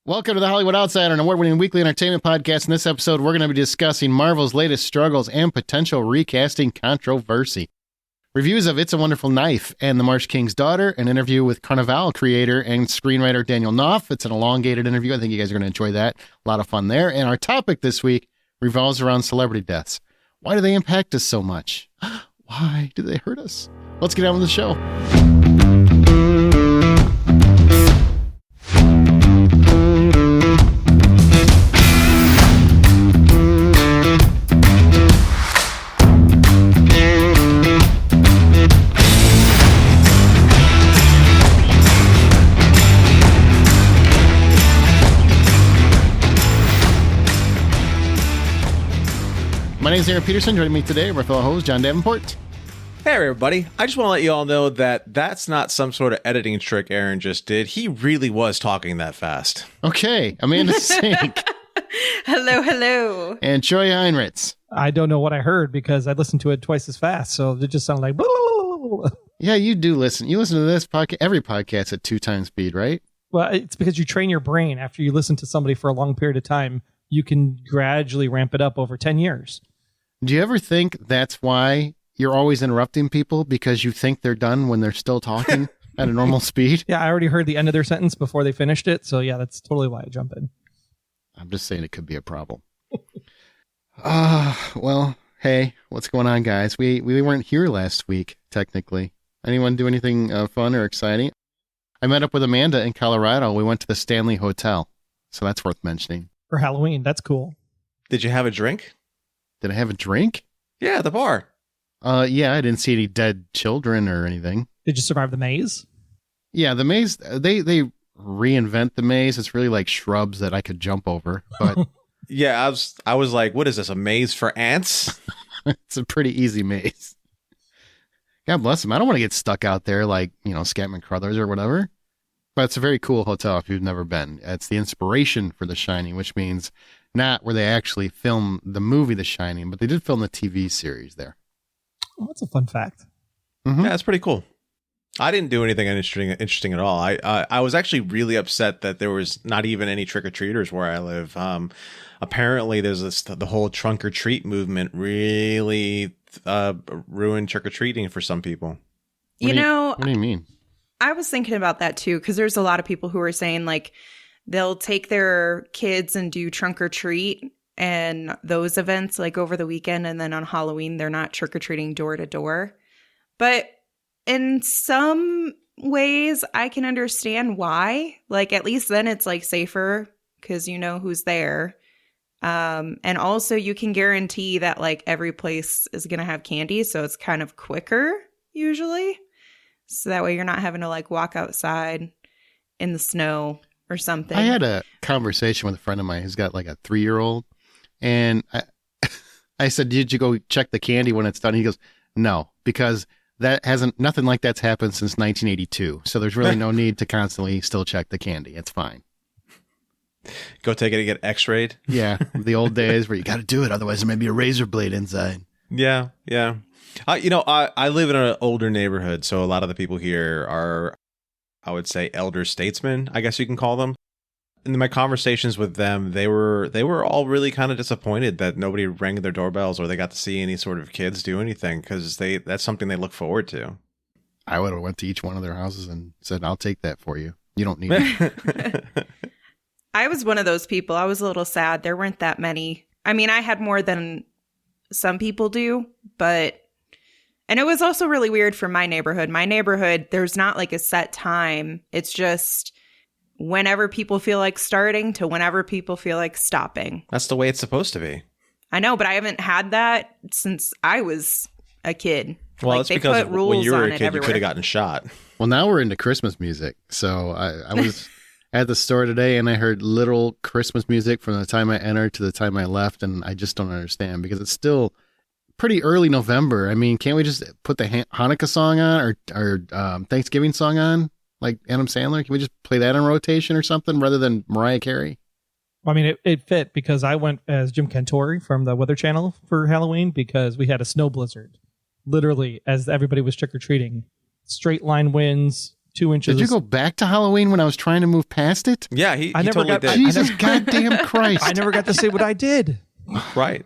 Welcome to the Hollywood Outsider, an award-winning weekly entertainment podcast. In this episode, we're going to be discussing Marvel's latest struggles and potential recasting controversy. Reviews of It's a Wonderful Knife and The Marsh King's Daughter, an interview with Carnivale creator and screenwriter Daniel Knauf. It's an elongated interview. I think you guys are going to enjoy that. A lot of fun there. And our topic this week revolves around celebrity deaths. Why do they impact us so much? Why do they hurt us? Let's get on with the show. My name is Aaron Peterson. Joining me today, our fellow host, John Davenport. Hey, everybody. I just want to let you all know that that's not some sort of editing trick Aaron just did. He really was talking that fast. Okay. Amanda Sink. Hello. And Troy Heinritz. I don't know what I heard because I listened to it twice as fast. So it just sounded like... Blah, blah, blah, blah. Yeah, you do listen. You listen to this podcast, every podcast at 2 times speed, right? Well, it's because you train your brain. After you listen to somebody for a long period of time, you can gradually ramp it up over 10 years. Do you ever think that's why you're always interrupting people, because you think they're done when they're still talking at a normal speed? Yeah, I already heard the end of their sentence before they finished it. So yeah, that's totally why I jump in. I'm just saying it could be a problem. Well, hey, what's going on, guys? We weren't here last week, technically. Anyone do anything fun or exciting? I met up with Amanda in Colorado. We went to the Stanley Hotel, so that's worth mentioning. For Halloween, that's cool. Did you have a drink? Did I have a drink? Yeah, at the bar. Yeah, I didn't see any dead children or anything. Did you survive the maze? Yeah, the maze, they reinvent the maze. It's really like shrubs that I could jump over. But Yeah, I was like, what is this, a maze for ants? it's a pretty easy maze. God bless them. I don't want to get stuck out there like, Scatman Crothers or whatever. But it's a very cool hotel if you've never been. It's the inspiration for The Shining, which means not where they actually film the movie The Shining, but they did film the TV series there. Oh, that's a fun fact. Mm-hmm. Yeah, that's pretty cool. I didn't do anything interesting at all. I was actually really upset that there was not even any trick-or-treaters where I live. Apparently, there's the whole trunk-or-treat movement really ruined trick-or-treating for some people. What do you mean? I was thinking about that too, because there's a lot of people who are saying like they'll take their kids and do trunk or treat and those events like over the weekend, and then on Halloween they're not trick-or-treating door to door. But in some ways I can understand why. Like at least then it's like safer because you know who's there. And also you can guarantee that like every place is going to have candy, so it's kind of quicker usually. So that way you're not having to like walk outside in the snow or something. I had a conversation with a friend of mine who's got like a 3-year-old. And I said, did you go check the candy when it's done? He goes, no, because nothing like that's happened since 1982. So there's really no need to constantly still check the candy. It's fine. Go take it and get x-rayed? Yeah. The old days where you got to do it. Otherwise there may be a razor blade inside. Yeah. I live in an older neighborhood, so a lot of the people here are, I would say, elder statesmen, I guess you can call them. In my conversations with them, they were all really kind of disappointed that nobody rang their doorbells or they got to see any sort of kids do anything, because that's something they look forward to. I would have went to each one of their houses and said, I'll take that for you. You don't need it. I was one of those people. I was a little sad. There weren't that many. I mean, I had more than some people do, but... And it was also really weird for my neighborhood. My neighborhood, there's not like a set time. It's just whenever people feel like starting to whenever people feel like stopping. That's the way it's supposed to be. I know, but I haven't had that since I was a kid. Well, like, it's they because put rules when you were on a it kid, you everywhere. could have gotten shot. Well, now we're into Christmas music. So I was at the store today and I heard literal Christmas music from the time I entered to the time I left. And I just don't understand because it's still pretty early November. I mean, can't we just put the Hanukkah song on or Thanksgiving song on like Adam Sandler? Can we just play that in rotation or something rather than Mariah Carey? I mean, it fit because I went as Jim Cantori from the Weather Channel for Halloween because we had a snow blizzard. Literally, as everybody was trick-or-treating. Straight line winds, 2 inches. Did you go back to Halloween when I was trying to move past it? Yeah, he I never totally got- did. Jesus goddamn Christ. I never got to say what I did. Right.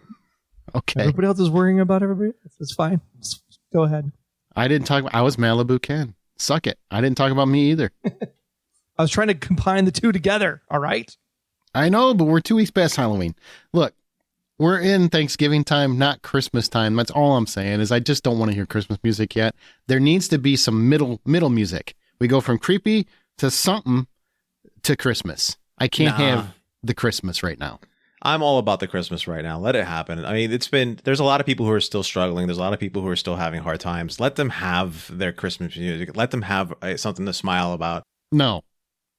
Okay. Everybody else is worrying about everybody. It's fine. Just go ahead. I didn't talk about, I was Malibu Ken. Suck it. I didn't talk about me either. I was trying to combine the two together. All right. I know, but we're 2 weeks past Halloween. Look, we're in Thanksgiving time, not Christmas time. That's all I'm saying is I just don't want to hear Christmas music yet. There needs to be some middle music. We go from creepy to something to Christmas. I can't have the Christmas right now. I'm all about the Christmas right now. Let it happen. I mean, there's a lot of people who are still struggling. There's a lot of people who are still having hard times. Let them have their Christmas music. Let them have something to smile about. No,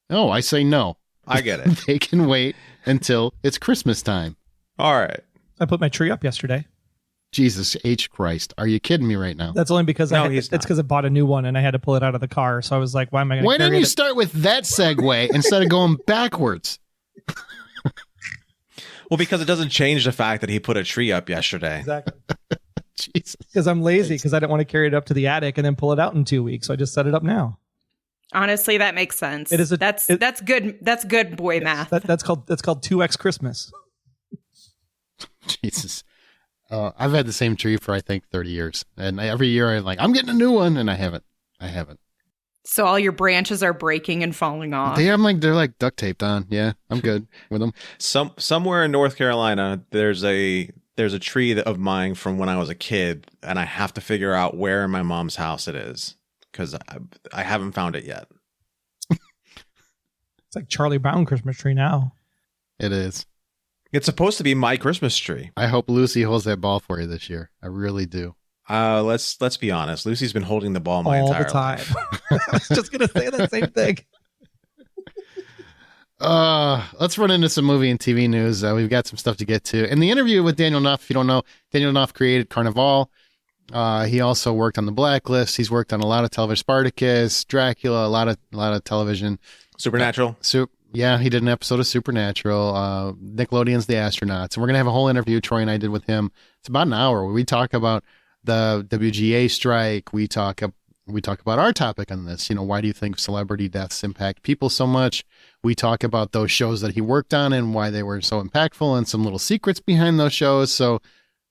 I say no. I get it. They can wait until it's Christmas time. All right. I put my tree up yesterday. Jesus H. Christ. Are you kidding me right now? That's only because he's it's because I bought a new one and I had to pull it out of the car. So I was like, why am I going to Why didn't carry you it? start with that segue instead of going backwards? Well, because it doesn't change the fact that he put a tree up yesterday. Exactly. Jesus. Because I'm lazy because I didn't want to carry it up to the attic and then pull it out in 2 weeks. So I just set it up now. Honestly, that makes sense. It is that's good. That's good boy math. That's called 2X Christmas. Jesus. I've had the same tree for, I think, 30 years. And every year I'm like, I'm getting a new one. And I haven't. So all your branches are breaking and falling off. They're like duct taped on. Yeah, I'm good with them. Somewhere in North Carolina, there's a tree of mine from when I was a kid, and I have to figure out where in my mom's house it is because I haven't found it yet. It's like Charlie Brown Christmas tree now. It is. It's supposed to be my Christmas tree. I hope Lucy holds that ball for you this year. I really do. Let's be honest. Lucy's been holding the ball my all entire the time. life. I was just gonna say that same thing. Let's run into some movie and TV news. We've got some stuff to get to. In the interview with Daniel Knauf, if you don't know, Daniel Knauf created Carnivale. He also worked on the Blacklist. He's worked on a lot of television, Spartacus, Dracula, a lot of television. Supernatural. Yeah, he did an episode of Supernatural. Nickelodeon's The Astronauts, and we're gonna have a whole interview Troy and I did with him. It's about an hour where we talk about the WGA strike. We talk about our topic on this. Why do you think celebrity deaths impact people so much? We talk about those shows that he worked on and why they were so impactful and some little secrets behind those shows. So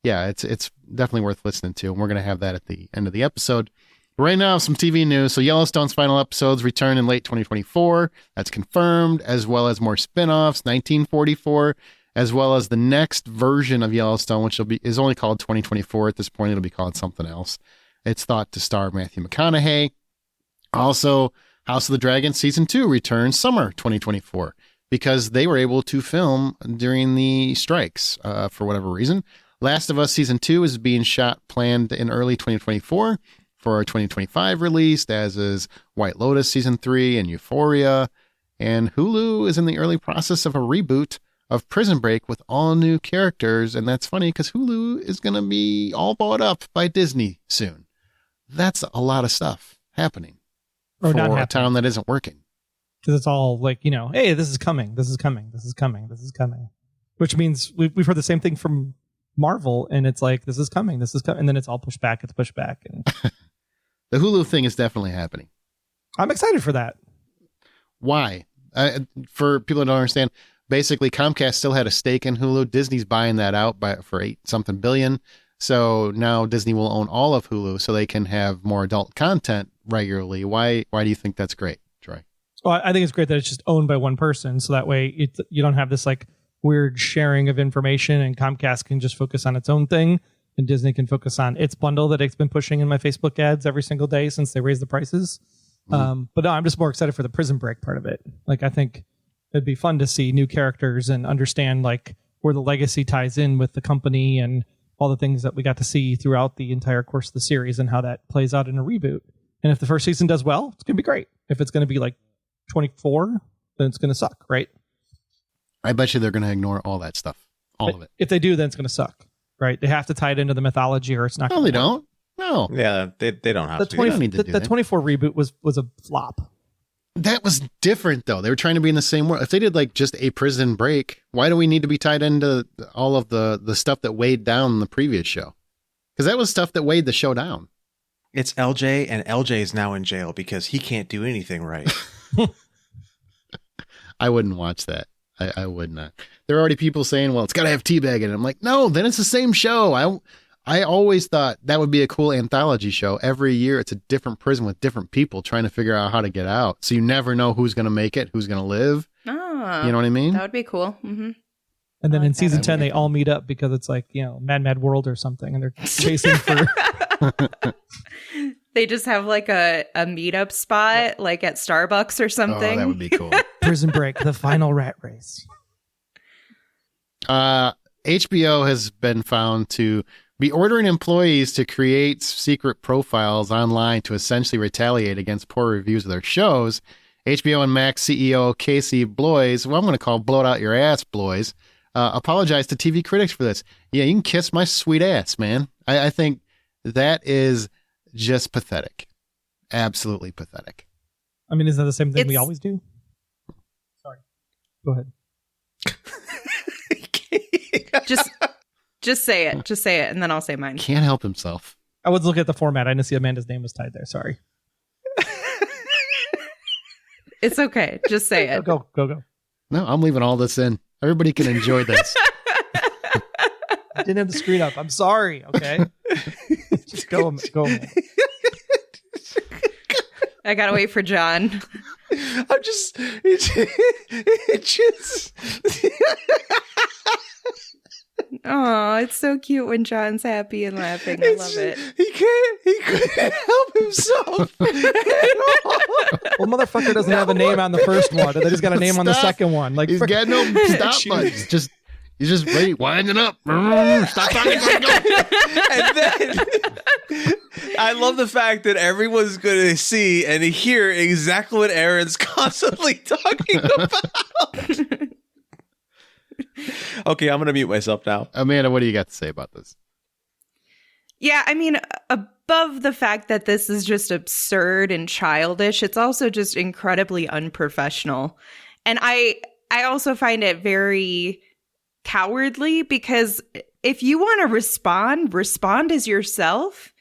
yeah, it's definitely worth listening to. And we're going to have that at the end of the episode. Right now, some TV news. So Yellowstone's final episodes return in late 2024. That's confirmed, as well as more spinoffs, 1944, as well as the next version of Yellowstone, which is only called 2024 at this point. It'll be called something else. It's thought to star Matthew McConaughey. Also, House of the Dragon Season 2 returns summer 2024 because they were able to film during the strikes for whatever reason. Last of Us Season 2 is being planned in early 2024 for a 2025 release, as is White Lotus Season 3 and Euphoria. And Hulu is in the early process of a reboot of Prison Break with all new characters. And that's funny because Hulu is going to be all bought up by Disney soon. That's a lot of stuff happening Or for not a happening. town that isn't working. Because it's all like, hey, this is coming. This is coming. This is coming. This is coming. Which means we've heard the same thing from Marvel, and it's like, this is coming. This is coming. And then it's all pushed back. It's pushed back. And The Hulu thing is definitely happening. I'm excited for that. Why? For people who don't understand, basically Comcast still had a stake in Hulu. Disney's buying that out for $8-something billion. So now Disney will own all of Hulu so they can have more adult content regularly. Why do you think that's great, Troy? Well, I think it's great that it's just owned by one person. So that way you don't have this like weird sharing of information, and Comcast can just focus on its own thing and Disney can focus on its bundle that it's been pushing in my Facebook ads every single day since they raised the prices. But no, I'm just more excited for the Prison Break part of it. Like, I think it'd be fun to see new characters and understand like where the legacy ties in with the company and all the things that we got to see throughout the entire course of the series and how that plays out in a reboot. And if the first season does well, it's going to be great. If it's going to be like 24, then it's going to suck, right? I bet you they're going to ignore all that stuff. All of it. If they do, then it's going to suck, right? They have to tie it into the mythology or it's not No, going they to work. don't. No. Yeah, they don't have The to. 20 don't need to do the that. 24 reboot was a flop. That was different, though. They were trying to be in the same world. If they did like just a Prison Break, why do we need to be tied into all of the stuff that weighed down the previous show? Because that was stuff that weighed the show down. It's LJ, and LJ is now in jail because he can't do anything right. I wouldn't watch that. I would not. There are already people saying, well, it's got to have teabag in it. I'm like, no, then it's the same show. I always thought that would be a cool anthology show. Every year it's a different prison with different people trying to figure out how to get out. So you never know who's going to make it, who's going to live. Oh, you know what I mean? That would be cool. Mm-hmm. And then in like season that. 10, they all meet up because it's like, Mad World or something. And they're chasing for... They just have like a meetup spot, like at Starbucks or something. Oh, that would be cool. Prison Break, the final rat race. HBO has been found to be ordering employees to create secret profiles online to essentially retaliate against poor reviews of their shows. HBO and Max CEO Casey Bloys, well, I'm going to call Blow It Out Your Ass Bloys, apologized to TV critics for this. Yeah, you can kiss my sweet ass, man. I think that is just pathetic. Absolutely pathetic. I mean, isn't that the same thing we It's- always do? Sorry. Go ahead. Just say it. Just say it, and then I'll say mine. Can't help himself. I was looking at the format. I didn't see Amanda's name was tied there. Sorry. It's okay. Just say it. Go. No, I'm leaving all this in. Everybody can enjoy this. I didn't have the screen up. I'm sorry. Okay. Just go. I gotta wait for John. I'm just, it just. Oh, it's so cute when John's happy and laughing. I love it. He couldn't help himself at all. Well, motherfucker doesn't have a name on the first one, and then he's got a name on the Stop. second one. Like, He's got no stop buttons. He's just ready, winding up. Stop talking. And then I love the fact that everyone's going to see and hear exactly what Aaron's constantly talking about. Okay, I'm going to mute myself now. Amanda, what do you got to say about this? Yeah, I mean, above the fact that this is just absurd and childish, it's also just incredibly unprofessional. And I also find it very cowardly, because if you want to respond as yourself.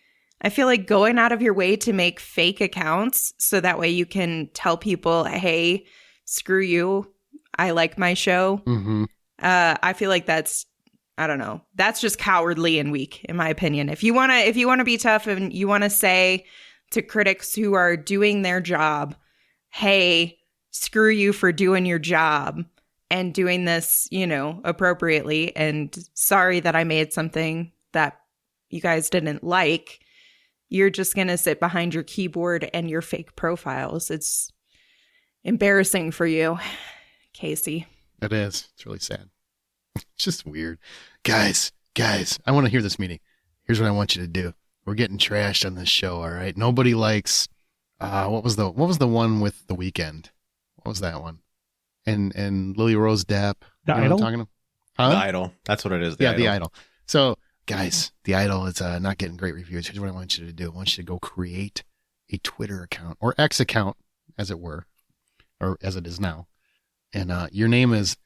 I feel like going out of your way to make fake accounts so that way you can tell people, hey, screw you, I like my show. Mm-hmm. I feel like that's just cowardly and weak, in my opinion. If you want to be tough and you want to say to critics who are doing their job, hey, screw you for doing your job and doing this, appropriately, and sorry that I made something that you guys didn't like, you're just going to sit behind your keyboard and your fake profiles. It's embarrassing for you, Casey. It is. It's really sad. It's just weird. Guys, I want to hear this meeting. Here's what I want you to do. We're getting trashed on this show, all right? Nobody likes what was the one with The Weeknd? What was that one? And Lily Rose Depp. The You know Idol? what I'm talking about? The Huh? Idol. That's what it is. The Idol. So, guys, The Idol is not getting great reviews. Here's what I want you to do. I want you to go create a Twitter account, or X account, as it were, or as it is now. And your name is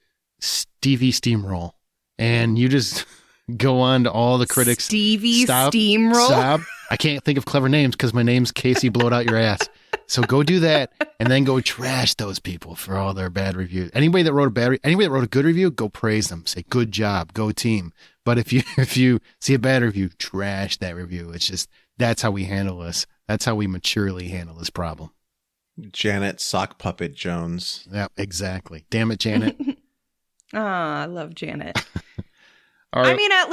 Stevie Steamroll. And you just go on to all the critics. Stevie Steamroll? Stop. I can't think of clever names because my name's Casey Blow It Out Your Ass. So go do that and then go trash those people for all their bad reviews. Anybody that wrote a good review, go praise them. Say good job, go team. But if you see a bad review, trash that review. It's just, that's how we handle this. That's how we maturely handle this problem. Janet Sock Puppet Jones. Yeah, exactly. Damn it, Janet. I love Janet. All right. I mean, at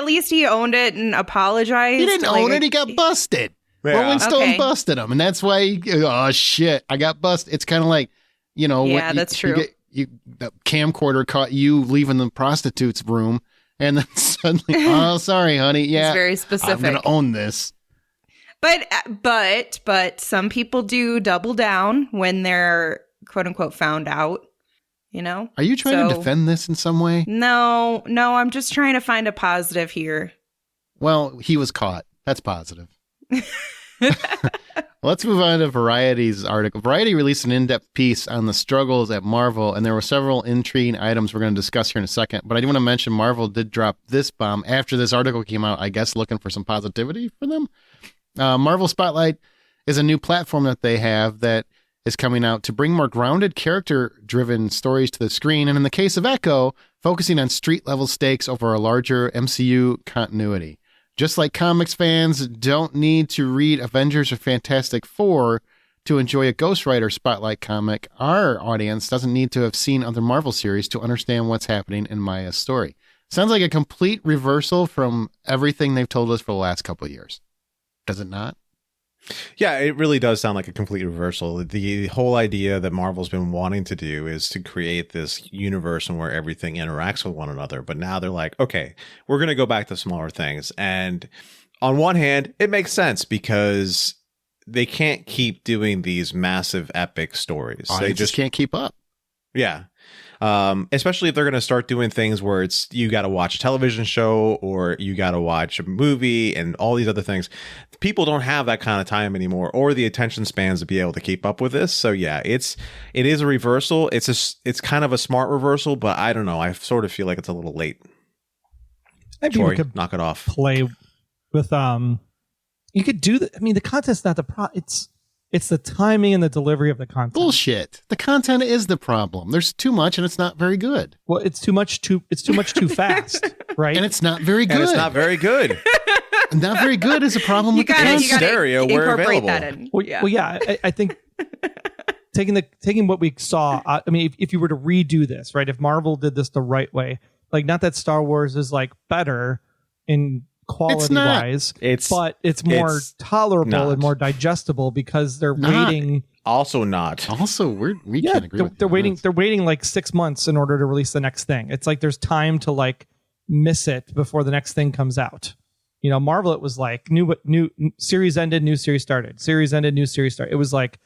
least he owned it and apologized. He didn't own it. He got busted. Yeah. Rolling Stone Okay. busted him, and that's why. Oh shit! I got busted. It's kind of like, Yeah, that's true. The camcorder caught you leaving the prostitute's room, and then suddenly, oh, sorry, honey. Yeah, It's very specific. I'm gonna own this. But some people do double down when they're quote unquote found out. Are you trying to So- defend this in some way? No, I'm just trying to find a positive here. Well, he was caught. That's positive. Let's move on to Variety's article. Variety released an in-depth piece on the struggles at Marvel, and there were several intriguing items we're going to discuss here in a second. But I do want to mention Marvel did drop this bomb after this article came out, I guess looking for some positivity for them. Marvel Spotlight is a new platform that they have that is coming out to bring more grounded, character-driven stories to the screen, and in the case of Echo, focusing on street-level stakes over a larger MCU continuity. Just like comics fans don't need to read Avengers or Fantastic Four to enjoy a Ghost Rider Spotlight comic, our audience doesn't need to have seen other Marvel series to understand what's happening in Maya's story. Sounds like a complete reversal from everything they've told us for the last couple of years. Does it not? Yeah, it really does sound like a complete reversal. The whole idea that Marvel's been wanting to do is to create this universe where everything interacts with one another. But now they're like, okay, we're going to go back to smaller things. And on one hand, it makes sense because they can't keep doing these massive epic stories. They just can't keep up. Yeah. Especially if they're going to start doing things where it's you got to watch a television show or you got to watch a movie and all these other things. People don't have that kind of time anymore or the attention spans to be able to keep up with this. So yeah, it is a reversal. It's kind of a smart reversal, but I don't know. I sort of feel like it's a little late. Maybe Troy, we could knock it off. Play with you could do the. I mean, the content's not the It's the timing and the delivery of the content. Bullshit. The content is the problem. There's too much and it's not very good. Well, it's too much too fast, right? And it's not very good. And it's not very good. Not very good is a problem with the content. Stereo where available. That in. Well, yeah, I think taking what we saw. I mean, if you were to redo this, right? If Marvel did this the right way, like not that Star Wars is like better in quality wise, but it's more tolerable and more digestible because they're waiting. Also not. Also, we can't agree with they're waiting. They're waiting like 6 months in order to release the next thing. It's like there's time to like miss it before the next thing comes out. You know, Marvel, it was like new series ended, new series started. Series ended, new series started. It was like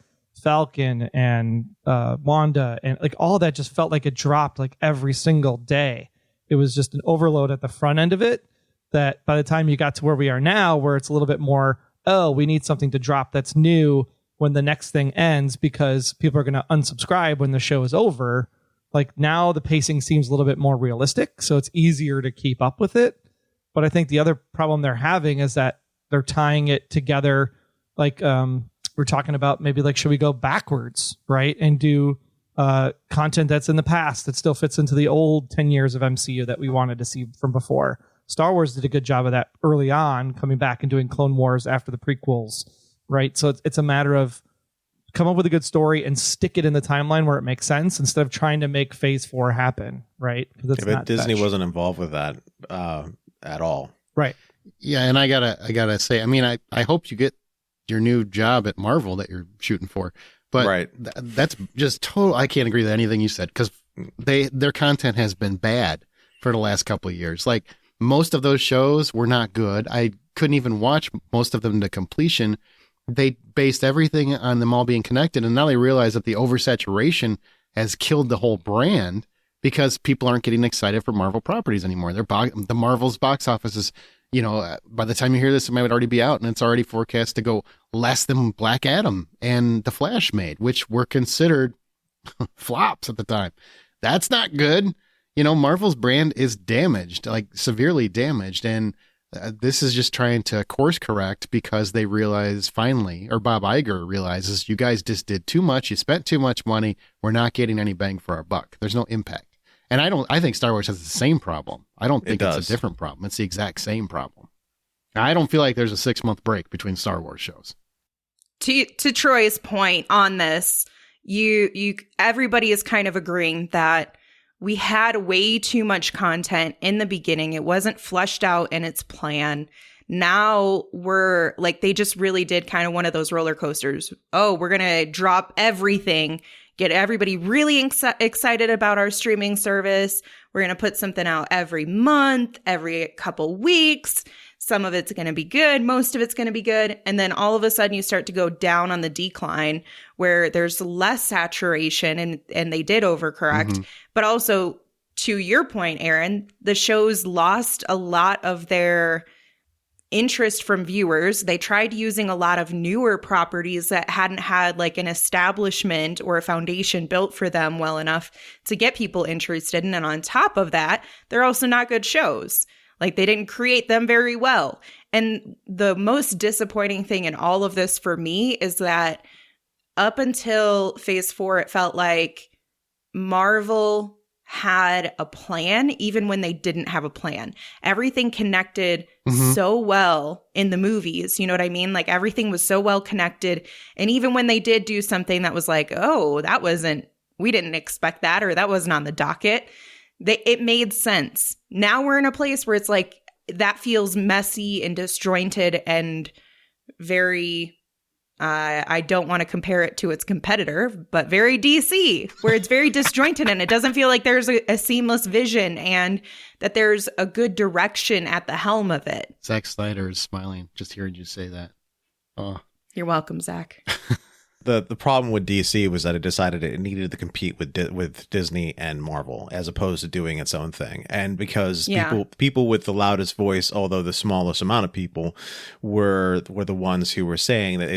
Falcon and Wanda and like all that just felt like it dropped like every single day. It was just an overload at the front end of it. That by the time you got to where we are now, where it's a little bit more, we need something to drop that's new when the next thing ends because people are going to unsubscribe when the show is over. Like now the pacing seems a little bit more realistic, so it's easier to keep up with it. But I think the other problem they're having is that they're tying it together. Like we're talking about maybe like, should we go backwards, right? And do content that's in the past that still fits into the old 10 years of MCU that we wanted to see from before. Star Wars did a good job of that early on, coming back and doing Clone Wars after the prequels, right? So it's a matter of come up with a good story and stick it in the timeline where it makes sense instead of trying to make Phase 4 happen, right? But Disney wasn't involved with that at all. Right. Yeah, and I gotta say, I mean, I hope you get your new job at Marvel that you're shooting for, but right. That's just total. I can't agree with anything you said because their content has been bad for the last couple of years. Like most of those shows were not good. I couldn't even watch most of them to completion. They based everything on them all being connected, and now they realize that the oversaturation has killed the whole brand because people aren't getting excited for Marvel properties anymore. The Marvel's box office is, by the time you hear this, it might already be out, and it's already forecast to go less than Black Adam and The Flash made, which were considered flops at the time. That's not good. Marvel's brand is damaged, like severely damaged, and this is just trying to course correct because they realize finally, or Bob Iger realizes, you guys just did too much. You spent too much money. We're not getting any bang for our buck. There's no impact. And I think Star Wars has the same problem. I don't think it's a different problem. It's the exact same problem. I don't feel like there's a 6-month break between Star Wars shows. To Troy's point on this, everybody is kind of agreeing that we had way too much content in the beginning. It wasn't fleshed out in its plan. Now we're like, they just really did kind of one of those roller coasters. Oh, we're going to drop everything, get everybody really excited about our streaming service. We're going to put something out every month, every couple weeks. Some of it's going to be good. Most of it's going to be good. And then all of a sudden you start to go down on the decline where there's less saturation and they did overcorrect. Mm-hmm. But also, to your point, Aaron, the shows lost a lot of their interest from viewers. They tried using a lot of newer properties that hadn't had like an establishment or a foundation built for them well enough to get people interested. And then on top of that, they're also not good shows. Like they didn't create them very well. And the most disappointing thing in all of this for me is that up until phase 4, it felt like Marvel had a plan, even when they didn't have a plan. Everything connected so well in the movies. You know what I mean? Like everything was so well connected. And even when they did do something that was like, oh, we didn't expect that, or that wasn't on the docket, it made sense. Now we're in a place where it's like, that feels messy and disjointed and very, I don't want to compare it to its competitor, but very DC, where it's very disjointed and it doesn't feel like there's a seamless vision and that there's a good direction at the helm of it. Zack Snyder is smiling just hearing you say that. Oh, you're welcome, Zach. The problem with DC was that it decided it needed to compete with Disney and Marvel as opposed to doing its own thing. And because people with the loudest voice, although the smallest amount of people, were the ones who were saying that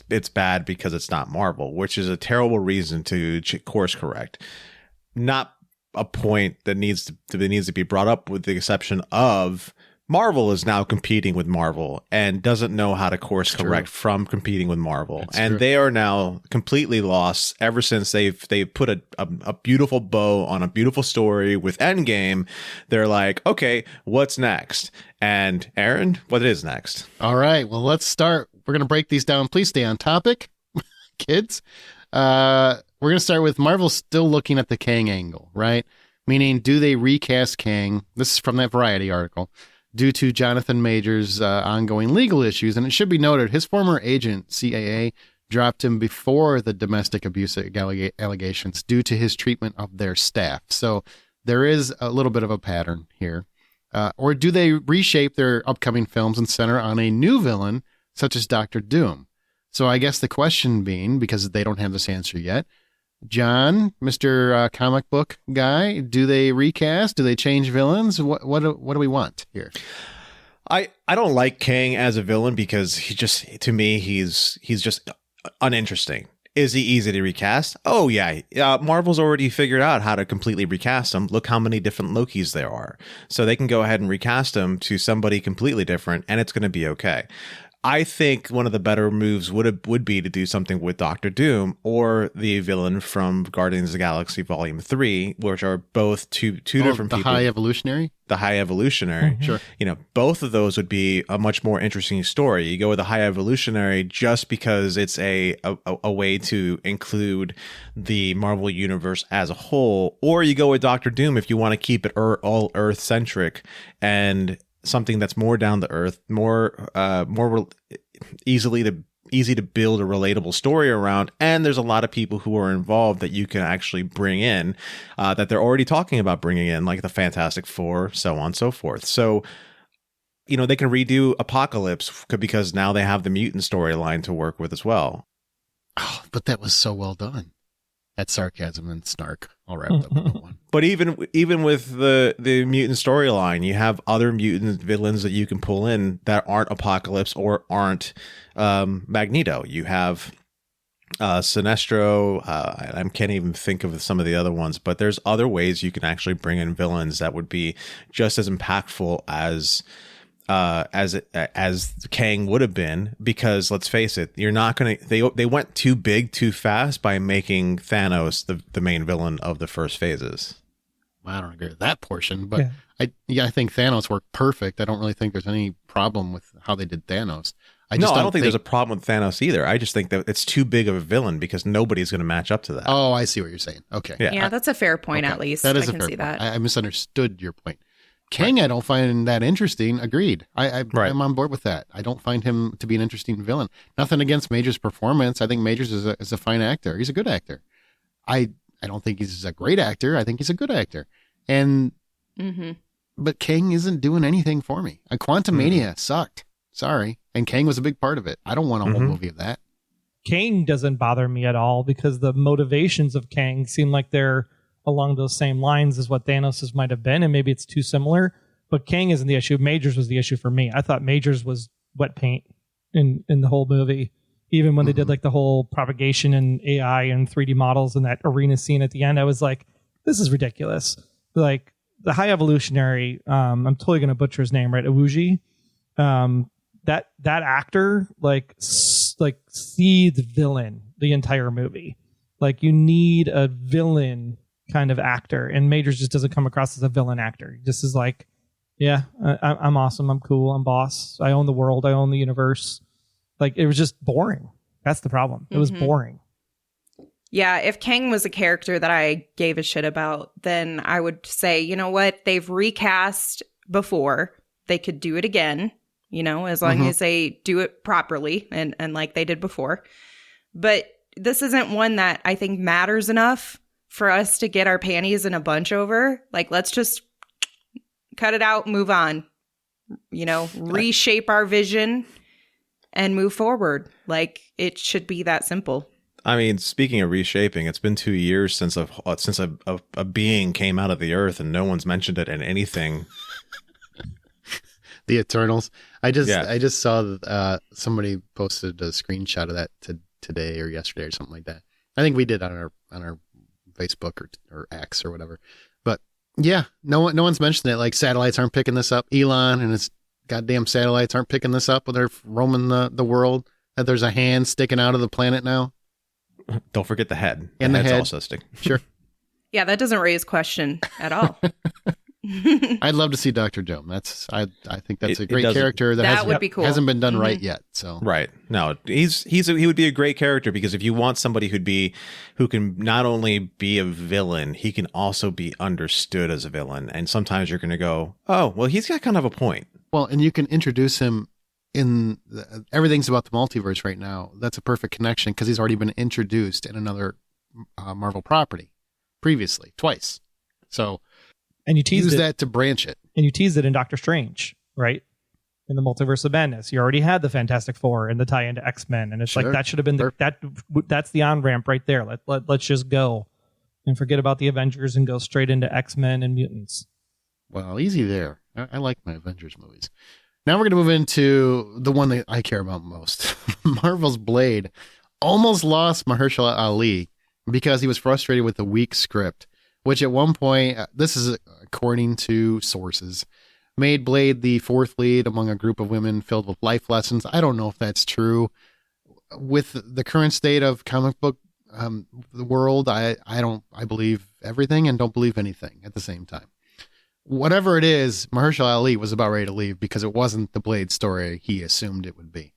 it's bad because it's not Marvel, which is a terrible reason to course correct. Not a point that needs to be brought up, with the exception of Marvel is now competing with Marvel and doesn't know how to course correct from competing with Marvel. And they are now completely lost ever since they've put a beautiful bow on a beautiful story with Endgame. They're like, okay, what's next? And Aaron, what is next? All right, well, let's start. We're going to break these down. Please stay on topic, kids. We're going to start with Marvel still looking at the Kang angle, right? Meaning, do they recast Kang? This is from that Variety article. Due to Jonathan Majors' ongoing legal issues. And it should be noted, his former agent, CAA, dropped him before the domestic abuse allegations due to his treatment of their staff. So there is a little bit of a pattern here. Or do they reshape their upcoming films and center on a new villain, such as Dr. Doom? So I guess the question being, because they don't have this answer yet, John, Mr. Comic book guy, do they recast? Do they change villains? What do we want here? I don't like Kang as a villain because to me he's just uninteresting. Is he easy to recast? Oh yeah, Marvel's already figured out how to completely recast him. Look how many different Lokis there are, so they can go ahead and recast him to somebody completely different, and it's going to be okay. I think one of the better moves would be to do something with Doctor Doom or the villain from Guardians of the Galaxy Volume 3, which are both two different people. The High Evolutionary? The High Evolutionary. Mm-hmm. Sure. You know, both of those would be a much more interesting story. You go with the High Evolutionary just because it's a way to include the Marvel Universe as a whole, or you go with Doctor Doom if you want to keep it all Earth-centric and something that's more down to earth, more easy to build a relatable story around. And there's a lot of people who are involved that you can actually bring in, that they're already talking about bringing in, like the Fantastic Four, so on and so forth. So, you know, they can redo Apocalypse because now they have the mutant storyline to work with as well. Oh, but that was so well done. That's sarcasm and snark. All right, with that one. But even with the mutant storyline, you have other mutant villains that you can pull in that aren't Apocalypse or aren't Magneto. You have Sinestro. I can't even think of some of the other ones, but there's other ways you can actually bring in villains that would be just as impactful as Kang would have been, because let's face it, you're not going to, they went too big too fast by making Thanos the main villain of the first phases. I don't agree with that portion, but I think Thanos worked perfect. I don't really think there's any problem with how they did Thanos. I don't think there's a problem with Thanos either. I just think that it's too big of a villain because nobody's going to match up to that. Oh, I see what you're saying. Okay. Yeah, that's a fair point, at least. That is I can see that. I misunderstood your point. Kang, I don't find that interesting. Agreed. I'm on board with that. I don't find him to be an interesting villain. Nothing against Majors' performance. I think Majors is a fine actor. He's a good actor. I don't think he's a great actor. I think he's a good actor. And but Kang isn't doing anything for me. Quantumania sucked. Sorry. And Kang was a big part of it. I don't want a whole movie of that. Kang doesn't bother me at all because the motivations of Kang seem like they're along those same lines as what Thanos's might have been, and maybe it's too similar. But Kang isn't the issue. Majors was the issue for me. I thought Majors was wet paint in the whole movie. Even when they did like the whole propagation and AI and 3D models and that arena scene at the end, I was like, this is ridiculous. Like the High Evolutionary, I'm totally going to butcher his name, right? Iwuji. that actor like seeds villain the entire movie. Like you need a villain kind of actor, and Majors just doesn't come across as a villain actor. He just is like, yeah, I'm awesome, I'm cool, I'm boss, I own the world, I own the universe. Like it was just boring. That's the problem. It was boring. Yeah, if Kang was a character that I gave a shit about, then I would say, you know what? They've recast before. They could do it again, you know, as long as they do it properly and like they did before. But this isn't one that I think matters enough for us to get our panties in a bunch over. Like, let's just cut it out, move on, you know, reshape our vision and move forward. Like, it should be that simple. I mean, speaking of reshaping, it's been 2 years since a being came out of the earth, and no one's mentioned it in anything. The Eternals. I just saw somebody posted a screenshot of that today or yesterday or something like that. I think we did on our Facebook or X or whatever. But yeah, no one's mentioned it. Like satellites aren't picking this up. Elon and his goddamn satellites aren't picking this up when they're roaming the world. That there's a hand sticking out of the planet now. Don't forget the head. And the head's head. also sticking. Sure. Yeah, that doesn't raise question at all. I'd love to see Dr. Doom. I think that's a great doesn't- character That would be cool. hasn't been done right yet. So Right. No, he would be a great character, because if you want somebody who can not only be a villain, he can also be understood as a villain. And sometimes you're going to go, oh, well, he's got kind of a point. well, and you can introduce him everything's about the multiverse right now. That's a perfect connection because he's already been introduced in another Marvel property previously, twice. So And you teased use it. that to branch it. And you teased it in Doctor Strange, right? In the Multiverse of Madness, you already had the Fantastic Four and the tie into X-Men, and it's Sure. like that should have been that's the on ramp right there. Let's just go and forget about the Avengers and go straight into X-Men and mutants. Well, easy there. I like my Avengers movies. Now we're going to move into the one that I care about most. Marvel's Blade almost lost Mahershala Ali because he was frustrated with the weak script, which at one point, this is according to sources, made Blade the fourth lead among a group of women filled with life lessons. I don't know if that's true. With the current state of comic book the world, I believe everything and don't believe anything at the same time. Whatever it is, Mahershala Ali was about ready to leave because it wasn't the Blade story he assumed it would be.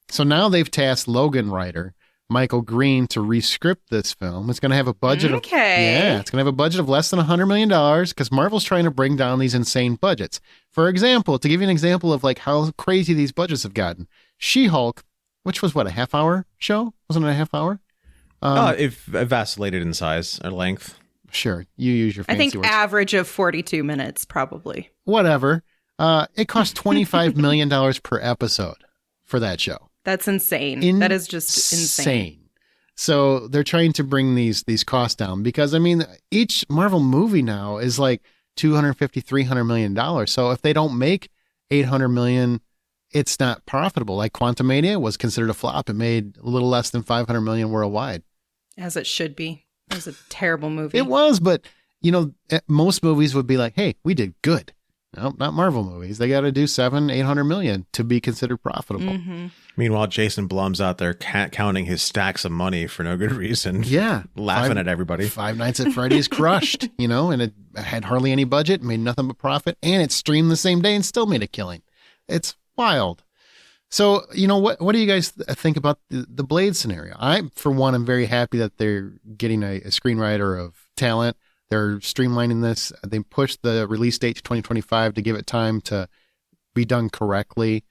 So now they've tasked Logan writer Michael Green to rescript this film. It's going to have a budget it's going to have a budget of less than $100 million because Marvel's trying to bring down these insane budgets. For example, to give you an example of like how crazy these budgets have gotten, She-Hulk, which was a half-hour show? Wasn't it a half hour? It vacillated in size or length. Sure, you use your fancy words. Average of 42 minutes, probably. Whatever. It cost $25 million per episode for that show. That's insane. That is just insane. So they're trying to bring these costs down because, I mean, each Marvel movie now is like $250, $300 million. So if they don't make $800 million, it's not profitable. Like Quantumania was considered a flop. It made a little less than $500 million worldwide. As it should be. It was a terrible movie. It was, but, you know, most movies would be like, hey, we did good. No, not Marvel movies. They got to do $700-800 million to be considered profitable. Mm-hmm. Meanwhile, Jason Blum's out there counting his stacks of money for no good reason. Yeah. Laughing at everybody. Five Nights at Freddy's crushed, you know, and it had hardly any budget, made nothing but profit, and it streamed the same day and still made a killing. It's wild. So, you know, what do you guys think about the Blade scenario? I, for one, am very happy that they're getting a screenwriter of talent. They're streamlining this. They pushed the release date to 2025 to give it time to be done correctly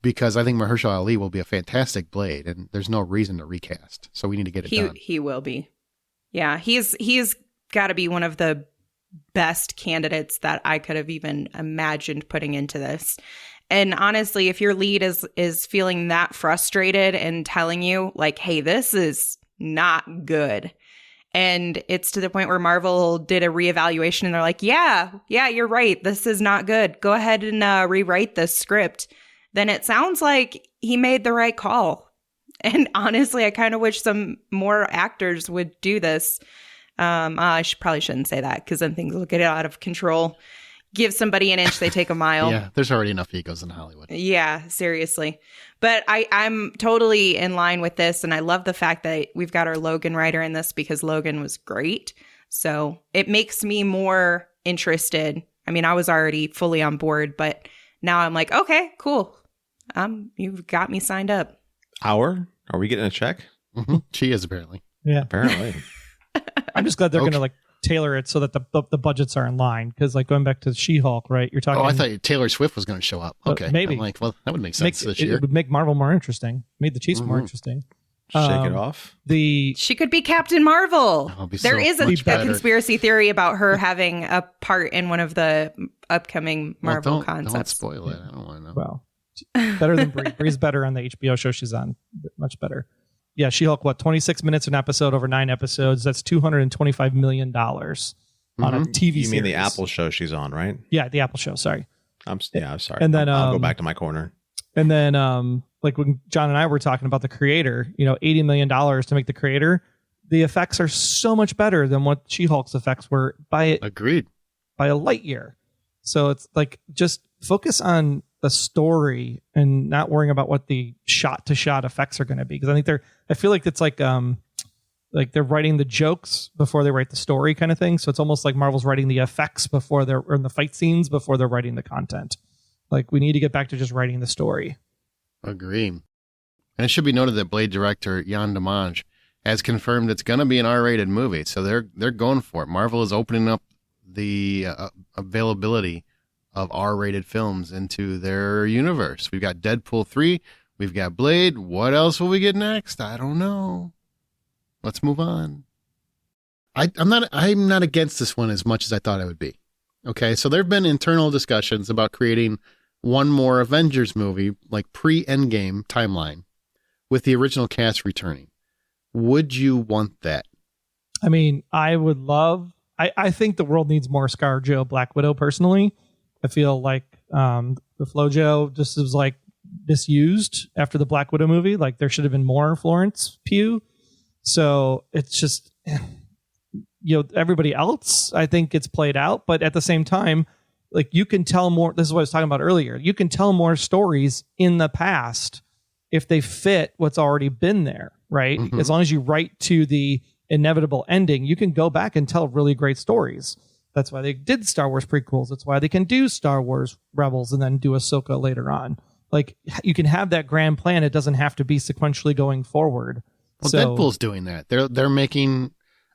because I think Mahershala Ali will be a fantastic Blade and there's no reason to recast. So we need to get it done. He will be. Yeah, he's got to be one of the best candidates that I could have even imagined putting into this. And honestly, if your lead is feeling that frustrated and telling you like, hey, this is not good. And it's to the point where Marvel did a reevaluation and they're like, yeah, you're right. This is not good. Go ahead and rewrite this script. Then it sounds like he made the right call. And honestly, I kind of wish some more actors would do this. I probably shouldn't say that because then things will get out of control. give somebody an inch, they take a mile. Yeah, there's already enough egos in Hollywood. Yeah, seriously. But I'm totally in line with this, and I love the fact that we've got our Logan writer in this because Logan was great. So it makes me more interested. I mean, I was already fully on board, but now I'm like, okay, cool. You've got me signed up. Are we getting a check? Mm-hmm. She is apparently. Yeah. Apparently. I'm just glad they're going to like tailor it so that the budgets are in line. Because like going back to She-Hulk, right? You're talking. Oh, I thought Taylor Swift was going to show up. Okay, maybe. I'm like, well, that would make sense this year. It would make Marvel more interesting. Made the Chiefs more interesting. Shake it off. She could be Captain Marvel. There is a conspiracy theory about her having a part in one of the upcoming Marvel concepts. Don't spoil it. I don't want to know. Well, better than Brie. Brie's better on the HBO show she's on. Much better. Yeah, She-Hulk, 26 minutes an episode over 9 episodes. That's $225 million on a TV series. You mean the Apple show she's on, right? Yeah, the Apple show. Sorry. I'm sorry. And then I'll go back to my corner. And then, like when John and I were talking about the creator, $80 million to make the creator, the effects are so much better than what She-Hulk's effects were by a light year. So it's like just focus on the story and not worrying about what the shot to shot effects are going to be. Because I feel like it's like they're writing the jokes before they write the story kind of thing. So it's almost like Marvel's writing the effects before they're in the fight scenes before they're writing the content. Like we need to get back to just writing the story. Agree. And it should be noted that Blade director Jan Dimanche has confirmed it's going to be an R-rated movie. So they're going for it. Marvel is opening up the availability of R-rated films into their universe. We've got Deadpool 3. We've got Blade. What else will we get next? I don't know. Let's move on. I'm not against this one as much as I thought I would be. Okay, so there have been internal discussions about creating one more Avengers movie, like pre-Endgame timeline, with the original cast returning. Would you want that? I mean, I would love... I think the world needs more ScarJo Black Widow, personally. I feel like the FloJo just was like misused after the Black Widow movie. Like there should have been more Florence Pugh. So it's just, everybody else, I think it's played out. But at the same time, like you can tell more. This is what I was talking about earlier. You can tell more stories in the past if they fit what's already been there, right? Mm-hmm. As long as you write to the inevitable ending, you can go back and tell really great stories. That's why they did Star Wars prequels. That's why they can do Star Wars Rebels and then do Ahsoka later on. Like you can have that grand plan. It doesn't have to be sequentially going forward. Well, Deadpool's doing that. They're making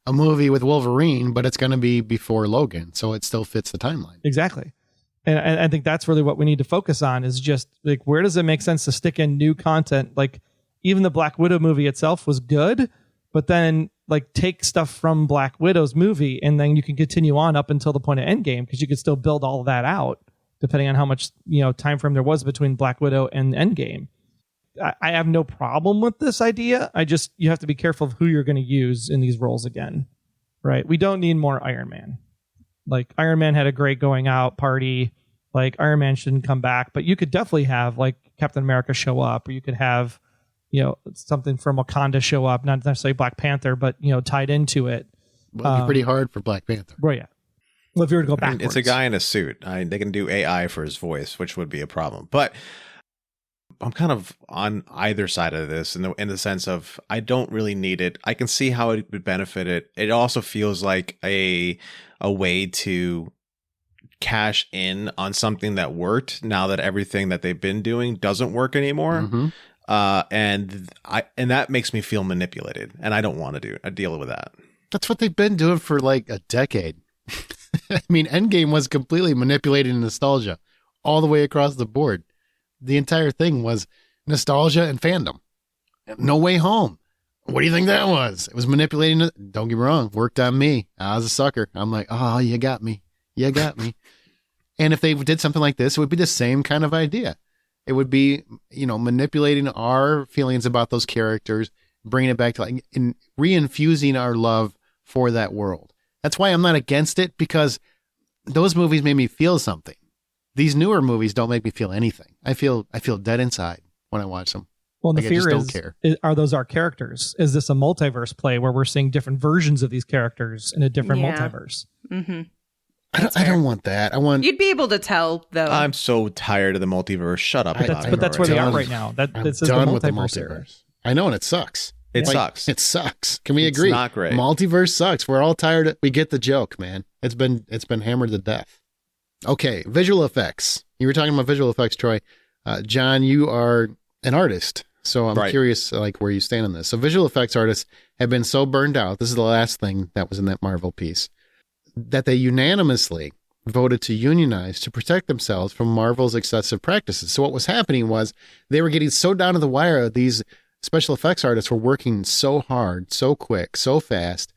a movie with Wolverine, but it's going to be before Logan, so it still fits the timeline. Exactly. And I think that's really what we need to focus on is just like, where does it make sense to stick in new content? Like even the Black Widow movie itself was good, but then like take stuff from Black Widow's movie and then you can continue on up until the point of Endgame because you could still build all of that out depending on how much time frame there was between Black Widow and Endgame. I have no problem with this idea. You have to be careful of who you're going to use in these roles again, right? We don't need more Iron Man. Like Iron Man had a great going out party. Like Iron Man shouldn't come back, but you could definitely have like Captain America show up, or you could have something from Wakanda show up, not necessarily Black Panther, but tied into it. Well, it'd be pretty hard for Black Panther. Right, yeah. Well, if you were to go backwards. It's a guy in a suit. They can do AI for his voice, which would be a problem. But I'm kind of on either side of this in the sense of I don't really need it. I can see how it would benefit it. It also feels like a way to cash in on something that worked now that everything that they've been doing doesn't work anymore. Mm-hmm. And that makes me feel manipulated, and I don't want to deal with that. That's what they've been doing for like a decade. I mean, Endgame was completely manipulating nostalgia all the way across the board. The entire thing was nostalgia and fandom. No Way Home. What do you think that was? It was manipulating. Don't get me wrong. Worked on me. I was a sucker. I'm like, oh, you got me. You got me. And if they did something like this, it would be the same kind of idea. It would be, manipulating our feelings about those characters, bringing it back to like reinfusing our love for that world. That's why I'm not against it, because those movies made me feel something. These newer movies don't make me feel anything. I feel dead inside when I watch them. Well, the fear are those our characters? Is this a multiverse play where we're seeing different versions of these characters in a different multiverse? Mm-hmm. I don't want that. I want. You'd be able to tell, though. I'm so tired of the multiverse. Shut up. But that's where they are done. right now. This is done the with the multiverse era. multiverse. I know, and it sucks. It sucks. It sucks. Can we agree? It's not great. Multiverse sucks. We're all tired. We get the joke, man. It's been hammered to death. Okay, visual effects. You were talking about visual effects, Troy. John, you are an artist, so I'm curious, like, where you stand on this. So visual effects artists have been so burned out. This is the last thing that was in that Marvel piece, that they unanimously voted to unionize to protect themselves from Marvel's excessive practices. So what was happening was they were getting so down to the wire. These special effects artists were working so hard, so quick, so fast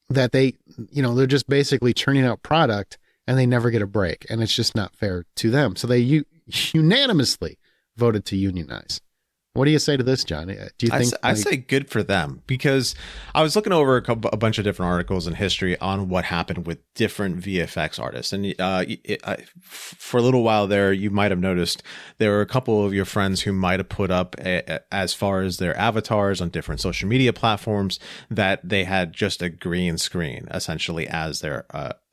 that they're just basically churning out product and they never get a break. And it's just not fair to them. So they unanimously voted to unionize. What do you say to this, John? Do you think I say good for them, because I was looking over a bunch of different articles in history on what happened with different VFX artists. And for a little while there, you might have noticed there were a couple of your friends who might have put up as far as their avatars on different social media platforms that they had just a green screen essentially as their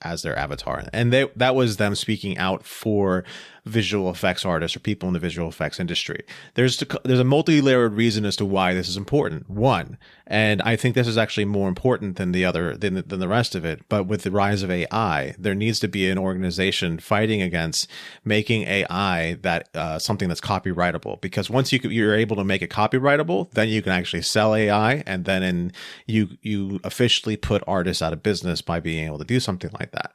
avatar. And that was them speaking out for visual effects artists or people in the visual effects industry. There's a multi-layered reason as to why this is important. One, and I think this is actually more important than the rest of it, but with the rise of AI, there needs to be an organization fighting against making AI that something that's copyrightable. Because once you're able to make it copyrightable, then you can actually sell AI, and then you officially put artists out of business by being able to do something like that.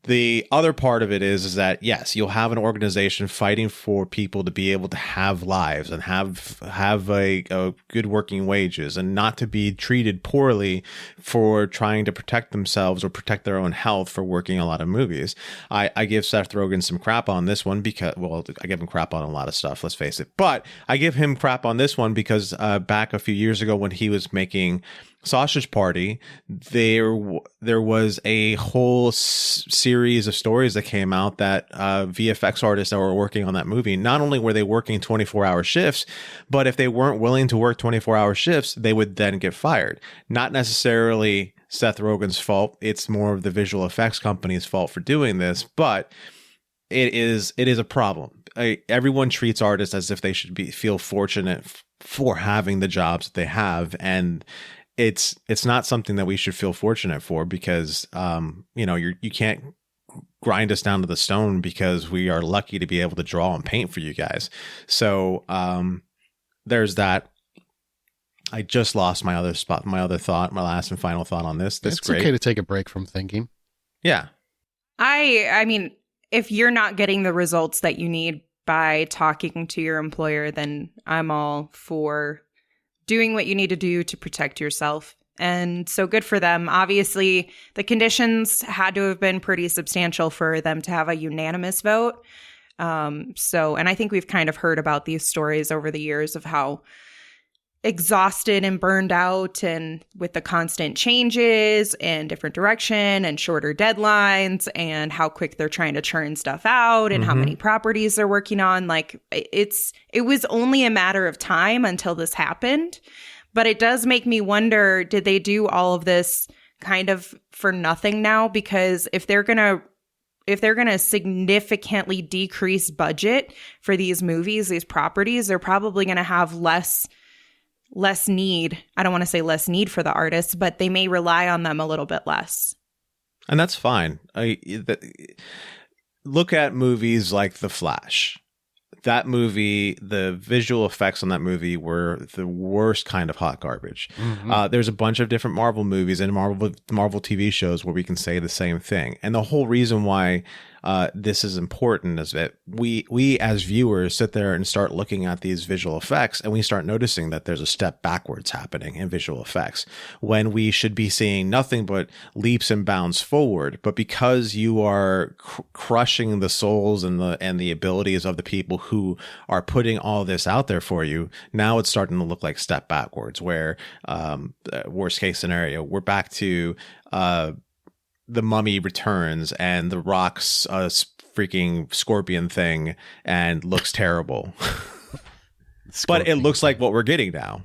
The other part of it is that, yes, you'll have an organization fighting for people to be able to have lives and have a good working wages and not to be treated poorly for trying to protect themselves or protect their own health for working a lot of movies. I give Seth Rogen some crap on this one because, well, I give him crap on a lot of stuff, let's face it. But I give him crap on this one because back a few years ago when he was making Sausage Party, there was a whole series of stories that came out that VFX artists that were working on that movie, not only were they working 24-hour shifts, but if they weren't willing to work 24-hour shifts, they would then get fired. Not necessarily Seth Rogen's fault. It's more of the visual effects company's fault for doing this, but it is a problem. Everyone treats artists as if they should feel fortunate for having the jobs that they have, and it's not something that we should feel fortunate for, because you can't grind us down to the stone because we are lucky to be able to draw and paint for you guys. So there's that. I just lost my other last and final thought on this. It's okay to take a break from thinking. Yeah. I mean, if you're not getting the results that you need by talking to your employer, then I'm all for doing what you need to do to protect yourself. And so good for them. Obviously, the conditions had to have been pretty substantial for them to have a unanimous vote. And I think we've kind of heard about these stories over the years of how exhausted and burned out, and with the constant changes and different direction and shorter deadlines and how quick they're trying to churn stuff out and how many properties they're working on. Like it was only a matter of time until this happened. But it does make me wonder, did they do all of this kind of for nothing now? Because if they're going to significantly decrease budget for these movies, these properties, they're probably going to have less need. I don't want to say less need for the artists, but they may rely on them a little bit less. And that's fine. Look at movies like The Flash. That movie, the visual effects on that movie were the worst kind of hot garbage. There's a bunch of different Marvel movies and Marvel TV shows where we can say the same thing. And the whole reason why this is important is that we as viewers sit there and start looking at these visual effects, and we start noticing that there's a step backwards happening in visual effects when we should be seeing nothing but leaps and bounds forward. But because you are crushing the souls and the abilities of the people who are putting all this out there for you, now it's starting to look like step backwards, where worst case scenario, we're back to The Mummy Returns and The Rock's freaking scorpion thing and looks terrible. But it looks like what we're getting now.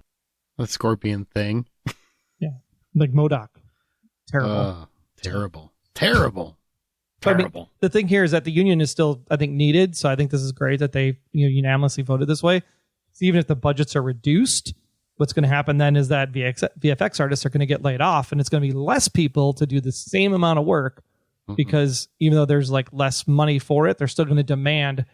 The scorpion thing. Yeah. Like MODOK. Terrible. Terrible. Terrible. The thing here is that the union is still, I think, needed. So I think this is great that they unanimously voted this way. So even if the budgets are reduced, what's going to happen then is that VFX artists are going to get laid off, and it's going to be less people to do the same amount of work because even though there's like less money for it, they're still going to demand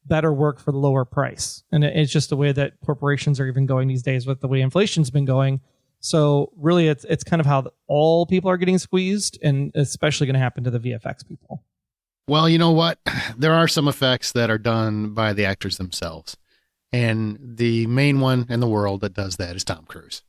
better work for the lower price. And it's just the way that corporations are even going these days with the way inflation's been going. So really, it's kind of how all people are getting squeezed, and especially going to happen to the VFX people. Well, you know what? There are some effects that are done by the actors themselves. And the main one in the world that does that is Tom Cruise.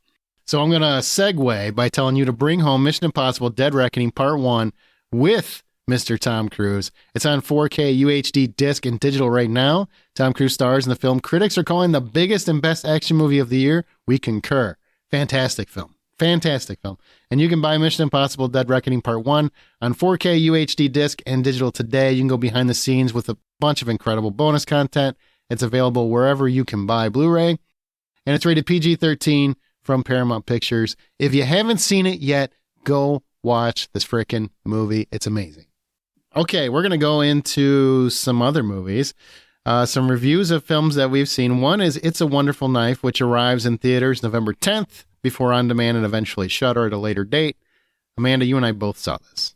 So I'm going to segue by telling you to bring home Mission Impossible Dead Reckoning Part 1 with Mr. Tom Cruise. It's on 4K UHD disc and digital right now. Tom Cruise stars in the film critics are calling the biggest and best action movie of the year. We concur. Fantastic film. Fantastic film. And you can buy Mission Impossible Dead Reckoning Part 1 on 4K UHD disc and digital today. You can go behind the scenes with a bunch of incredible bonus content. It's available wherever you can buy Blu-ray. And it's rated PG-13 from Paramount Pictures. If you haven't seen it yet, go watch this frickin' movie. It's amazing. Okay, we're going to go into some other movies. Some reviews of films that we've seen. One is It's a Wonderful Knife, which arrives in theaters November 10th, before on demand and eventually Shudder at a later date. Amanda, you and I both saw this.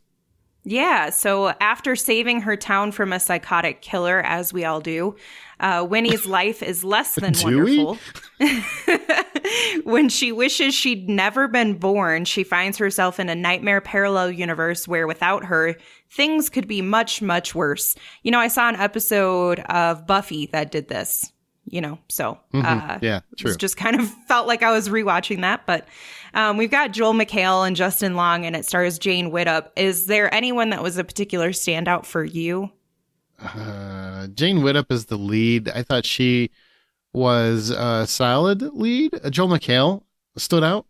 Yeah, so after saving her town from a psychotic killer, as we all do, Winnie's life is less than wonderful. When she wishes she'd never been born, she finds herself in a nightmare parallel universe where without her, things could be much, much worse. You know, I saw an episode of Buffy that did this. So yeah, true. It's just kind of felt like I was rewatching that. But we've got Joel McHale and Justin Long, and it stars Jane Whittup. Is there anyone that was a particular standout for you? Jane Whittup is the lead. I thought she was a solid lead. Joel McHale stood out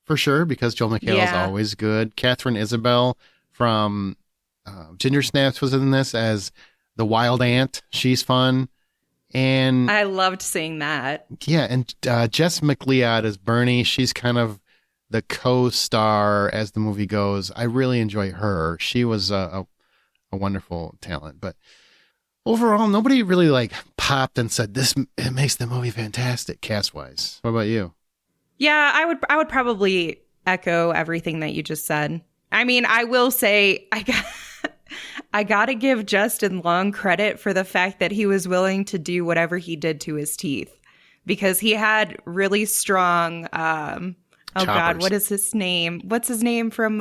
for sure because Joel McHale is always good. Catherine Isabel from Ginger Snaps was in this as the wild aunt. She's fun. And I loved seeing that. Yeah, and Jess McLeod as Bernie. She's kind of the co-star as the movie goes. I really enjoy her. She was a wonderful talent. But overall, nobody really popped and said it makes the movie fantastic cast-wise. What about you? Yeah, I would probably echo everything that you just said. I mean, I will say I got to give Justin Long credit for the fact that he was willing to do whatever he did to his teeth, because he had really strong, oh God, what is his name? What's his name from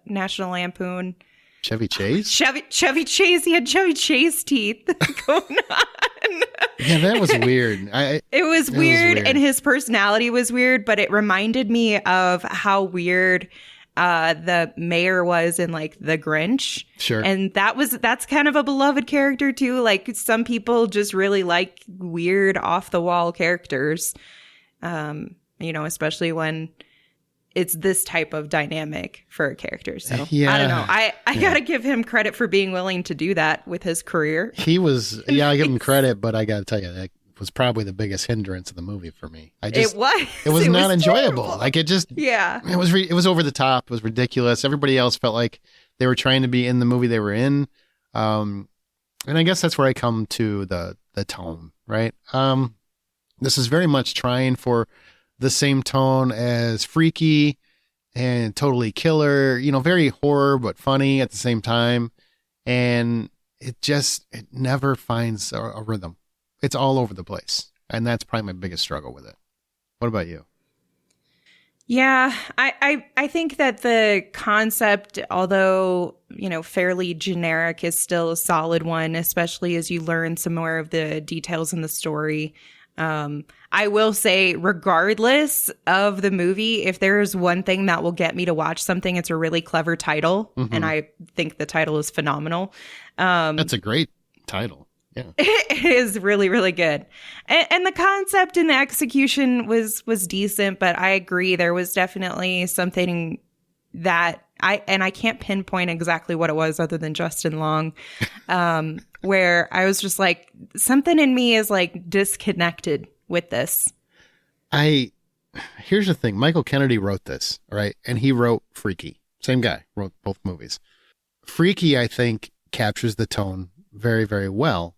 National Lampoon? Chevy Chase? Chevy Chase. He had Chevy Chase teeth going on. Yeah, that was weird. It was weird, and his personality was weird, but it reminded me of how weird the mayor was in The Grinch. Sure. And that's kind of a beloved character too. Some people just really like weird off the wall characters. Especially when it's this type of dynamic for a character. So yeah. I don't know. I gotta give him credit for being willing to do that with his career. He was, I give him credit, but I gotta tell you, that was probably the biggest hindrance of the movie for me. It was not enjoyable. Terrible. It was over the top. It was ridiculous. Everybody else felt like they were trying to be in the movie they were in. And I guess that's where I come to the tone, right? This is very much trying for the same tone as Freaky and Totally Killer, very horror, but funny at the same time. And it never finds a rhythm. It's all over the place. And that's probably my biggest struggle with it. What about you? Yeah, I think that the concept, although, fairly generic, is still a solid one, especially as you learn some more of the details in the story. I will say, regardless of the movie, if there is one thing that will get me to watch something, it's a really clever title. Mm-hmm. And I think the title is phenomenal. That's a great title. Yeah. It is really, really good. And the concept and the execution was decent, but I agree there was definitely something that I can't pinpoint exactly what it was other than Justin Long, where I was just something in me is disconnected with this. Here's the thing. Michael Kennedy wrote this, right? And he wrote Freaky. Same guy wrote both movies. Freaky, I think, captures the tone very, very well.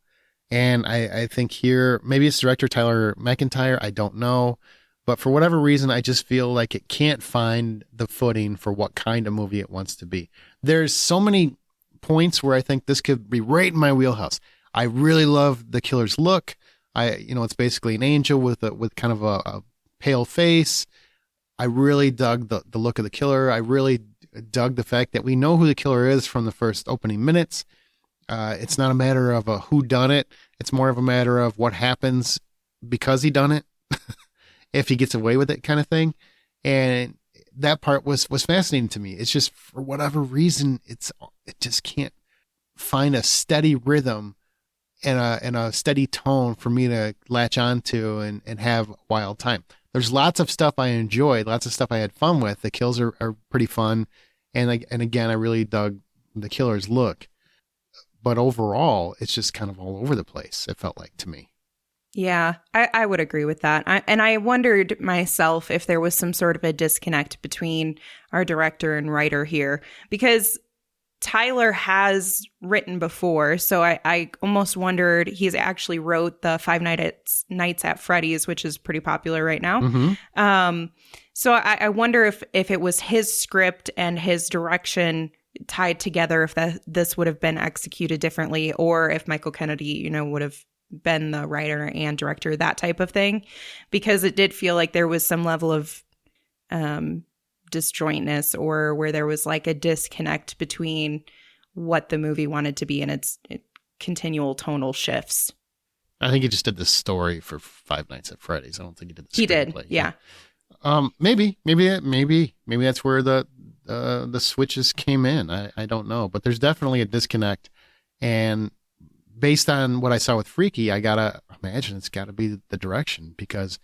And I think here, maybe it's director Tyler McIntyre, I don't know. But for whatever reason, I just feel like it can't find the footing for what kind of movie it wants to be. There's so many points where I think this could be right in my wheelhouse. I really love the killer's look. It's basically an angel with kind of a pale face. I really dug the look of the killer. I really dug the fact that we know who the killer is from the first opening minutes. It's not a matter of a who done it. It's more of a matter of what happens because he done it, if he gets away with it, kind of thing. And that part was fascinating to me. It's just, for whatever reason, it just can't find a steady rhythm and a steady tone for me to latch onto and have a wild time. There's lots of stuff I enjoyed, lots of stuff I had fun with. The kills are pretty fun. And again, I really dug the killer's look. But overall, it's just kind of all over the place, it felt like to me. Yeah, I would agree with that. I wondered myself if there was some sort of a disconnect between our director and writer here, because Tyler has written before. So I almost wondered, he's actually wrote the Five Nights at Freddy's, which is pretty popular right now. Mm-hmm. So I wonder if it was his script and his direction tied together, if this would have been executed differently, or if Michael Kennedy, would have been the writer and director, that type of thing, because it did feel like there was some level of disjointness, or where there was like a disconnect between what the movie wanted to be and its continual tonal shifts. I think he just did the story for Five Nights at Freddy's. I don't think he did the screenplay. He did, yeah. Maybe that's where the switches came in. I don't know, but there's definitely a disconnect. And based on what I saw with Freaky, I gotta imagine it's got to be the direction, because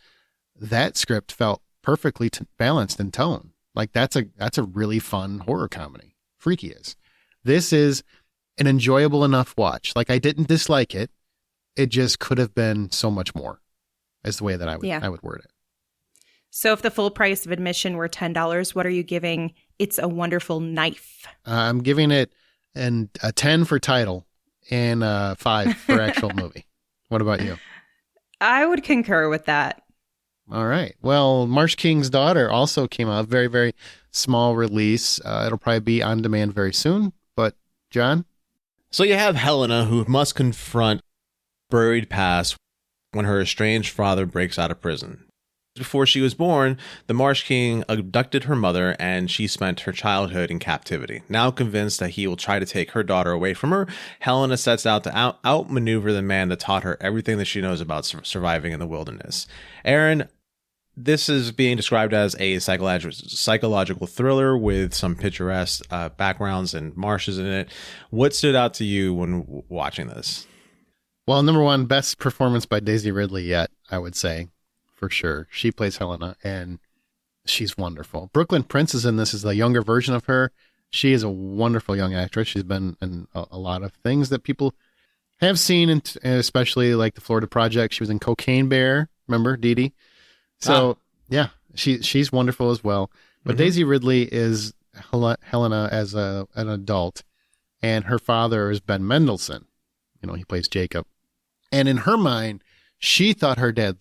that script felt perfectly balanced in tone. Like that's a really fun horror comedy. Freaky is. This is an enjoyable enough watch. Like, I didn't dislike it. It just could have been so much more, is the way that I would word it. So if the full price of admission were $10, what are you giving It's a Wonderful Knife? I'm giving it a 10 for title and 5 for actual movie. What about you? I would concur with that. All right. Well, Marsh King's Daughter also came out. Very, very small release. It'll probably be on demand very soon. But, John? So you have Helena, who must confront buried past when her estranged father breaks out of prison. Before she was born, the Marsh King abducted her mother, and she spent her childhood in captivity. Now convinced that he will try to take her daughter away from her, Helena sets out to outmaneuver the man that taught her everything that she knows about surviving in the wilderness. Aaron, this is being described as a psychological thriller with some picturesque backgrounds and marshes in it. What stood out to you when watching this? Well, number one, best performance by Daisy Ridley yet, I would say. For sure. She plays Helena, and she's wonderful. Brooklyn Prince is in this as the younger version of her. She is a wonderful young actress. She's been in a lot of things that people have seen, and especially like the Florida Project. She was in Cocaine Bear. Remember, Dee Dee? So, yeah, she's wonderful as well. But Daisy Ridley is Helena as an adult, and her father is Ben Mendelsohn. He plays Jacob. And in her mind, she thought her dad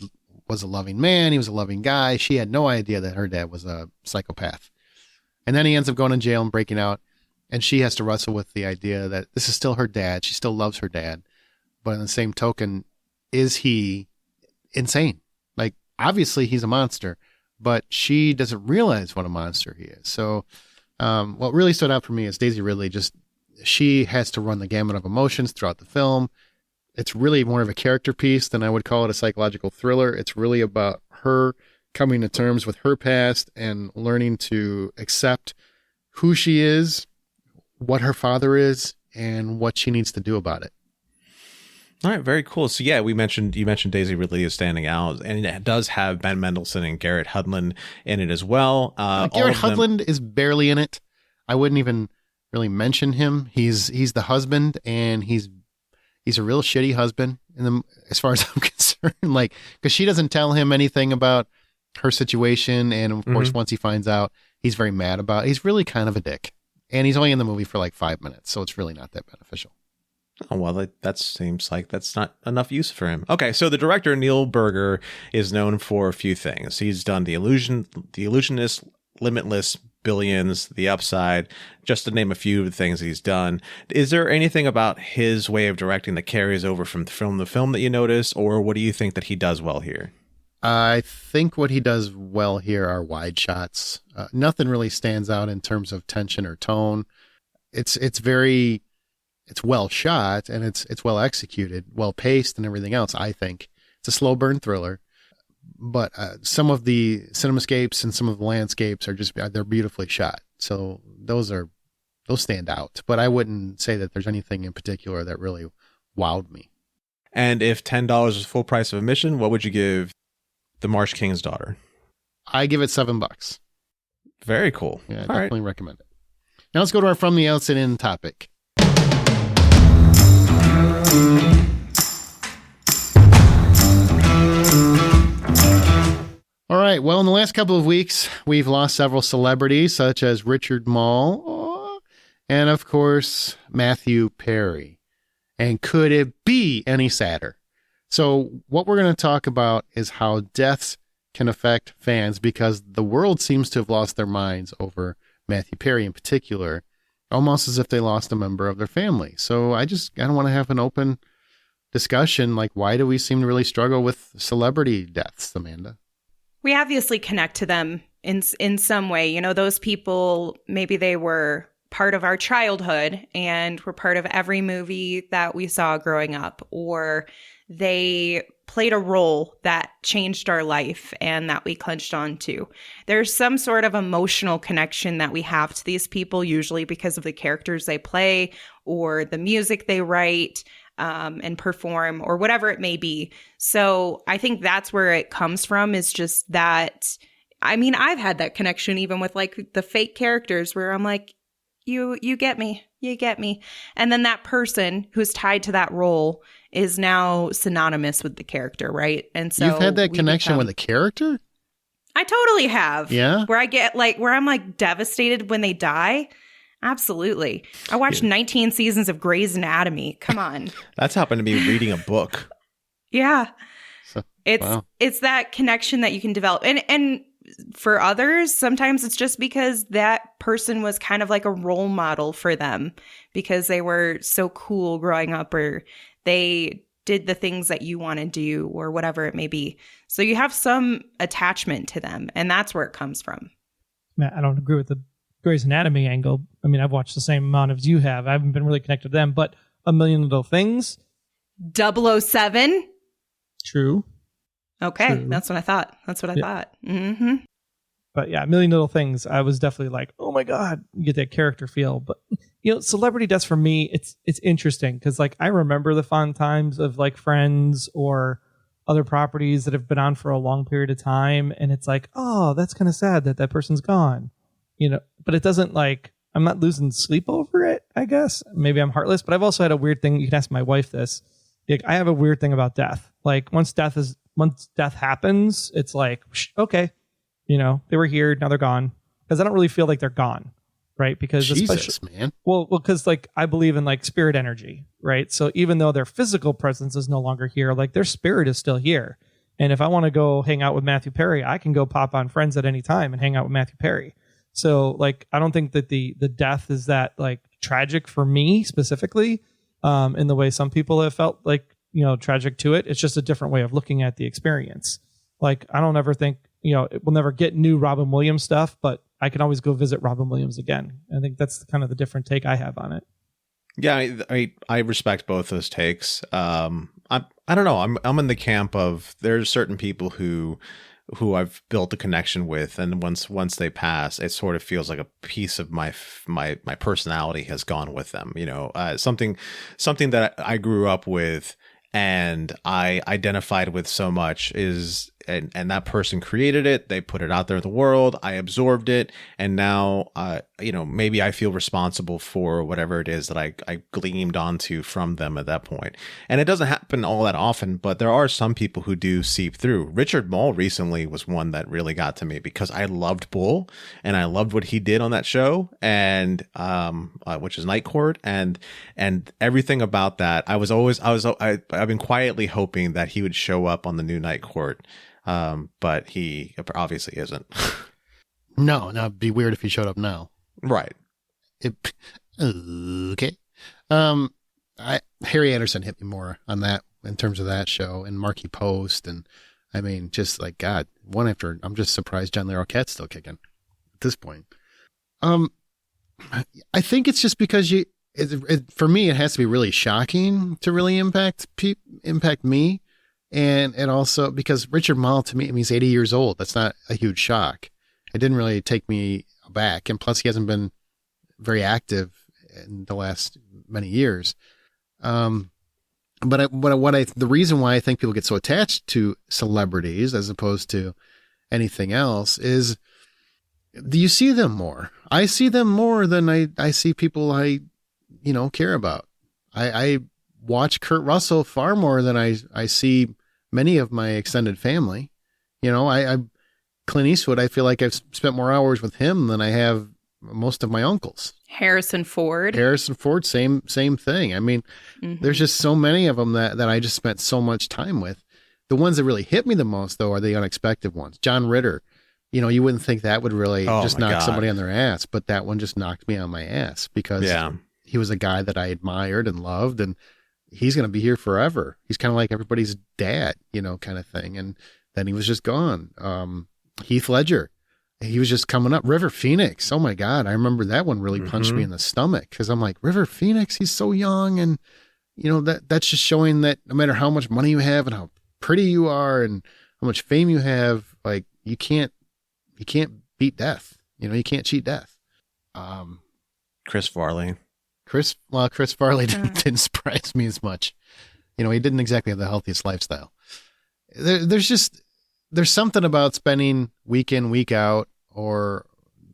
was a loving man. He was a loving guy. She had no idea that her dad was a psychopath. And then he ends up going to jail and breaking out. And she has to wrestle with the idea that this is still her dad. She still loves her dad. But in the same token, is he insane? Like, obviously he's a monster, but she doesn't realize what a monster he is. So what really stood out for me is Daisy Ridley she has to run the gamut of emotions throughout the film. It's really more of a character piece than I would call it a psychological thriller. It's really about her coming to terms with her past and learning to accept who she is, what her father is, and what she needs to do about it. All right, very cool. So yeah, you mentioned Daisy Ridley is standing out, and it does have Ben Mendelsohn and Garrett Hedlund in it as well. Garrett Hedlund is barely in it. I wouldn't even really mention him. He's the husband, and he's a real shitty husband as far as I'm concerned. Like, because she doesn't tell him anything about her situation, and of course, once he finds out, he's very mad about it. He's really kind of a dick, and he's only in the movie for like 5 minutes, so it's really not that beneficial. Oh, well, that seems like that's not enough use for him. Okay, so the director, Neil Berger, is known for a few things. He's done The Illusionist, Limitless, Billions, The Upside, just to name a few of the things he's done. Is there anything about his way of directing that carries over from film to film that you notice, or what do you think that he does well here? I think what he does well here are wide shots. Nothing really stands out in terms of tension or tone. It's well shot, and it's well executed, well paced, and everything else. I think it's a slow burn thriller, but some of the cinemascapes and some of the landscapes are they're beautifully shot. So those stand out. But I wouldn't say that there's anything in particular that really wowed me. And if $10 is full price of admission, what would you give The Marsh King's Daughter? I give it $7. Very cool. Yeah, I All definitely right. recommend it. Now let's go to our From the Outside In topic. All right. Well, in the last couple of weeks, we've lost several celebrities, such as Richard Mall and, of course, Matthew Perry. And could it be any sadder? So what we're going to talk about is how deaths can affect fans, because the world seems to have lost their minds over Matthew Perry in particular, almost as if they lost a member of their family. So I don't want to have an open discussion. Like, why do we seem to really struggle with celebrity deaths, Amanda? We obviously connect to them in some way. You know, those people, maybe they were part of our childhood and were part of every movie that we saw growing up, or they played a role that changed our life and that we clutched on to. There's some sort of emotional connection that we have to these people, usually because of the characters they play or the music they write and perform, or whatever it may be. So I think that's where it comes from, is just that. I mean, I've had that connection even with like the fake characters where I'm like, you get me. You get me. And then that person who's tied to that role is now synonymous with the character, right? And so you've had that connection with a character? I totally have. Yeah. Where I'm like devastated when they die. Absolutely. I watched 19 seasons of Grey's Anatomy. Come on. That's happened to me reading a book. Yeah. So, It's that connection that you can develop. And for others, sometimes it's just because that person was kind of like a role model for them because they were so cool growing up, or they did the things that you want to do, or whatever it may be. So you have some attachment to them, and that's where it comes from. I don't agree with the Grey's Anatomy angle. I mean, I've watched the same amount as you have. I haven't been really connected to them, but A Million Little Things. 007? True. Okay, True. That's what I thought. Thought. Mm-hmm. But yeah, A Million Little Things, I was definitely like, oh my God, you get that character feel. But, you know, celebrity deaths for me, it's interesting because, like, I remember the fun times of, like, Friends or other properties that have been on for a long period of time. And it's like, oh, that's kind of sad that person's gone, you know, but it doesn't, like, I'm not losing sleep over it, I guess. Maybe I'm heartless, but I've also had a weird thing. You can ask my wife this. Like, I have a weird thing about death. Like, once death happens, it's like, okay, you know, they were here, now they're gone. Because I don't really feel like they're gone, right? Because Jesus, man. Well, because like I believe in like spirit energy, right? So even though their physical presence is no longer here, like their spirit is still here. And if I want to go hang out with Matthew Perry, I can go pop on Friends at any time and hang out with Matthew Perry. So like, I don't think that the death is that like tragic for me specifically, in the way some people have felt like, you know, tragic to it. It's just a different way of looking at the experience. Like, I don't ever think, you know, we'll never get new Robin Williams stuff, but I can always go visit Robin Williams again. I think that's kind of the different take I have on it. Yeah, I respect both those takes. I don't know. I'm in the camp of there's certain people who I've built a connection with, and once they pass, it sort of feels like a piece of my personality has gone with them. You know, something that I grew up with and I identified with so much is and that person created it. They put it out there in the world. I absorbed it. And now, maybe I feel responsible for whatever it is that I gleamed onto from them at that point. And it doesn't happen all that often, but there are some people who do seep through. Richard Mole recently was one that really got to me because I loved Bull and I loved what he did on that show, and which is Night Court, and everything about that. I've been quietly hoping that he would show up on the new Night Court, but he obviously isn't. No, it'd be weird if he showed up now. Right. Okay. Harry Anderson hit me more on that in terms of that show, and Marky Post, and I mean, just like God, one after. I'm just surprised John Larroquette's still kicking at this point. I think it's just because for me, it has to be really shocking to really impact me. And also because Richard Mall, to me, he's 80 years old. That's not a huge shock. It didn't really take me aback. And plus he hasn't been very active in the last many years. But the reason why I think people get so attached to celebrities as opposed to anything else is you see them more. I see them more than I see people I care about. I watch Kurt Russell far more than I see many of my extended family. Clint Eastwood, I feel like I've spent more hours with him than I have most of my uncles. Harrison Ford, same thing. I mean, There's just so many of them that I just spent so much time with. The ones that really hit me the most, though, are the unexpected ones. John Ritter, you wouldn't think that would really just knock somebody on their ass, but that one just knocked me on my ass because he was a guy that I admired and loved, and he's going to be here forever. He's kind of like everybody's dad, kind of thing. And then he was just gone. Heath Ledger, he was just coming up. River Phoenix, oh my God, I remember that one really punched me in the stomach because I'm like, River Phoenix, he's so young, and that's just showing that no matter how much money you have and how pretty you are and how much fame you have, like you can't beat death. You can't cheat death. Chris Farley. Chris Farley didn't surprise me as much. He didn't exactly have the healthiest lifestyle. There's something about spending week in, week out, or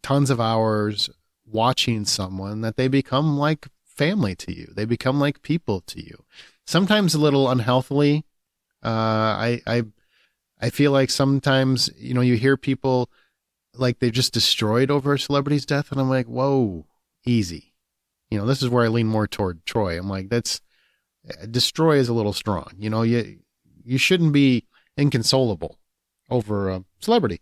tons of hours watching someone that they become like family to you. They become like people to you. Sometimes a little unhealthily. I feel like sometimes, you hear people like they just destroyed over a celebrity's death. And I'm like, whoa, easy. This is where I lean more toward Troy. I'm like, destroy is a little strong. You shouldn't be inconsolable over a celebrity.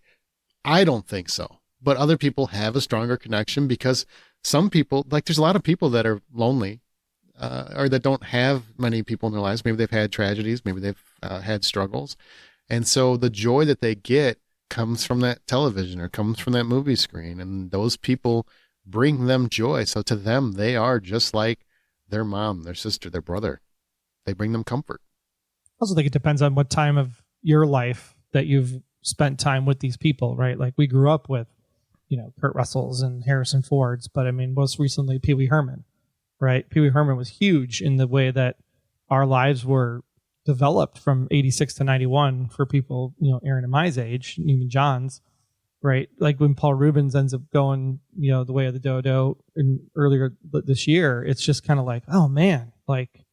I don't think so. But other people have a stronger connection because some people, like there's a lot of people that are lonely or that don't have many people in their lives. Maybe they've had tragedies. Maybe they've had struggles. And so the joy that they get comes from that television or comes from that movie screen. And those people bring them joy. So to them, they are just like their mom, their sister, their brother. They bring them comfort. I also think it depends on what time of your life that you've spent time with these people, right? Like we grew up with, Kurt Russells and Harrison Fords, but I mean, most recently Pee Wee Herman, right? Pee Wee Herman was huge in the way that our lives were developed from 86 to 91 for people, Aaron and my age, and even John's, right? Like when Paul Rubens ends up going, the way of the dodo earlier this year, it's just kind of like, oh man, like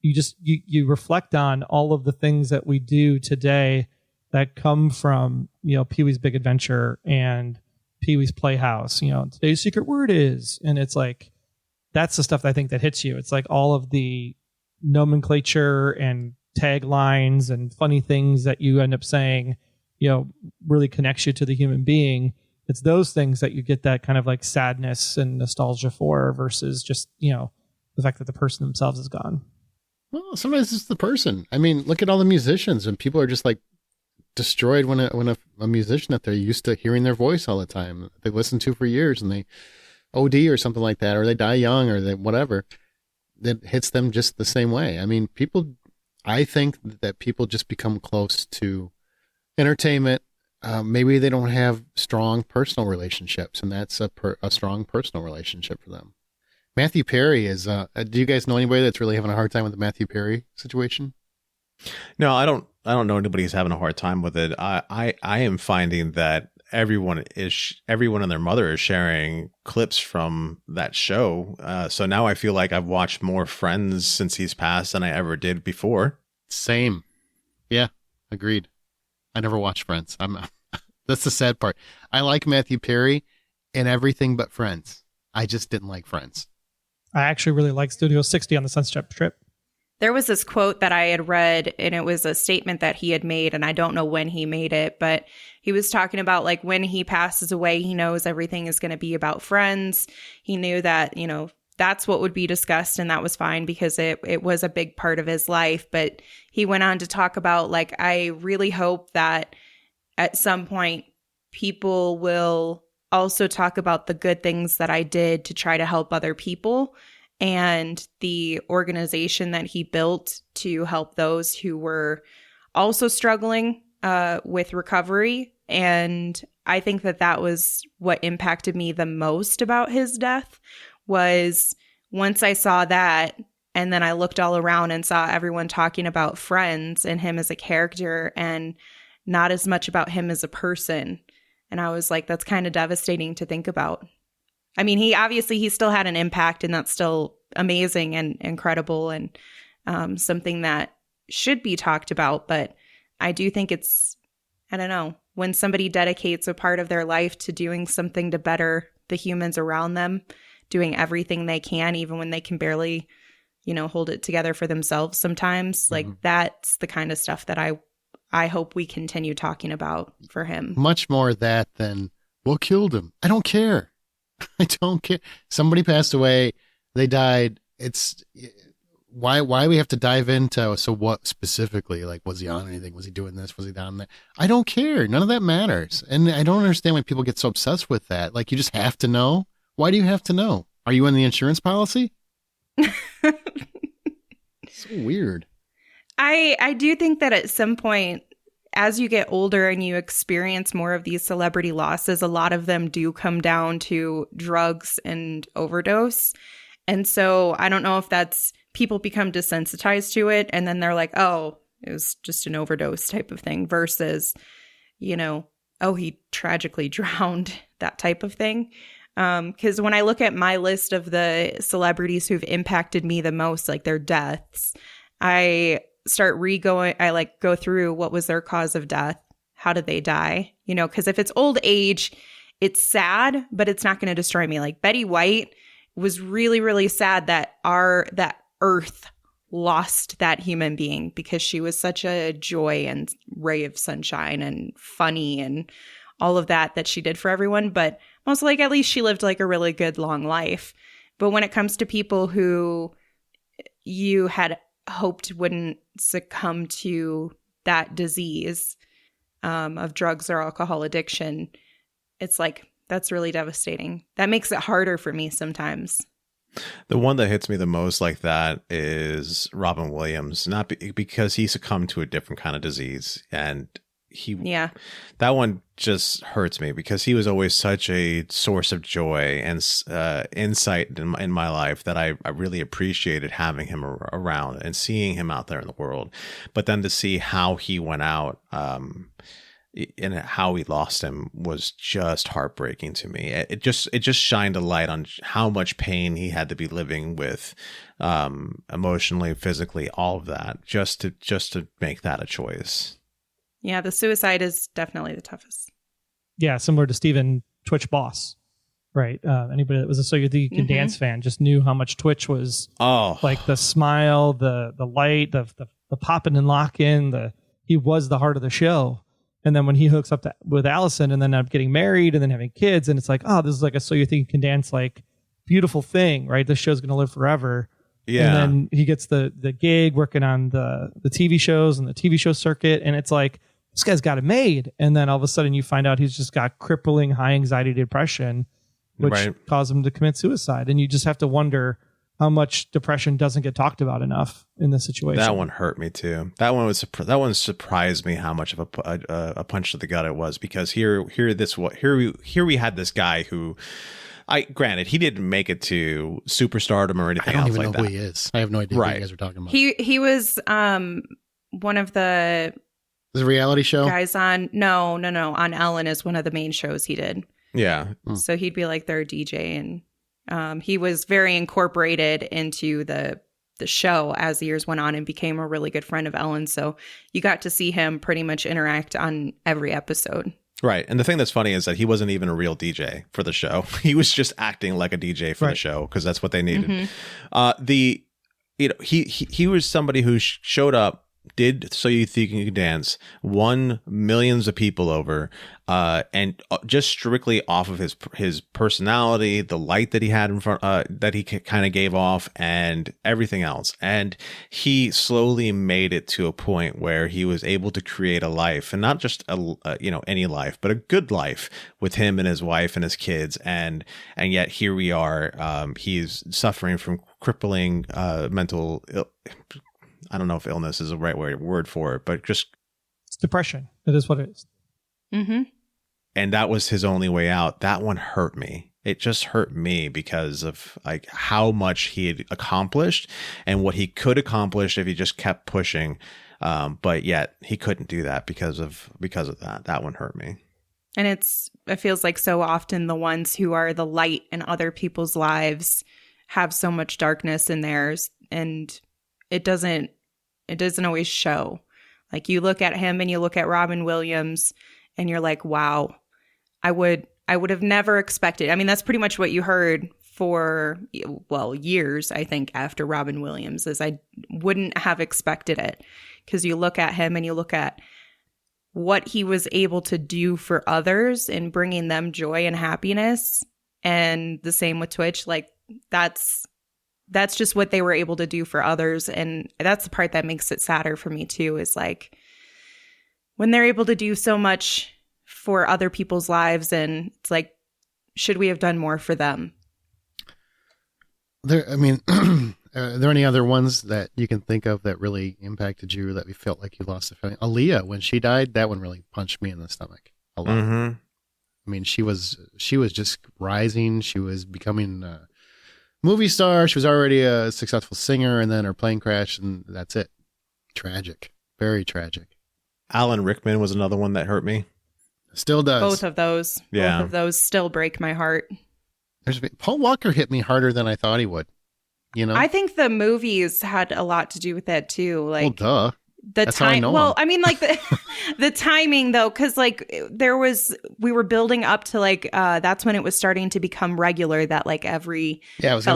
you reflect on all of the things that we do today that come from, Pee-wee's Big Adventure and Pee-wee's Playhouse, today's secret word is, and it's like, that's the stuff that I think that hits you. It's like all of the nomenclature and taglines and funny things that you end up saying, really connects you to the human being. It's those things that you get that kind of like sadness and nostalgia for versus just, the fact that the person themselves is gone. Well, sometimes it's the person. I mean, look at all the musicians, and people are just like destroyed when a musician that they're used to hearing their voice all the time, they listen to for years, and they OD or something like that, or they die young, or they whatever, that hits them just the same way. I mean, I think that people just become close to entertainment. Maybe they don't have strong personal relationships, and that's a strong personal relationship for them. Matthew Perry do you guys know anybody that's really having a hard time with the Matthew Perry situation? No, I don't know anybody who's having a hard time with it. I am finding that everyone and their mother is sharing clips from that show. So now I feel like I've watched more Friends since he's passed than I ever did before. Same. Yeah, agreed. I never watched Friends. That's the sad part. I like Matthew Perry in everything but Friends. I just didn't like Friends. I actually really like Studio 60 on the Sunset Strip. There was this quote that I had read, and it was a statement that he had made, and I don't know when he made it, but he was talking about like when he passes away, he knows everything is going to be about Friends. He knew that, you know, that's what would be discussed, and that was fine because it was a big part of his life. But he went on to talk about like, I really hope that at some point people will also talk about the good things that I did to try to help other people, and the organization that he built to help those who were also struggling with recovery. And I think that that was what impacted me the most about his death, was once I saw that, and then I looked all around and saw everyone talking about Friends and him as a character and not as much about him as a person. And I was like, that's kind of devastating to think about. I mean, he still had an impact, and that's still amazing and incredible and something that should be talked about. But I do think it's, I don't know, when somebody dedicates a part of their life to doing something to better the humans around them, doing everything they can, even when they can barely, you know, hold it together for themselves sometimes. Like that's the kind of stuff that I hope we continue talking about for him. Much more that than, what killed him? I don't care. I don't care. Somebody passed away. They died. It's why we have to dive into, so what specifically? Like, was he on anything? Was he doing this? Was he down there? I don't care. None of that matters. And I don't understand why people get so obsessed with that. Like, you just have to know. Why do you have to know? Are you in the insurance policy? So weird. I do think that at some point, as you get older and you experience more of these celebrity losses, a lot of them do come down to drugs and overdose. And so I don't know if that's, people become desensitized to it and then they're like, oh, it was just an overdose type of thing, versus, you know, oh, he tragically drowned, that type of thing. Because when I look at my list of the celebrities who've impacted me the most, like their deaths, I start I like go through what was their cause of death. How did they die? You know, because if it's old age, it's sad, but it's not going to destroy me. Like Betty White was really, really sad that that Earth lost that human being, because she was such a joy and ray of sunshine and funny and all of that she did for everyone. But most like, at least she lived like a really good long life. But when it comes to people who you had hoped wouldn't succumb to that disease of drugs or alcohol addiction, it's like, that's really devastating. That makes it harder for me sometimes. The one that hits me the most like that is Robin Williams, not because he succumbed to a different kind of disease, and that one just hurts me because he was always such a source of joy and insight in my life that I really appreciated having him around and seeing him out there in the world. But then to see how he went out and how we lost him was just heartbreaking to me. It just shined a light on how much pain he had to be living with, emotionally, physically, all of that, just to make that a choice. Yeah, the suicide is definitely the toughest. Yeah, similar to Steven, Twitch boss, right? Anybody that was a So You Think You Can Dance fan just knew how much Twitch was like the smile, the light, the popping and locking. He was the heart of the show. And then when he hooks up with Allison and then end up getting married and then having kids, and it's like, oh, this is like a So You Think You Can Dance, like beautiful thing, right? This show's going to live forever. Yeah. And then he gets the gig working on the TV shows and the TV show circuit. And it's like, this guy's got it made. And then all of a sudden you find out he's just got crippling high anxiety depression, which caused him to commit suicide. And you just have to wonder how much depression doesn't get talked about enough in this situation. That one hurt me too. That one surprised me how much of a punch to the gut it was, because here we had this guy who, granted, he didn't make it to superstardom or anything else like that. I don't even know who he is. I have no idea who you guys are talking about. He was one of the The reality show? Guys on on Ellen is one of the main shows he did. Yeah. So he'd be like their DJ, and he was very incorporated into the show as the years went on and became a really good friend of Ellen. So you got to see him pretty much interact on every episode. Right. And the thing that's funny is that he wasn't even a real DJ for the show. He was just acting like a DJ for the show because that's what they needed. He was somebody who showed up, did So You Think You Can Dance, won millions of people over, and just strictly off of his personality, the light that he had in front, that he kind of gave off, and everything else. And he slowly made it to a point where he was able to create a life, and not just any life, but a good life with him and his wife and his kids. And yet here we are. He's suffering from crippling mental. I don't know if illness is the right word for it, but just it's depression. It is what it is. Mm-hmm. And that was his only way out. That one hurt me. It just hurt me because of like how much he had accomplished and what he could accomplish if he just kept pushing. But yet he couldn't do that because of that. That one hurt me. And it feels like so often the ones who are the light in other people's lives have so much darkness in theirs, and it doesn't always show. Like you look at him and you look at Robin Williams and you're like, wow, I would have never expected. I mean, that's pretty much what you heard for, years, I think, after Robin Williams, is I wouldn't have expected it. Because you look at him and you look at what he was able to do for others and bringing them joy and happiness. And the same with Twitch, like that's just what they were able to do for others. And that's the part that makes it sadder for me too, is like when they're able to do so much for other people's lives, and it's like, should we have done more for them? Are there any other ones that you can think of that really impacted you, that you felt like you lost a family? Aaliyah, when she died, that one really punched me in the stomach a lot. Mm-hmm. I mean, she was just rising. She was becoming a movie star. She was already a successful singer, and then her plane crashed, and that's it. Tragic. Very tragic. Alan Rickman was another one that hurt me. Still does. Both of those still break my heart. Paul Walker hit me harder than I thought he would. You know, I think the movies had a lot to do with that too. Like, well, duh. The That's how I time. know Well, him. I mean, like the timing though, because like we were building up to like that's when it was starting to become regular that like I was going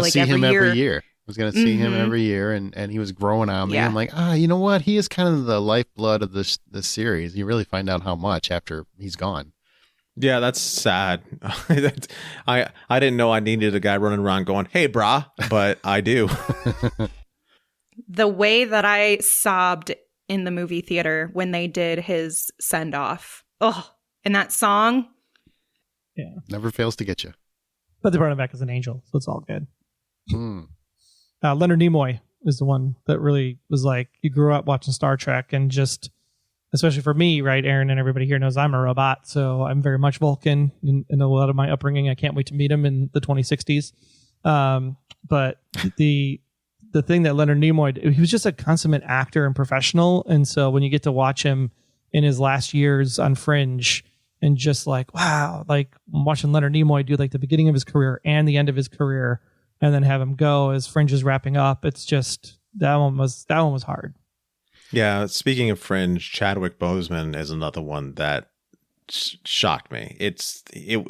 to see him every year. I was going to see him every year, and he was growing on me. Yeah. I'm like, you know what? He is kind of the lifeblood of this series. You really find out how much after he's gone. Yeah, that's sad. I didn't know I needed a guy running around going, "Hey, brah," but I do. The way that I sobbed in the movie theater when they did his send off. Oh, and that song. Yeah. Never fails to get you. But they brought him back as an angel, so it's all good. Mm. Leonard Nimoy is the one that really was like, you grew up watching Star Trek, and just, especially for me, right, Aaron and everybody here knows I'm a robot, so I'm very much Vulcan in a lot of my upbringing. I can't wait to meet him in the 2060s. But the thing that Leonard Nimoy, he was just a consummate actor and professional. And so when you get to watch him in his last years on Fringe, and just like, wow, like I'm watching Leonard Nimoy do like the beginning of his career and the end of his career, and then have him go as Fringe is wrapping up. It's just, that one was hard. Yeah. Speaking of Fringe, Chadwick Boseman is another one that shocked me. It's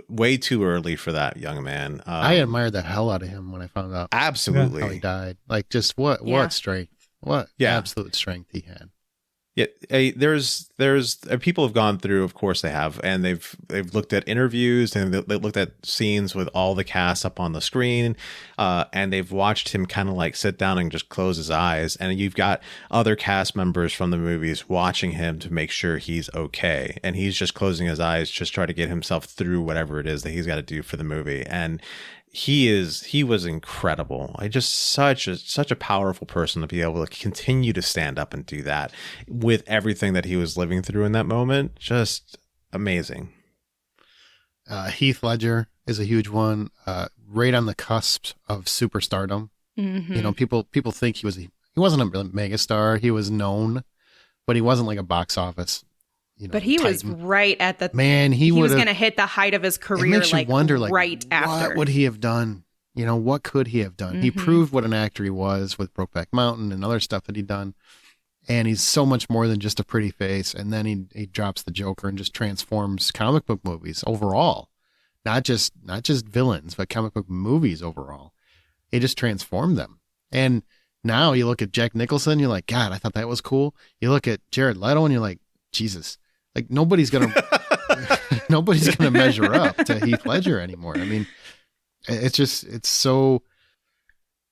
way too early for that young man. I admired the hell out of him when I found out Absolutely. how he died. Like, just what strength, what absolute strength he had. Yeah, there's people have gone through, of course they have, and they've looked at interviews, and they looked at scenes with all the cast up on the screen, and they've watched him kind of like sit down and just close his eyes, and you've got other cast members from the movies watching him to make sure he's okay, and he's just closing his eyes, just try to get himself through whatever it is that he's got to do for the movie. And he was incredible. Just such a powerful person to be able to continue to stand up and do that with everything that he was living through in that moment. Just amazing. Heath Ledger is a huge one. Right on the cusp of superstardom. Mm-hmm. You know, people think he wasn't a megastar. He was known, but he wasn't like a box office But he was right at the man. He was would going to hit the height of his career. It makes you wonder, right after. What would he have done? What could he have done? He proved what an actor he was with Brokeback Mountain and other stuff that he'd done. And he's so much more than just a pretty face. And then he drops the Joker and just transforms comic book movies overall. Not just villains, but comic book movies overall. He just transformed them. And now you look at Jack Nicholson, you're like, God, I thought that was cool. You look at Jared Leto and you're like, Jesus, like nobody's gonna measure up to Heath Ledger anymore. I mean, it's so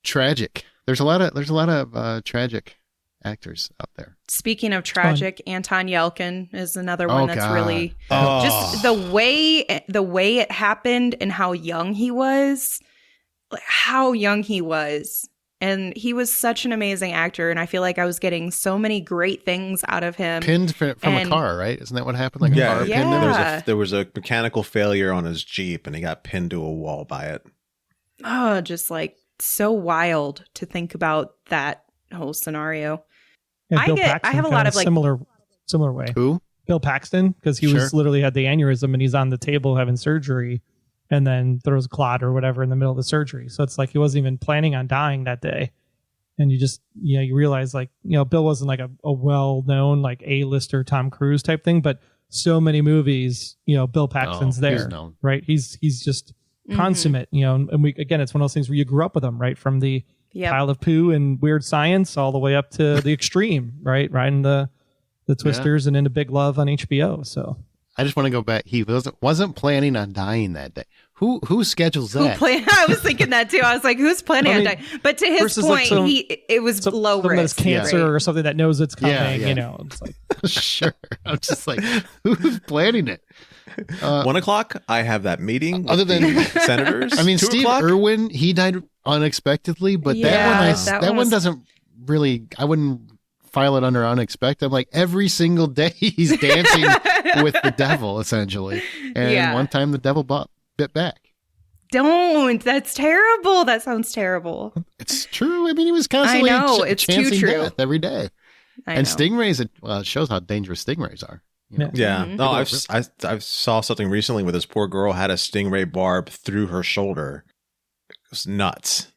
tragic. There's a lot of tragic actors out there. Speaking of tragic, Anton Yelchin is another one that's really just the way it happened and how young he was. And he was such an amazing actor, and I feel like I was getting so many great things out of him. Pinned from a car, right? Isn't that what happened? Like a car pinned him? There was a mechanical failure on his Jeep, and he got pinned to a wall by it. Oh, just like so wild to think about that whole scenario. Yeah, I have a lot of like similar way. Who? Bill Paxton, because he was literally had the aneurysm and he's on the table having surgery. And then throws a clot or whatever in the middle of the surgery. So it's like he wasn't even planning on dying that day. And you just, you realize like, Bill wasn't like a well-known like A-lister Tom Cruise type thing, but so many movies, Bill Paxton's there, he's known. Right? He's just consummate, and it's one of those things where you grew up with him, right? From the pile of poo and Weird Science all the way up to the extreme, right? Right in the Twisters and into Big Love on HBO. So I just want to go back. He wasn't planning on dying that day. Who schedules that? I was thinking that too. I was like, who's planning on dying? But to his point, it was low risk. Cancer or something that knows it's coming. It's like sure. I'm just like, who's planning it? 1 o'clock, I have that meeting. Other than senators, I mean, Steve Irwin, he died unexpectedly, but that one doesn't really. I wouldn't file it under unexpected. I'm like, every single day he's dancing with the devil, essentially. And one time the devil bit back. Don't. That's terrible. That sounds terrible. It's true. I mean, he was constantly it's too true. Death every day. And stingrays, it shows how dangerous stingrays are. Yeah. No, I saw something recently where this poor girl had a stingray barb through her shoulder. It was nuts.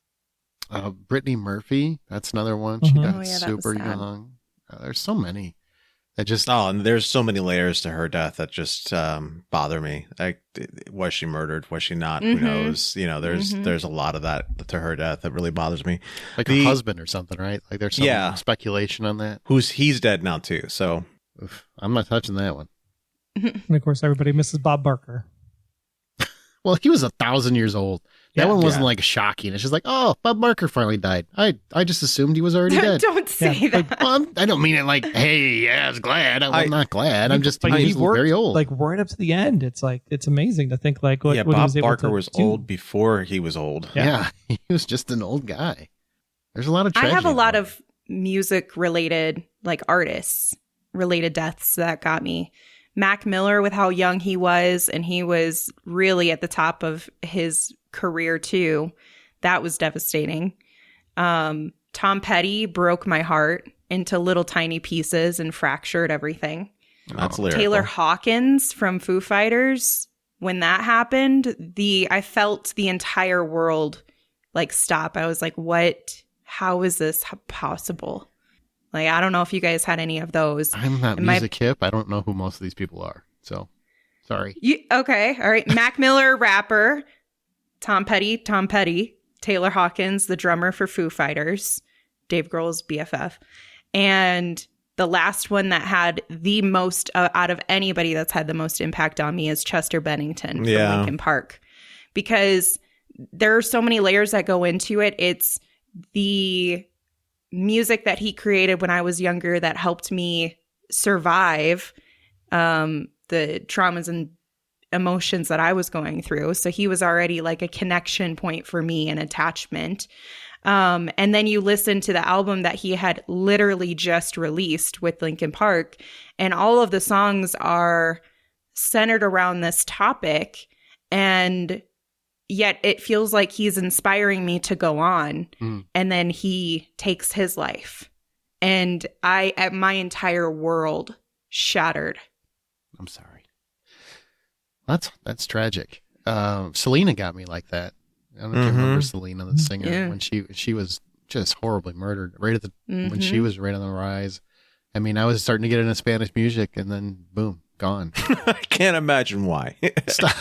Brittany Murphy, that's another one. She died super young. There's so many that just. Oh, and there's so many layers to her death that just bother me. Like, was she murdered? Was she not? Who knows? There's a lot of that to her death that really bothers me. Like her husband or something, right? Like there's some speculation on that. He's dead now too. So I'm not touching that one. And of course, everybody misses Bob Barker. Well, he was 1,000 years old. That one wasn't like shocking. It's just like, oh, Bob Barker finally died. I just assumed he was already dead. Don't say that. Well, I don't mean it like, hey, I was glad. I'm not glad. I'm just he was very old. Like right up to the end. It's like, it's amazing to think like what Bob he was Barker was old before he was old. Yeah, he was just an old guy. There's a lot of tragedy. I have a lot of music related, like artists related deaths that got me. Mac Miller, with how young he was, and he was really at the top of his career too. That was devastating. Tom Petty broke my heart into little tiny pieces and fractured everything. That's lyrical. Taylor Hawkins from Foo Fighters, when that happened, I felt the entire world like stop. I was like, what? How is this possible? Like, I don't know if you guys had any of those. I'm not music hip. I don't know who most of these people are. So, sorry. Okay. All right. Mac Miller, rapper. Tom Petty. Taylor Hawkins, the drummer for Foo Fighters. Dave Grohl's BFF. And the last one that had the most, out of anybody that's had the most impact on me is Chester Bennington from Linkin Park. Because there are so many layers that go into it. It's the music that he created when I was younger that helped me survive the traumas and emotions that I was going through. So he was already like a connection point for me, an attachment. And then you listen to the album that he had literally just released with Linkin Park, and all of the songs are centered around this topic, and yet it feels like he's inspiring me to go on. And then he takes his life. And my entire world shattered I'm sorry. That's tragic. Selena got me like that. I don't know if you remember Selena, the singer, when she was just horribly murdered when she was right on the rise. I mean, I was starting to get into Spanish music, and then boom, gone. I can't imagine why. Stop.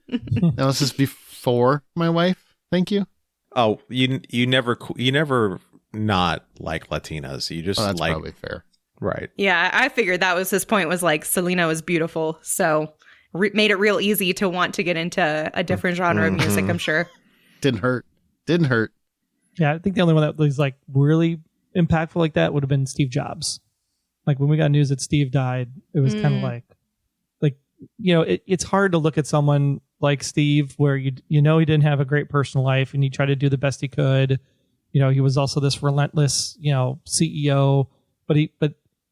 Now, this is before my wife. Thank you. Oh, you never not like Latinas. You just that's like probably fair. Right. Yeah, I figured that was his point, was like Selena was beautiful. So made it real easy to want to get into a different genre of music, I'm sure. Didn't hurt. Yeah, I think the only one that was like really impactful like that would have been Steve Jobs. Like when we got news that Steve died, it was kind of like, it's hard to look at someone like Steve where he didn't have a great personal life and he tried to do the best he could. He was also this relentless, CEO, but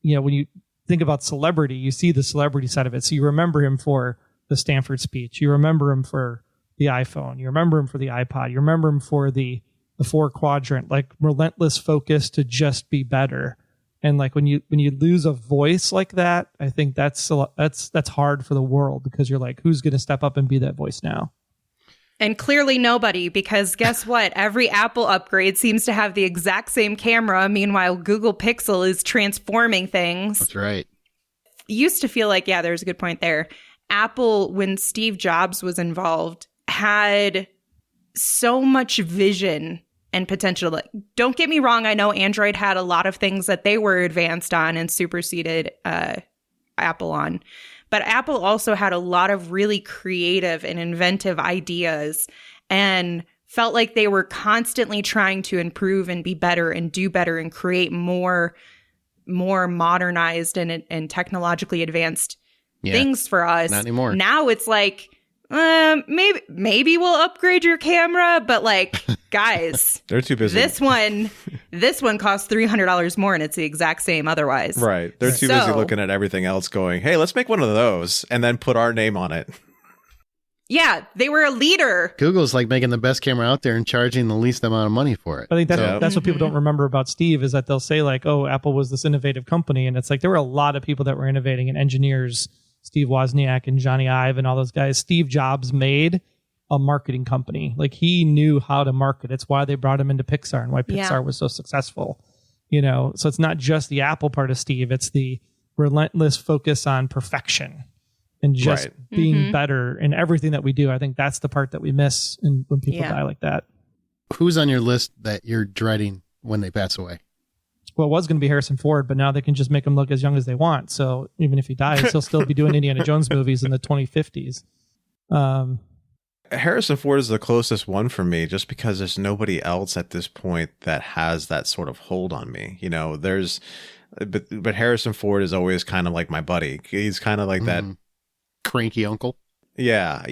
when you think about celebrity, you see the celebrity side of it. So you remember him for the Stanford speech. You remember him for the iPhone. You remember him for the iPod. You remember him for the 4-quadrant, like relentless focus to just be better. And like when you lose a voice like that, I think that's hard for the world, because you're like, who's going to step up and be that voice now? And clearly nobody, because guess what? Every Apple upgrade seems to have the exact same camera. Meanwhile, Google Pixel is transforming things. That's right. Used to feel like, yeah, there's a good point there. Apple, when Steve Jobs was involved, had so much vision and potential. Like, don't get me wrong. I know Android had a lot of things that they were advanced on and superseded Apple on. But Apple also had a lot of really creative and inventive ideas and felt like they were constantly trying to improve and be better and do better and create more modernized and technologically advanced things for us. Not anymore. Now it's like, maybe we'll upgrade your camera, but like, guys, they're too busy. This one costs $300 more, and it's the exact same otherwise. Right. They're too busy looking at everything else going, hey, let's make one of those and then put our name on it. Yeah, they were a leader. Google's like making the best camera out there and charging the least amount of money for it. I think that's what people don't remember about Steve, is that they'll say like, oh, Apple was this innovative company. And it's like, there were a lot of people that were innovating and engineers, Steve Wozniak and Johnny Ive and all those guys. Steve Jobs made a marketing company. Like, he knew how to market. It's why they brought him into Pixar and why Pixar was so successful. So it's not just the Apple part of Steve. It's the relentless focus on perfection and just being better in everything that we do. I think that's the part that we miss when people die like that. Who's on your list that you're dreading when they pass away? Well, it was going to be Harrison Ford, but now they can just make him look as young as they want. So even if he dies, he'll still be doing Indiana Jones movies in the 2050s. Harrison Ford is the closest one for me, just because there's nobody else at this point that has that sort of hold on me. But Harrison Ford is always kind of like my buddy. He's kind of like that cranky uncle. Yeah,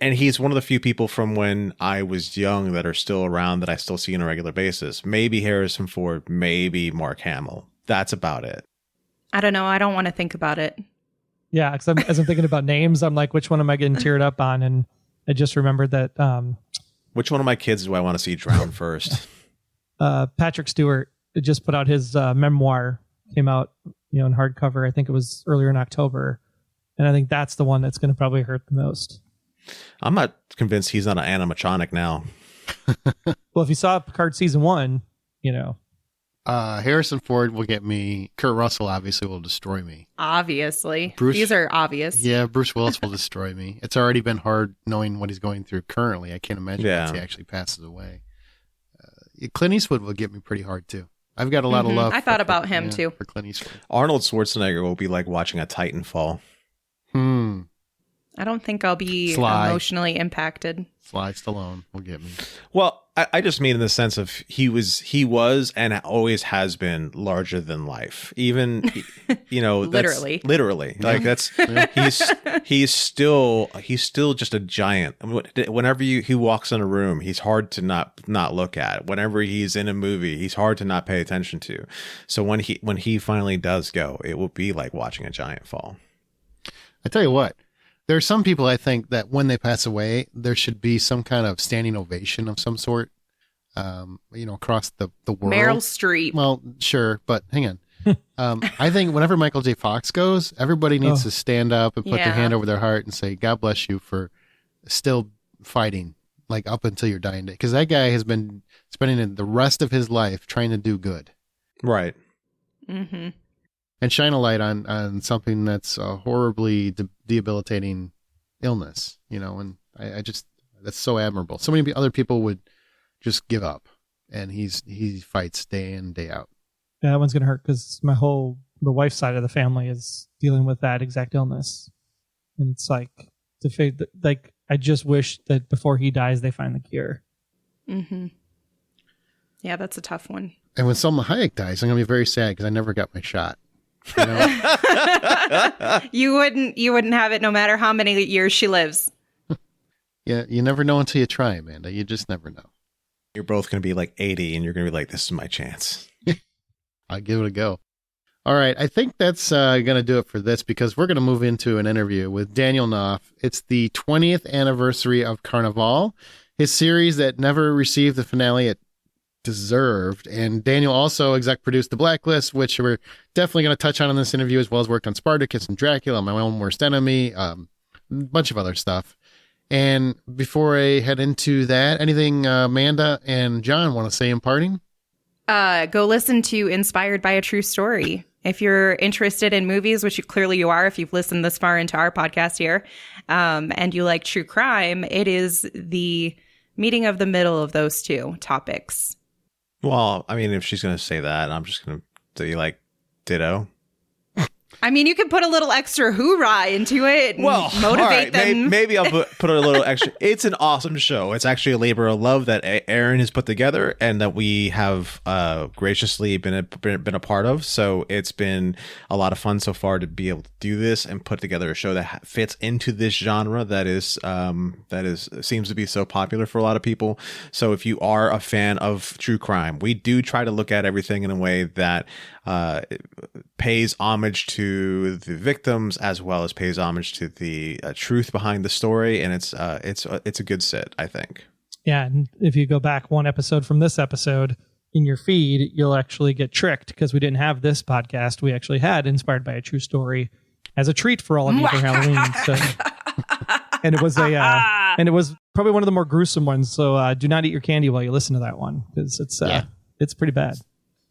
and he's one of the few people from when I was young that are still around that I still see on a regular basis. Maybe Harrison Ford, maybe Mark Hamill. That's about it. I don't know. I don't want to think about it. Yeah, because as I'm thinking about names, I'm like, which one am I getting teared up on? And I just remembered that. Which one of my kids do I want to see drown first? Patrick Stewart just put out his memoir, came out in hardcover. I think it was earlier in October. And I think that's the one that's going to probably hurt the most. I'm not convinced he's not an animatronic now. Well, if you saw Picard season 1, Harrison Ford will get me. Kurt Russell obviously will destroy me. Obviously. These are obvious. Yeah, Bruce Willis will destroy me. It's already been hard knowing what he's going through currently. I can't imagine once he actually passes away. Clint Eastwood will get me pretty hard too. I've got a lot of love. I thought about him too. For Clint Eastwood. Arnold Schwarzenegger will be like watching a Titan fall. I don't think I'll be emotionally impacted. Sly Stallone will get me. Well, I just mean in the sense of he was and always has been larger than life. Even literally. Like that's he's still just a giant. Whenever he walks in a room, he's hard to not look at. Whenever he's in a movie, he's hard to not pay attention to. So when he finally does go, it will be like watching a giant fall. I tell you what. There are some people I think that when they pass away, there should be some kind of standing ovation of some sort, across the world. Meryl Streep. Well, sure, but hang on. I think whenever Michael J. Fox goes, everybody needs to stand up and put their hand over their heart and say, God bless you for still fighting, like up until your dying day. Because that guy has been spending the rest of his life trying to do good. Right. Mm-hmm. And shine a light on something that's a horribly debilitating illness, and I just, that's so admirable. So many other people would just give up, and he fights day in, day out. Yeah, that one's going to hurt because the wife's side of the family is dealing with that exact illness. And it's like, I just wish that before he dies, they find the cure. Mm-hmm. Yeah, that's a tough one. And when Salma Hayek dies, I'm going to be very sad because I never got my shot. You wouldn't have it no matter how many years she lives. Yeah, you never know until you try, Amanda. You just never know. You're both going to be like 80 and you're going to be like, this is my chance. I'll give it a go. All right. I think that's going to do it for this because we're going to move into an interview with Daniel Knauf. It's the 20th anniversary of Carnivale, his series that never received the finale it deserved. And Daniel also exec produced The Blacklist, which we're definitely going to touch on in this interview, as well as worked on Spartacus and Dracula, My Own Worst Enemy, a bunch of other stuff. And before I head into that, anything Amanda and John want to say in parting? Go listen to Inspired by a True Story. If you're interested in movies, which clearly you are if you've listened this far into our podcast here, and you like true crime, it is the meeting of the middle of those two topics. Well, I mean, if she's going to say that, I'm just going to do like ditto. I mean, you can put a little extra hoorah into it and motivate them. Maybe I'll put a little extra. It's an awesome show. It's actually a labor of love that Aaron has put together and that we have graciously been a part of. So it's been a lot of fun so far to be able to do this and put together a show that fits into this genre that seems to be so popular for a lot of people. So if you are a fan of true crime, we do try to look at everything in a way that pays homage to the victims as well as pays homage to the truth behind the story, and it's a good sit, I think. Yeah, and if you go back one episode from this episode in your feed, you'll actually get tricked because we didn't have this podcast. We actually had Inspired by a True Story as a treat for all of you for Halloween. So, and it was probably one of the more gruesome ones. So do not eat your candy while you listen to that one because it's pretty bad.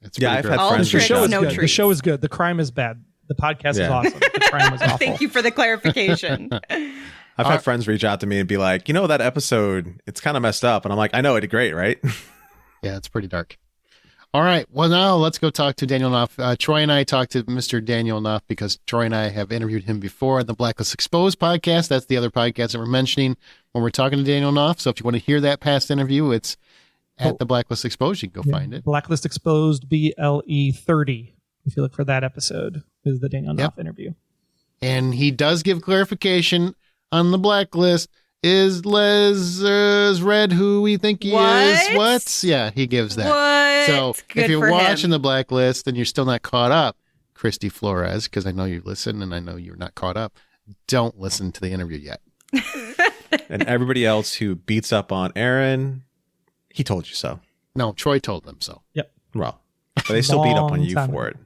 I've had friends. The show is good. The crime is bad. The podcast is awesome. The crime is awful. Thank you for the clarification. I've had friends reach out to me and be like, that episode, it's kind of messed up. And I'm like, I know, it did great, right? Yeah, it's pretty dark. All right. Well, now let's go talk to Daniel Knauf. Troy and I talked to Mr. Daniel Knauf because Troy and I have interviewed him before on the Blacklist Exposed podcast. That's the other podcast that we're mentioning when we're talking to Daniel Knauf. So if you want to hear that past interview, it's at the Blacklist Exposed. You can go find it. Blacklist Exposed BLE 30. If you look for that episode, is the Daniel Knauf interview. And he does give clarification on the Blacklist. Is Les Red who we think he is? What? Yeah, he gives that. What? So Good if you're for watching him. the Blacklist and you're still not caught up, Christy Flores, because I know you listen and I know you're not caught up, don't listen to the interview yet. And everybody else who beats up on Aaron, he told you so. No, Troy told them so. Yep. Well, but they still beat up on you for it.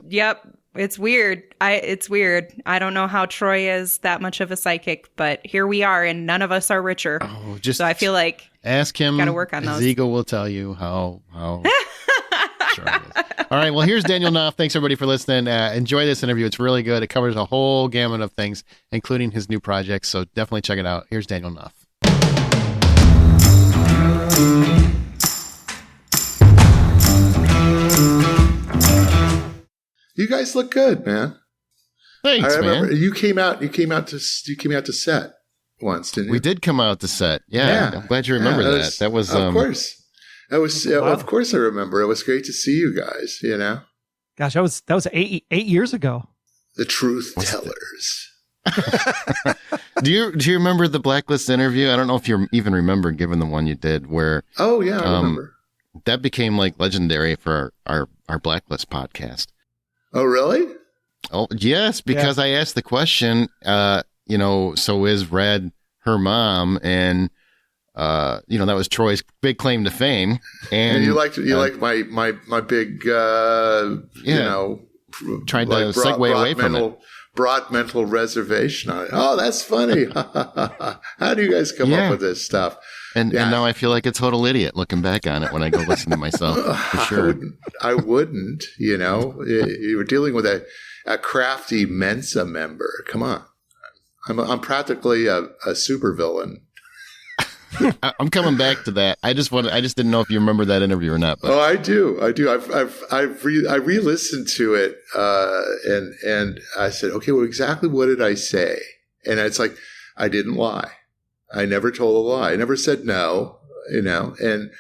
Yep. It's weird. It's weird. I don't know how Troy is that much of a psychic, but here we are, and none of us are richer. Oh, just so I feel like ask him. Got to work on his those. ego will tell you how sure it is. All right. Well, here's Daniel Knauf. Thanks everybody for listening. Enjoy this interview. It's really good. It covers a whole gamut of things, including his new projects. So definitely check it out. Here's Daniel Knauf. You guys look good, man. Thanks, I remember man. you came out to set once, didn't you? We did come out to set. Yeah. I'm glad you remember that. That was of course. Of course I remember. It was great to see you guys, Gosh, that was 8 years ago. The truth tellers. Do you remember the Blacklist interview? I don't know if you even remember, given the one you did where Oh yeah, I remember. That became like legendary for our Blacklist podcast. Oh really? Oh yes, because I asked the question, so is Red her mom? And that was Troy's big claim to fame. And you liked my big, tried to segue away from it. Broad mental reservation on it. Oh, that's funny. How do you guys come up with this stuff? And now I feel like a total idiot looking back on it when I go listen to myself. For sure. I wouldn't. You were dealing with a crafty Mensa member. Come on. I'm practically a supervillain. I'm coming back to that. I just didn't know if you remember that interview or not. But. Oh, I do. I re-listened to it, and I said, okay, well, exactly what did I say? And it's like, I didn't lie. I never told a lie. I never said no, but then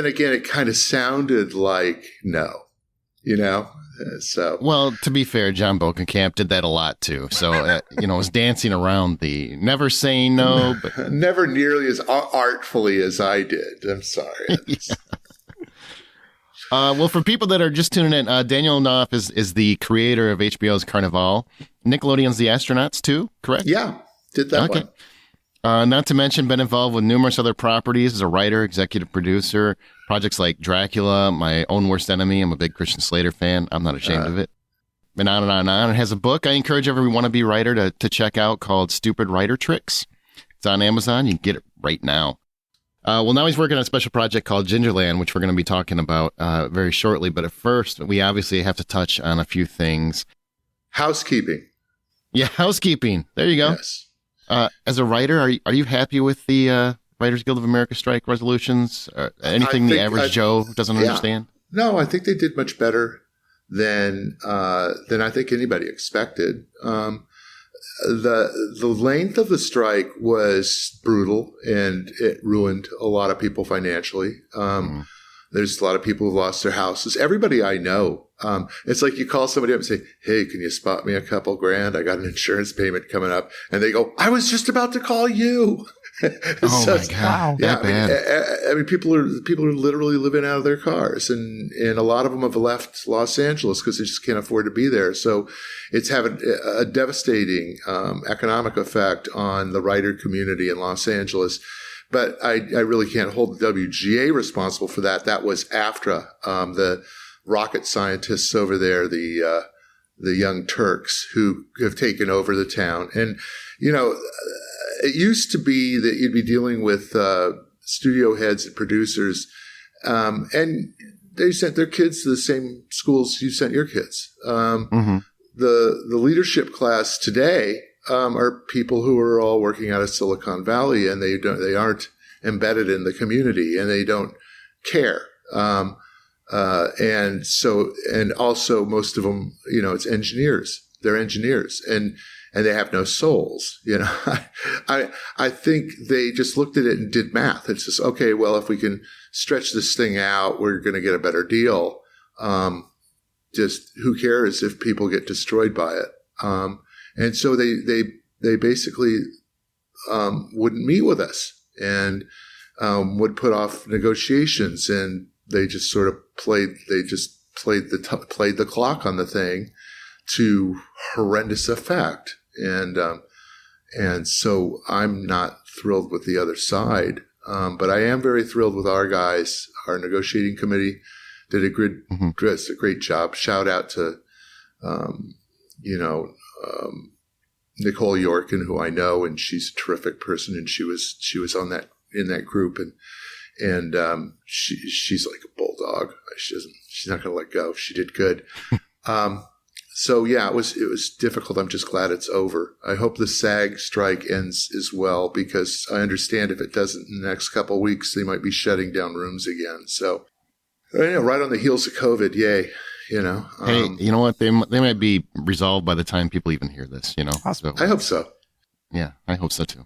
again, it kind of sounded like no, So, well, to be fair, John Bokenkamp did that a lot too. So, was dancing around the never saying no, but never nearly as artfully as I did. I'm sorry. Yeah. Well, for people that are just tuning in, Daniel Knauf is the creator of HBO's Carnivale. Nickelodeon's The Astronauts too, correct? Yeah, did that one. Not to mention, been involved with numerous other properties as a writer, executive producer, projects like Dracula, My Own Worst Enemy. I'm a big Christian Slater fan. I'm not ashamed of it. And on and on and on. It has a book I encourage every wannabe writer to check out called Stupid Writer Tricks. It's on Amazon. You can get it right now. Well, now he's working on a special project called Gingerland, which we're going to be talking about very shortly. But at first, we obviously have to touch on a few things. Housekeeping. Yeah, housekeeping. There you go. Yes. As a writer, are you happy with the Writers Guild of America strike resolutions? Anything the average Joe doesn't understand? No, I think they did much better than I think anybody expected. The length of the strike was brutal, and it ruined a lot of people financially. There's a lot of people who lost their houses. Everybody I know. It's like you call somebody up and say, hey, can you spot me a couple grand? I got an insurance payment coming up. And they go, I was just about to call you. Oh my God. Yeah, bad. I mean, people are literally living out of their cars, and a lot of them have left Los Angeles because they just can't afford to be there. So it's having a devastating economic effect on the writer community in Los Angeles. But I really can't hold the WGA responsible for that. That was AFTRA, the rocket scientists over there, the young Turks who have taken over the town. And, it used to be that you'd be dealing with studio heads and producers, and they sent their kids to the same schools you sent your kids. The leadership class today are people who are all working out of Silicon Valley, and they aren't embedded in the community, and they don't care. And also most of them, it's engineers. They're engineers, and they have no souls. I think they just looked at it and did math. It's just, okay, well, if we can stretch this thing out, we're going to get a better deal. Just who cares if people get destroyed by it? And so they basically wouldn't meet with us and would put off negotiations, and they just sort of played the clock on the thing to horrendous effect. And so I'm not thrilled with the other side, but I am very thrilled with our guys. Our negotiating committee did a great job. Shout out to Nicole Yorkin, who I know, and she's a terrific person, and she was in that group, and she's like a bulldog. She's not going to let go. She did good. So yeah, it was difficult. I'm just glad it's over. I hope the SAG strike ends as well, because I understand if it doesn't in the next couple of weeks, they might be shutting down rooms again. So, right on the heels of COVID, yay. Hey, you know what? They might be resolved by the time people even hear this. So, I hope so. Yeah, I hope so too.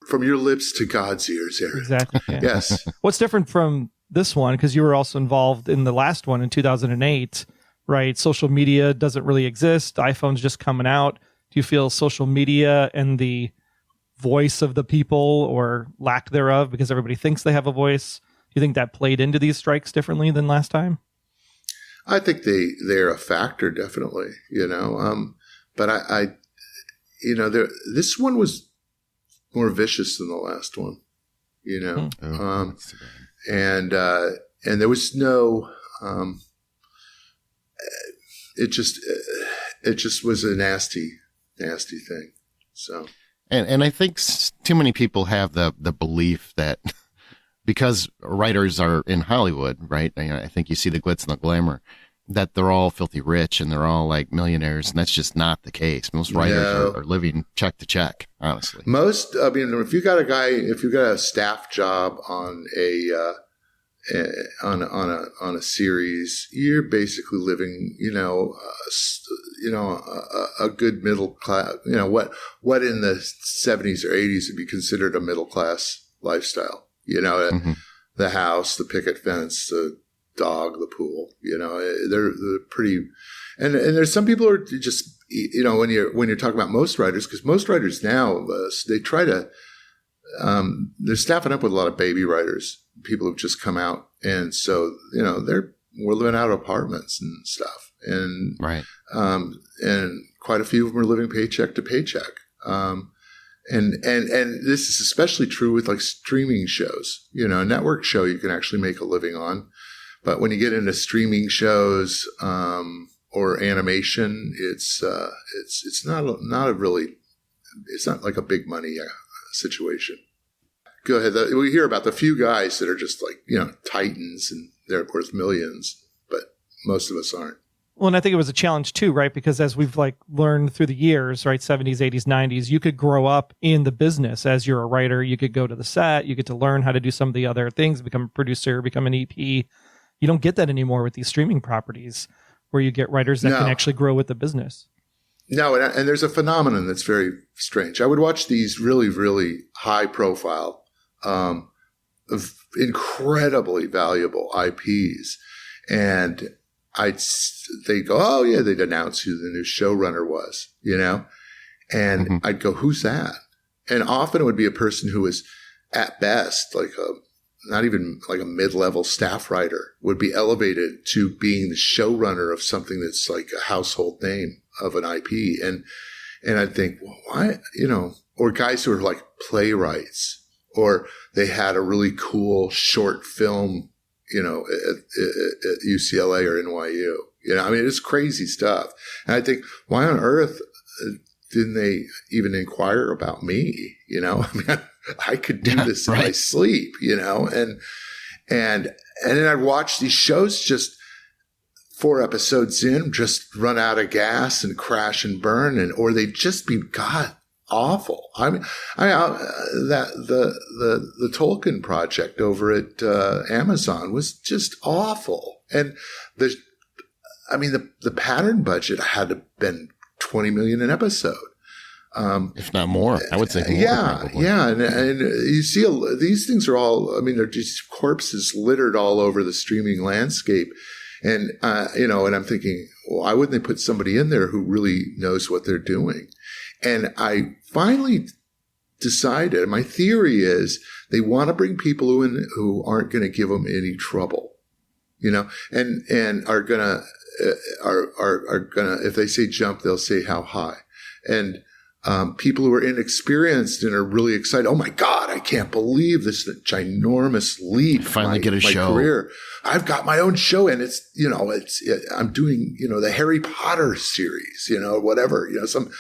From your lips to God's ears, Aaron. Exactly. Yeah. Yes. What's different from this one, because you were also involved in the last one in 2008, right? Social media doesn't really exist. iPhone's just coming out. Do you feel social media and the voice of the people, or lack thereof, because everybody thinks they have a voice, do you think that played into these strikes differently than last time? I think they're a factor, definitely, but this one was more vicious than the last one, you know. And there was no, it just was a nasty thing. So, and I think too many people have the belief that because writers are in Hollywood, right? I think you see the glitz and the glamour, that they're all filthy rich and they're all like millionaires, and that's just not the case. Most writers are living check to check, honestly. If you got a staff job on a series, you're basically living, a good middle class, what in the 70s or 80s would be considered a middle class lifestyle, the house, the picket fence, the dog, the pool, they're pretty, and there's some people who are just, when you're talking about most writers, because most writers now, they try to, they're staffing up with a lot of baby writers, people who've just come out. And so, we're living out of apartments and stuff. And, right. And quite a few of them are living paycheck to paycheck. And this is especially true with like streaming shows, a network show you can actually make a living on. But when you get into streaming shows, or animation, it's not like a big money situation. Go ahead. We hear about the few guys that are just like, titans, and they're worth millions, but most of us aren't. Well, and I think it was a challenge too, right? Because as we've like learned through the years, right, 70s, 80s, 90s, you could grow up in the business as you're a writer. You could go to the set, you get to learn how to do some of the other things, become a producer, become an EP. You don't get that anymore with these streaming properties where you get writers that can actually grow with the business. No, and there's a phenomenon that's very strange. I would watch these really, really high profile, incredibly valuable IPs, and they'd go, oh yeah, they'd announce who the new showrunner was, and I'd go, who's that? And often it would be a person who was at best like not even like a mid-level staff writer, would be elevated to being the showrunner of something that's like a household name of an IP. And I'd think, well, why, or guys who are like playwrights, or they had a really cool short film, at UCLA or NYU. It's crazy stuff. And I think, why on earth didn't they even inquire about me? I could do this in my sleep, and then I'd watch these shows just 4 episodes in, just run out of gas and crash and burn, or they'd just be god awful. The Tolkien project over at Amazon was just awful, and the pattern budget had to have been $20 million an episode. If not more, I would say more. Yeah. And you see these things are all, they're just corpses littered all over the streaming landscape. And, and I'm thinking, well, why wouldn't they put somebody in there who really knows what they're doing? And I finally decided, my theory is they want to bring people in who aren't going to give them any trouble, and are going to, if they say jump, they'll say how high. And, people who are inexperienced and are really excited. Oh my God, I can't believe this ginormous leap. Finally get a show. Career. I've got my own show, and I'm doing, the Harry Potter series, whatever, some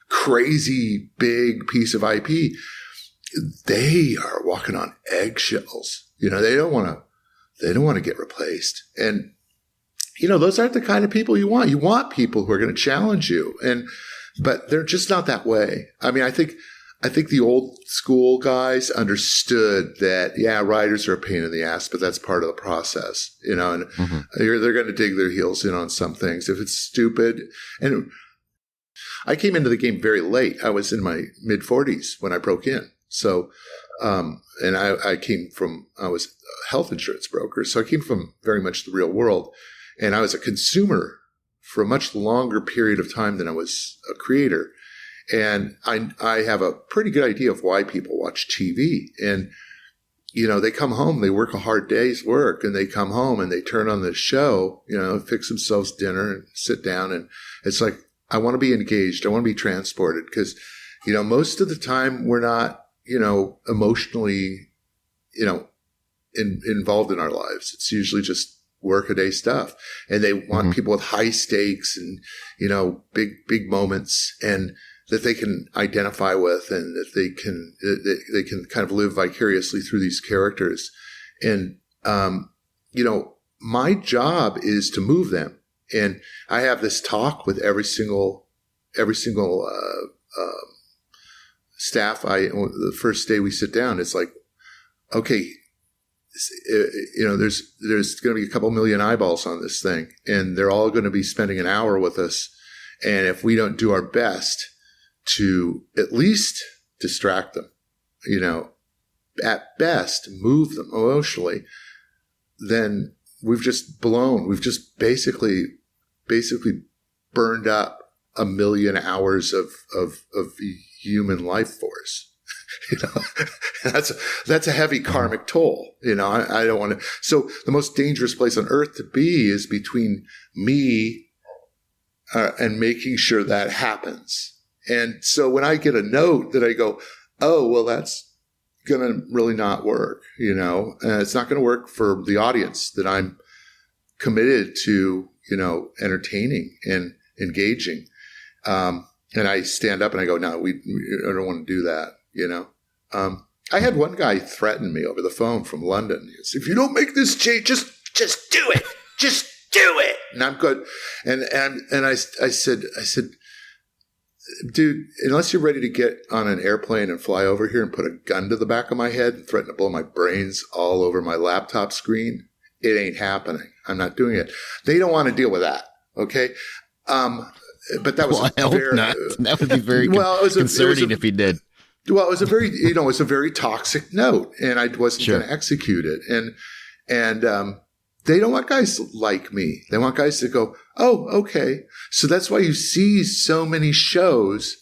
crazy big piece of IP. They are walking on eggshells. They don't want to get replaced. And, those aren't the kind of people you want. You want people who are going to challenge you, but they're just not that way. I think the old school guys understood that, writers are a pain in the ass, but that's part of the process, and they're going to dig their heels in on some things if it's stupid. And I came into the game very late. I was in my mid 40s when I broke in. So, and I was a health insurance broker. So I came from very much the real world, and I was a consumer for a much longer period of time than I was a creator. And I have a pretty good idea of why people watch TV. And, they come home, they work a hard day's work, and they come home and they turn on the show, fix themselves dinner and sit down. And it's like, I want to be engaged. I want to be transported because, most of the time we're not, emotionally, involved in our lives. It's usually just workaday stuff, and they want people with high stakes and, big moments, and that they can identify with, and that they can kind of live vicariously through these characters. And, my job is to move them. And I have this talk with every single staff. The first day we sit down, it's like, okay, there's going to be a couple million eyeballs on this thing, and they're all going to be spending an hour with us. And if we don't do our best to at least distract them, at best move them emotionally, then we've just basically burned up 1 million hours of human life force. That's a heavy karmic toll. I don't want to. So the most dangerous place on earth to be is between me and making sure that happens. And so when I get a note that I go, oh, well, that's going to really not work, and it's not going to work for the audience that I'm committed to, entertaining and engaging. And I stand up and I go, no, I don't want to do that. I had one guy threaten me over the phone from London. He said, if you don't make this change, just do it. Just do it. And I'm good. And I said, dude, unless you're ready to get on an airplane and fly over here and put a gun to the back of my head and threaten to blow my brains all over my laptop screen, it ain't happening. I'm not doing it. They don't want to deal with that. Okay. But that was I hope not. That would be very concerning if he did. Well, it was a very, it's a very toxic note, and I wasn't going to execute it. And they don't want guys like me. They want guys to go, oh, okay. So that's why you see so many shows.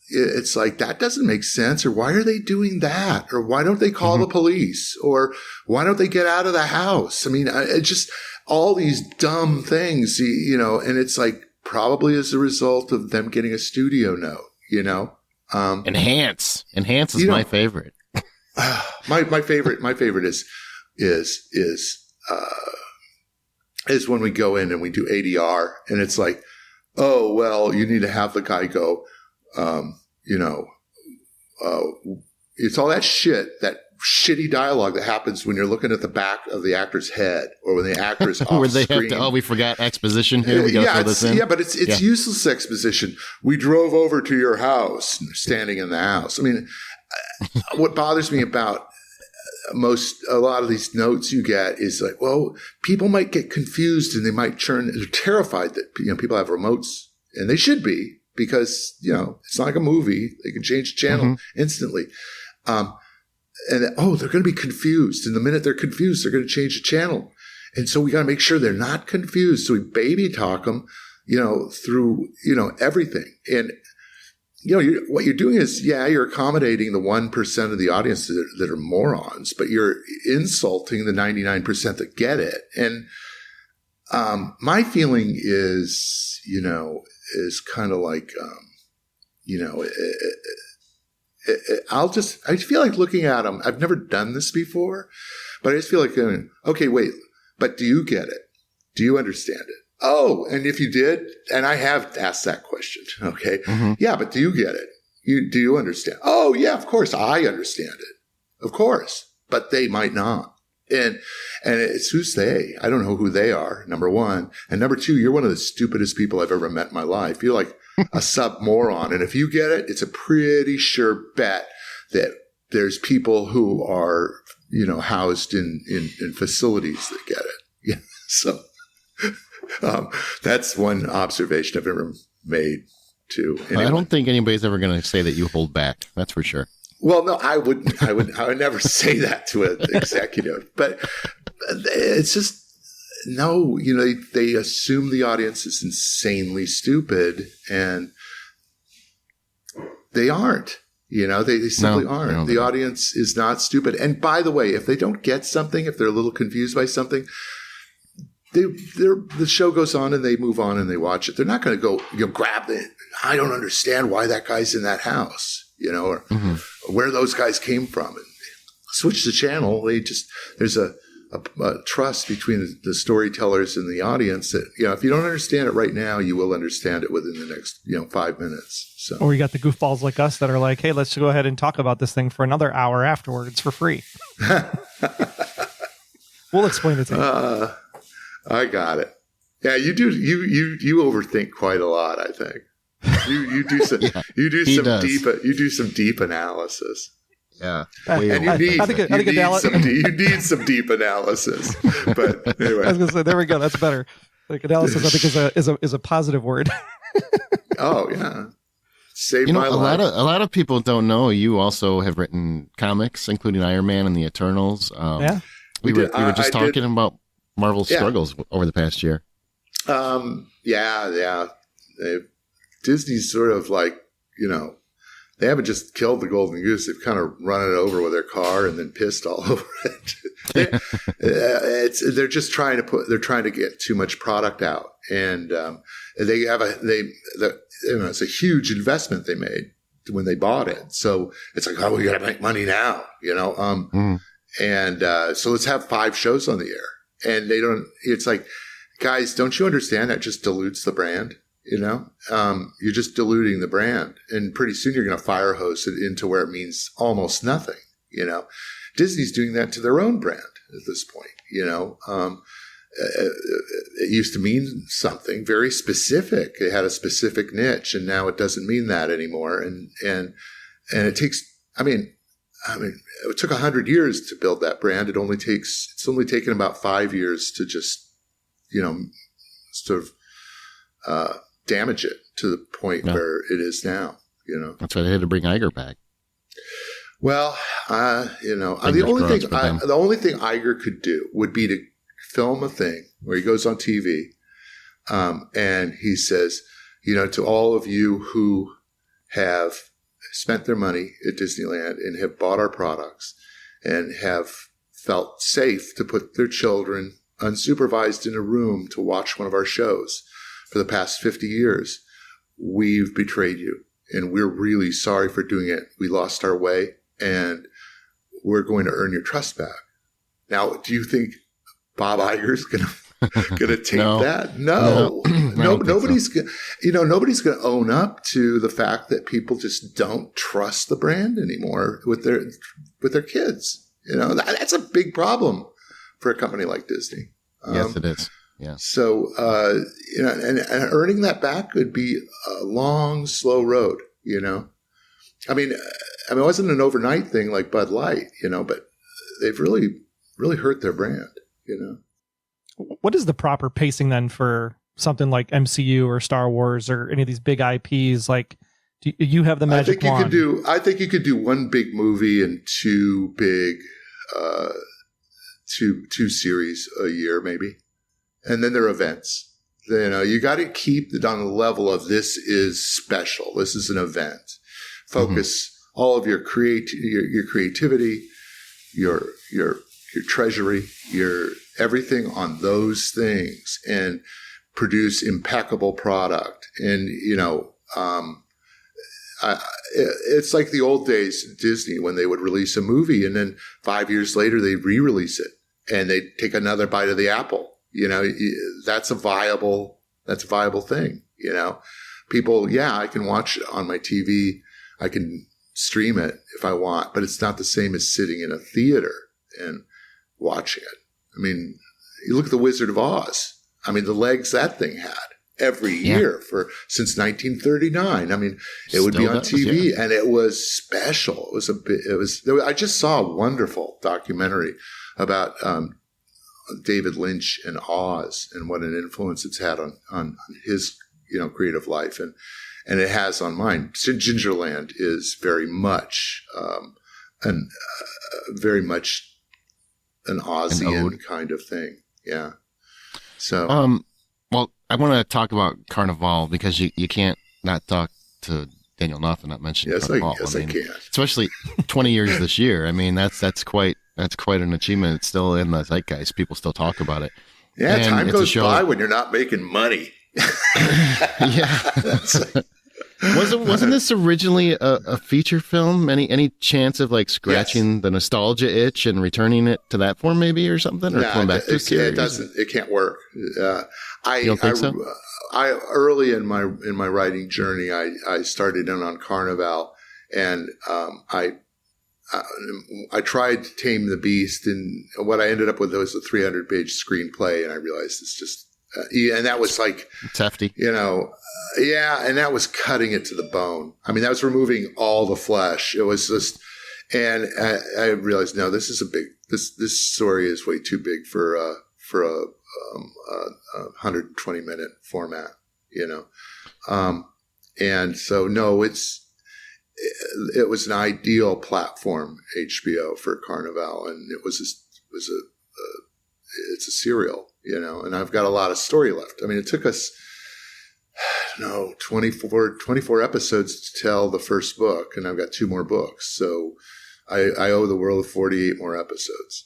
It's like, that doesn't make sense. Or why are they doing that? Or why don't they call the police? Or why don't they get out of the house? I mean, it's just all these dumb things, and it's like probably as a result of them getting a studio note, Enhance is my favorite. my favorite is when we go in and we do ADR, and it's like, oh, well, you need to have the guy go, it's all that shitty dialogue that happens when you're looking at the back of the actor's head, or when the actor is off where they screen. have to, we forgot exposition here. We got to throw this in. Yeah, but it's useless exposition. We drove over to your house, standing in the house. I mean, what bothers me about a lot of these notes you get is like, well, people might get confused and they might they're terrified that, people have remotes, and they should be, because, it's not like a movie. They can change the channel instantly. And they're going to be confused. And the minute they're confused, they're going to change the channel. And so we got to make sure they're not confused. So we baby talk them, through, everything. And, what you're doing is, you're accommodating the 1% of the audience that are morons, but you're insulting the 99% that get it. And my feeling is, is kind of like, I feel like looking at them. I've never done this before, but I just feel like, okay, wait, but do you get it? Do you understand it? Oh, and if you did, and I have asked that question, okay, yeah, but do you get it? Do you understand? Oh, yeah, of course, I understand it, of course, but they might not. And it's who's they? I don't know who they are, number one. And number two, you're one of the stupidest people I've ever met in my life. You're like a sub-moron. And if you get it, it's a pretty sure bet that there's people who are, housed in facilities that get it. Yeah. So that's one observation I've ever made too. Anyway. I don't think anybody's ever going to say that you hold back. That's for sure. Well, no, I would never say that to an executive, but it's just, no, they assume the audience is insanely stupid, and they aren't, they simply aren't. The audience is not stupid. And by the way, if they don't get something, if they're a little confused by something, the show goes on and they move on and they watch it. They're not going to go, grab it. I don't understand why that guy's in that house, where those guys came from, and switch the channel. There's a trust between the storytellers and the audience that, if you don't understand it right now, you will understand it within the next 5 minutes. So, or you got the goofballs like us that are like, hey, let's go ahead and talk about this thing for another hour afterwards for free. We'll explain it to you. I got it. Yeah, you do. You overthink quite a lot, I think. You do some. Yeah, you do he some does. deep. You do some deep analysis. Yeah. And you need you need some deep analysis. But anyway, I was going to say, there we go. That's better. Like analysis, I think is a positive word. oh yeah, saved my life. A lot of people don't know you also have written comics, including Iron Man and the Eternals. Yeah, we were just talking about Marvel's struggles over the past year. Yeah. Disney's sort of like, they haven't just killed the golden goose. They've kind of run it over with their car and then pissed all over it. They're just trying to get too much product out. And, it's a huge investment they made when they bought it. So it's like, we got to make money now, And, so let's have 5 shows on the air. And it's like, guys, don't you understand that just dilutes the brand? You're just diluting the brand, and pretty soon you're going to fire hose it into where it means almost nothing. Disney's doing that to their own brand at this point. It used to mean something very specific. It had a specific niche, and now it doesn't mean that anymore. And it takes. I mean, it took 100 years to build that brand. It's only taken about 5 years to just, sort of damage it to the point where it is now. That's why they had to bring Iger back. Well, the only thing Iger could do would be to film a thing where he goes on TV, and he says, to all of you who have spent their money at Disneyland and have bought our products and have felt safe to put their children unsupervised in a room to watch one of our shows for the past 50 years, we've betrayed you, and we're really sorry for doing it. We lost our way, and we're going to earn your trust back. Now, do you think Bob Iger's going to take that? No. Nobody's going to own up to the fact that people just don't trust the brand anymore with their kids. That's a big problem for a company like Disney. Yes, it is. Yeah. So, and earning that back would be a long, slow road, I mean, it wasn't an overnight thing like Bud Light, but they've really, really hurt their brand, What is the proper pacing then for something like MCU or Star Wars or any of these big IPs? Like, do you have the magic wand? I think you could do one big movie and 2 big, two series a year, maybe. And then there are events. You got to keep it on the level of this is special. This is an event. Focus all of your creativity, your treasury, your everything on those things, and produce impeccable product. And it's like the old days at Disney when they would release a movie and then 5 years later they'd re-release it and they'd take another bite of the apple. That's a viable thing. People, I can watch it on my TV. I can stream it if I want, but it's not the same as sitting in a theater and watching it. I mean, you look at The Wizard of Oz. I mean, the legs that thing had every year since 1939. I mean, it would be on TV and it was special. I just saw a wonderful documentary about, David Lynch and Oz and what an influence it's had on his, creative life. And it has on mine. Gingerland is very much an Ozian kind of thing. Yeah. So, well, I want to talk about Carnivale because you can't not talk to Daniel Knauf and not mention Carnivale. I can. Especially 20 years this year. I mean, that's quite an achievement. It's still in the zeitgeist. People still talk about it. Yeah, and time goes by when you're not making money. Yeah. Wasn't this originally a feature film? Any chance of like scratching the nostalgia itch and returning it to that form, maybe, or something, or going back to a series? It doesn't. It can't work. You don't think so? I early in my writing journey, I started in on Carnivale, and I tried to tame the beast, and what I ended up with was a 300-page screenplay, and I realized it's just. And that was like, it's hefty, and that was cutting it to the bone. I mean, that was removing all the flesh. It was just, and I realized, no, this is this story is way too big for a 120-minute format, and so no, it was an ideal platform, HBO, for Carnivale, and it's a serial. And I've got a lot of story left. I mean, it took us, 24 episodes to tell the first book, and I've got 2 more books. So I owe the world 48 more episodes.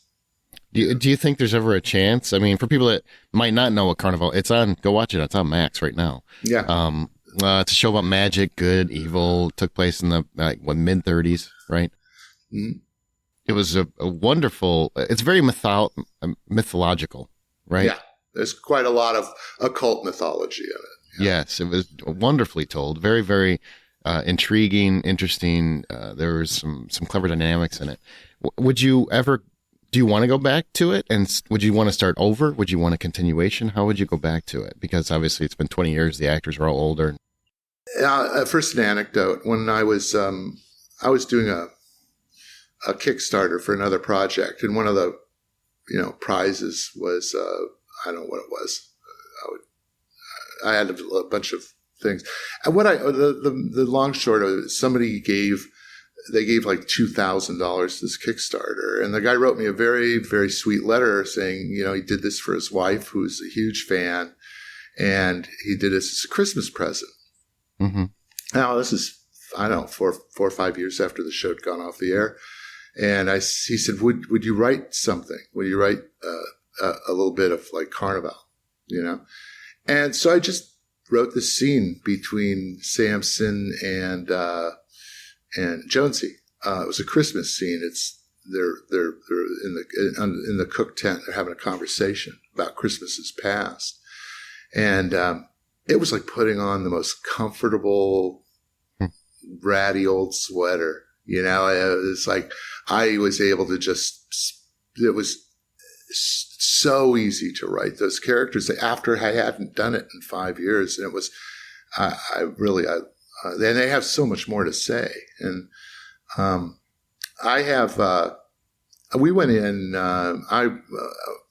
Do you think there's ever a chance? I mean, for people that might not know what Carnivale, go watch it. It's on Max right now. Yeah. It's a show about magic, good, evil, took place in the mid-30s, right? Mm-hmm. It was a wonderful, it's very mythological. Right. Yeah, there's quite a lot of occult mythology in it. Yeah. Yes, it was wonderfully told. Very, very intriguing, interesting. There was some clever dynamics in it. Do you want to go back to it? And would you want to start over? Would you want a continuation? How would you go back to it? Because obviously it's been 20 years. The actors are all older. First, an anecdote. When I was doing a Kickstarter for another project, and one of the prizes was, I don't know what it was. I had a bunch of things. And the long short of it, they gave like $2,000 to this Kickstarter. And the guy wrote me a very, very sweet letter saying, he did this for his wife, who's a huge fan. And he did this as a Christmas present. Mm-hmm. Now, this is, I don't know, 4 or 5 years after the show had gone off the air. And he said, would you write something? Would you write a little bit of like Carnivale, And so I just wrote this scene between Samson and Jonesy. It was a Christmas scene. They're in the cook tent. They're having a conversation about Christmases past, and it was like putting on the most comfortable, ratty old sweater. It's like I was able to it was so easy to write those characters after I hadn't done it in 5 years. And it was, then they have so much more to say. And we went in,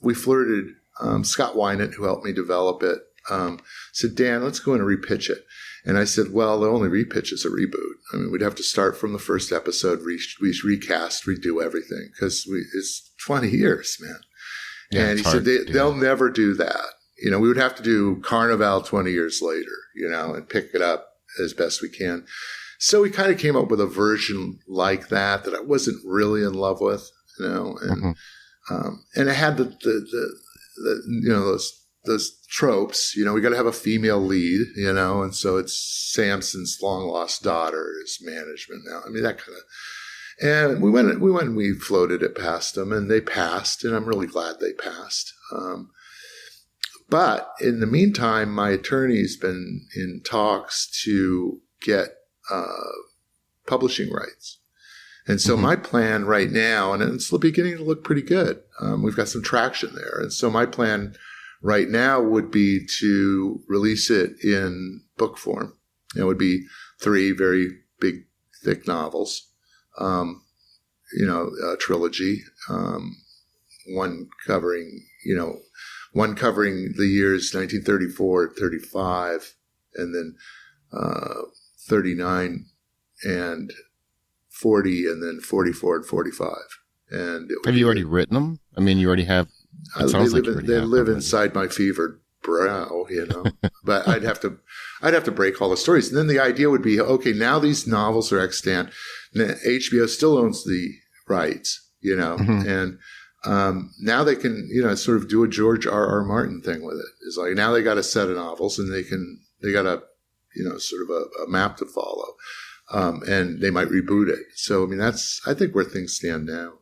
we flirted, Scott Wynant, who helped me develop it, said, Dan, let's go in and repitch it. And I said, well, the only repitch is a reboot. I mean, we'd have to start from the first episode, recast, redo everything, because it's 20 years, man. Yeah, and he said, they'll never do that. We would have to do Carnivale 20 years later, and pick it up as best we can. So we kind of came up with a version like that I wasn't really in love with, and and it had those tropes, we got to have a female lead, and so it's Samson's long lost daughter is management now. I mean, that kind of, and we went and we floated it past them, and they passed, and I'm really glad they passed. But in the meantime, my attorney's been in talks to get publishing rights. And so my plan right now, and it's beginning to look pretty good. We've got some traction there. And so my plan right now would be to release it in book form. It would be 3 very big, thick novels, a trilogy, one covering the years 1934, 35, and then 39 and 40, and then 44 and 45. And have you already written them? I mean, you already have. They live inside my fevered brow, But I'd have to break all the stories, and then the idea would be, okay, now these novels are extant. HBO still owns the rights, and now they can, sort of do a George R.R. Martin thing with it. It's like now they got a set of novels, and they got a sort of a map to follow. And they might reboot it. So, I mean, that's, I think, where things stand now,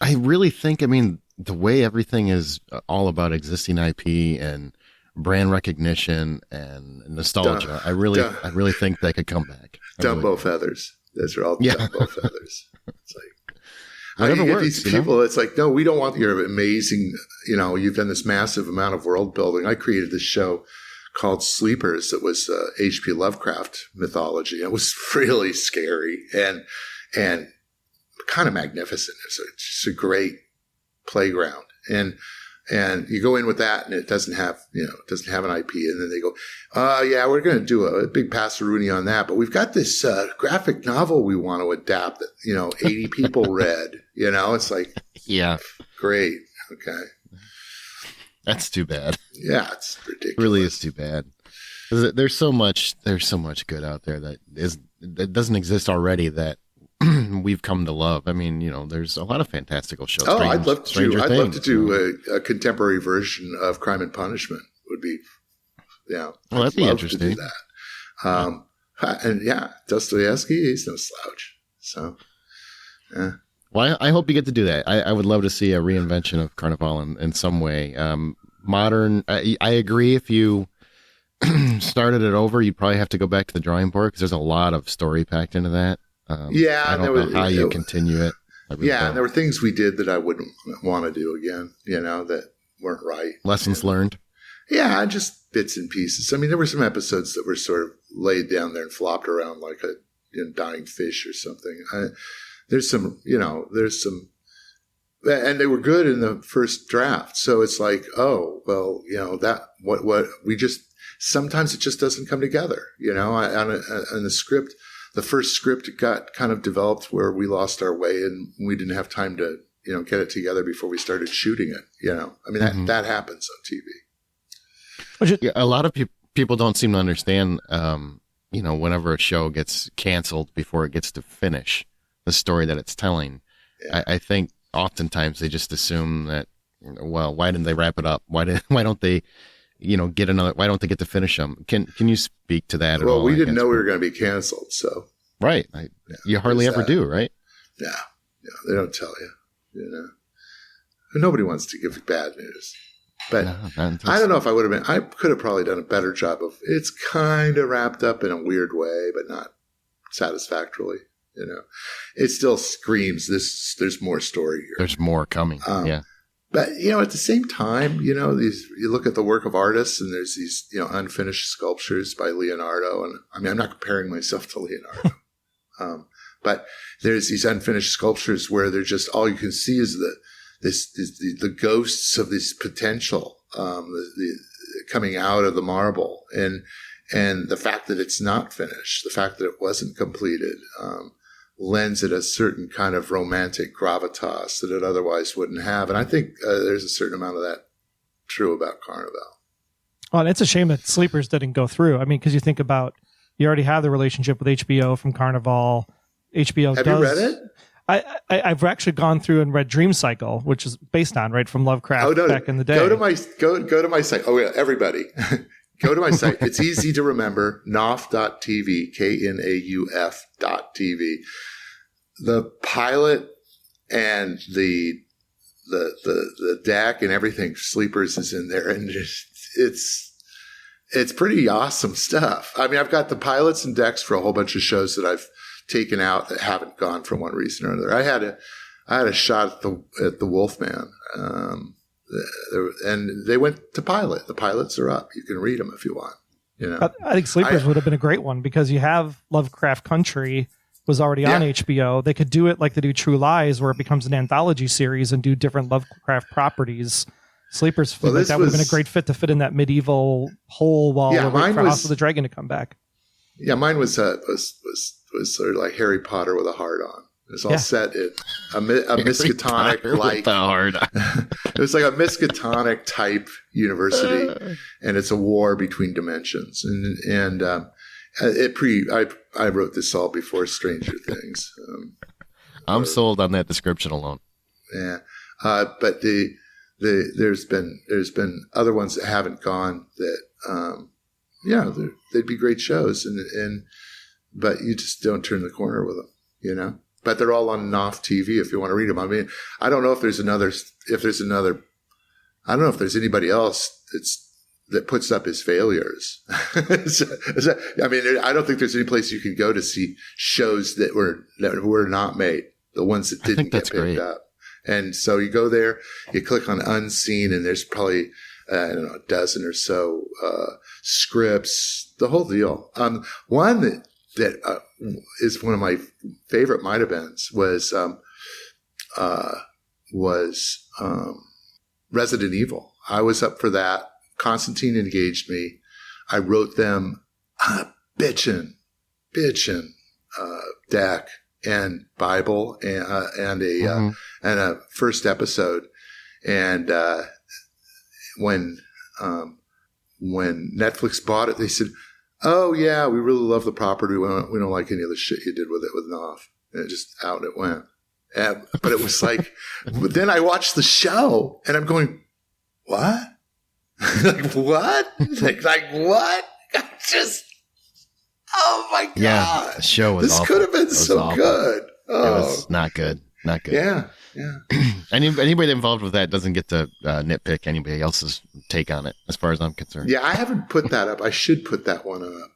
I really think, I mean, the way everything is all about existing IP and brand recognition and nostalgia, I really think they could come back. Dumbo feathers. Those are all Dumbo feathers. It's like, whatever you get works, these people, it's like, no, we don't want your amazing, you've done this massive amount of world building. I created this show called Sleepers. That was H.P. Lovecraft mythology. It was really scary and kind of magnificent. It's just a great playground. And you go in with that, and it doesn't have an IP. And then they go, yeah, we're going to do a big passeroonie on that, but we've got this graphic novel we want to adapt that 80 people read. It's like, yeah, great, okay. That's too bad. Yeah, it's ridiculous. It really is too bad. There's so much good out there that doesn't exist already that we've come to love. I mean, there's a lot of fantastical shows. I'd love to do a contemporary version of Crime and Punishment. Would be, well, that'd be interesting. To do that. And yeah, Dostoevsky, he's no slouch. So, yeah. Well, I hope you get to do that. I would love to see a reinvention of Carnivale in some way. Modern, I agree. If you started it over, you'd probably have to go back to the drawing board because there's a lot of story packed into that. I don't know how you continue it. Really and there were things we did that I wouldn't want to do again, that weren't right. Lessons learned. Yeah, just bits and pieces. I mean, there were some episodes that were sort of laid down there and flopped around like a dying fish or something. There's some, and they were good in the first draft. So it's like, oh, well, that what we just, sometimes it just doesn't come together, on the script. The first script got kind of developed where we lost our way and we didn't have time to, get it together before we started shooting it. I mean, that happens on TV. Yeah, a lot of people don't seem to understand, whenever a show gets canceled before it gets to finish the story that it's telling. Yeah. I think oftentimes they just assume that, well, why didn't they wrap it up? Why don't they, get another? Why don't they get to finish them? Can you speak to that at all? Well, we didn't know we were going to be canceled, so right. You hardly ever do, right? Yeah, they don't tell you. Nobody wants to give you bad news. But I don't know if I would have been. I could have probably done a better job of. It's kind of wrapped up in a weird way, but not satisfactorily. It still screams this. There's more story here. There's more coming. Yeah. But at the same time, these. You look at the work of artists, and there's these unfinished sculptures by Leonardo, and I mean I'm not comparing myself to Leonardo, but there's these unfinished sculptures where they're just all you can see is the ghosts of this potential, the coming out of the marble, and the fact that it's not finished, the fact that it wasn't completed, lends it a certain kind of romantic gravitas that it otherwise wouldn't have. And I think there's a certain amount of that true about Carnivale. Well, it's a shame that Sleepers didn't go through. I mean, because you think about, you already have the relationship with HBO from Carnivale. HBO Have you read it? I've actually gone through and read Dream Cycle, which is based on, right, from Lovecraft back in the day. Go to my site. Oh, yeah, everybody. Go to my site. It's easy to remember. Knauf.tv, KNAUF.tv. The pilot and the deck and everything, Sleepers is in there, and it's pretty awesome stuff. I mean, I've got the pilots and decks for a whole bunch of shows that I've taken out that haven't gone for one reason or another. I had a shot at the Wolfman. And they went to pilot. The pilots are up. You can read them if you want. I think Sleepers would have been a great one because you have Lovecraft Country was already on HBO. They could do it like they do True Lies, where it becomes an anthology series and do different Lovecraft properties. Sleepers, that would have been a great fit to fit in that medieval hole while we wait for House of the Dragon to come back. Yeah, mine was sort of like Harry Potter with a heart on. It was all set in a Miskatonic like it was like a Miskatonic type university, and it's a war between dimensions. And I wrote this all before Stranger Things. I'm sold on that description alone. Yeah, but there's been other ones that haven't gone that yeah, they'd be great shows, but you just don't turn the corner with them, you know. But they're all on Knauf TV if you want to read them. I mean, I don't know if there's another. I don't know if there's anybody else that puts up his failures. I mean, I don't think there's any place you can go to see shows that were not made, the ones that didn't get picked up. And so you go there, you click on Unseen, and there's probably I don't know, a dozen or so scripts, the whole deal. One that is one of my favorite might have been was Resident Evil. I was up for that. Constantine engaged me. I wrote them a bitchin' deck and Bible and a first episode. And when Netflix bought it, they said, "Oh yeah, we really love the property. We don't like any of the shit you did with it with Knauf." And it just out it went. But it was like, but then I watched the show and I'm going, what? like what? like what? Oh my god! Yeah, the show was. This awful. could have been so awful. good. Oh. It was not good. Not good. Yeah. Anybody involved with that doesn't get to nitpick anybody else's take on it, as far as I'm concerned. Yeah, I haven't put that up. I should put that one up.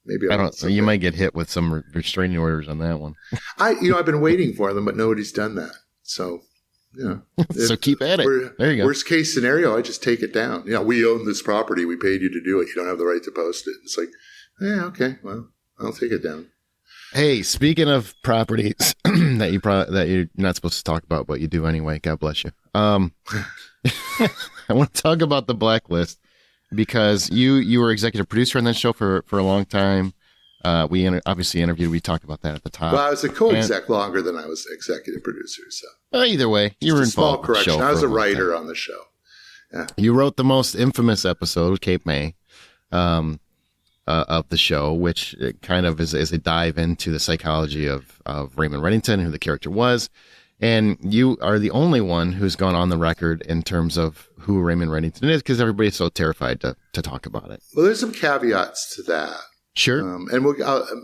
Maybe I don't. You might get hit with some restraining orders on that one. I've been waiting for them, but nobody's done that. So, so keep at it. There you go. Worst case scenario, I just take it down. We own this property. We paid you to do it. You don't have the right to post it. It's like, yeah, okay, well, I'll take it down. Hey, speaking of properties that you're not supposed to talk about, but you do anyway. God bless you. I want to talk about the Blacklist because you were executive producer on that show for a long time. We obviously interviewed. We talked about that at the top. Well, I was a co-exec longer than I was executive producer. So either way, you were involved. Small correction. With the show I was a writer on the show. Yeah. You wrote the most infamous episode, Cape May. Of the show, which kind of is a dive into the psychology of Raymond Reddington, who the character was. And you are the only one who's gone on the record in terms of who Raymond Reddington is, because everybody's so terrified to talk about it. Well, there's some caveats to that. Sure. And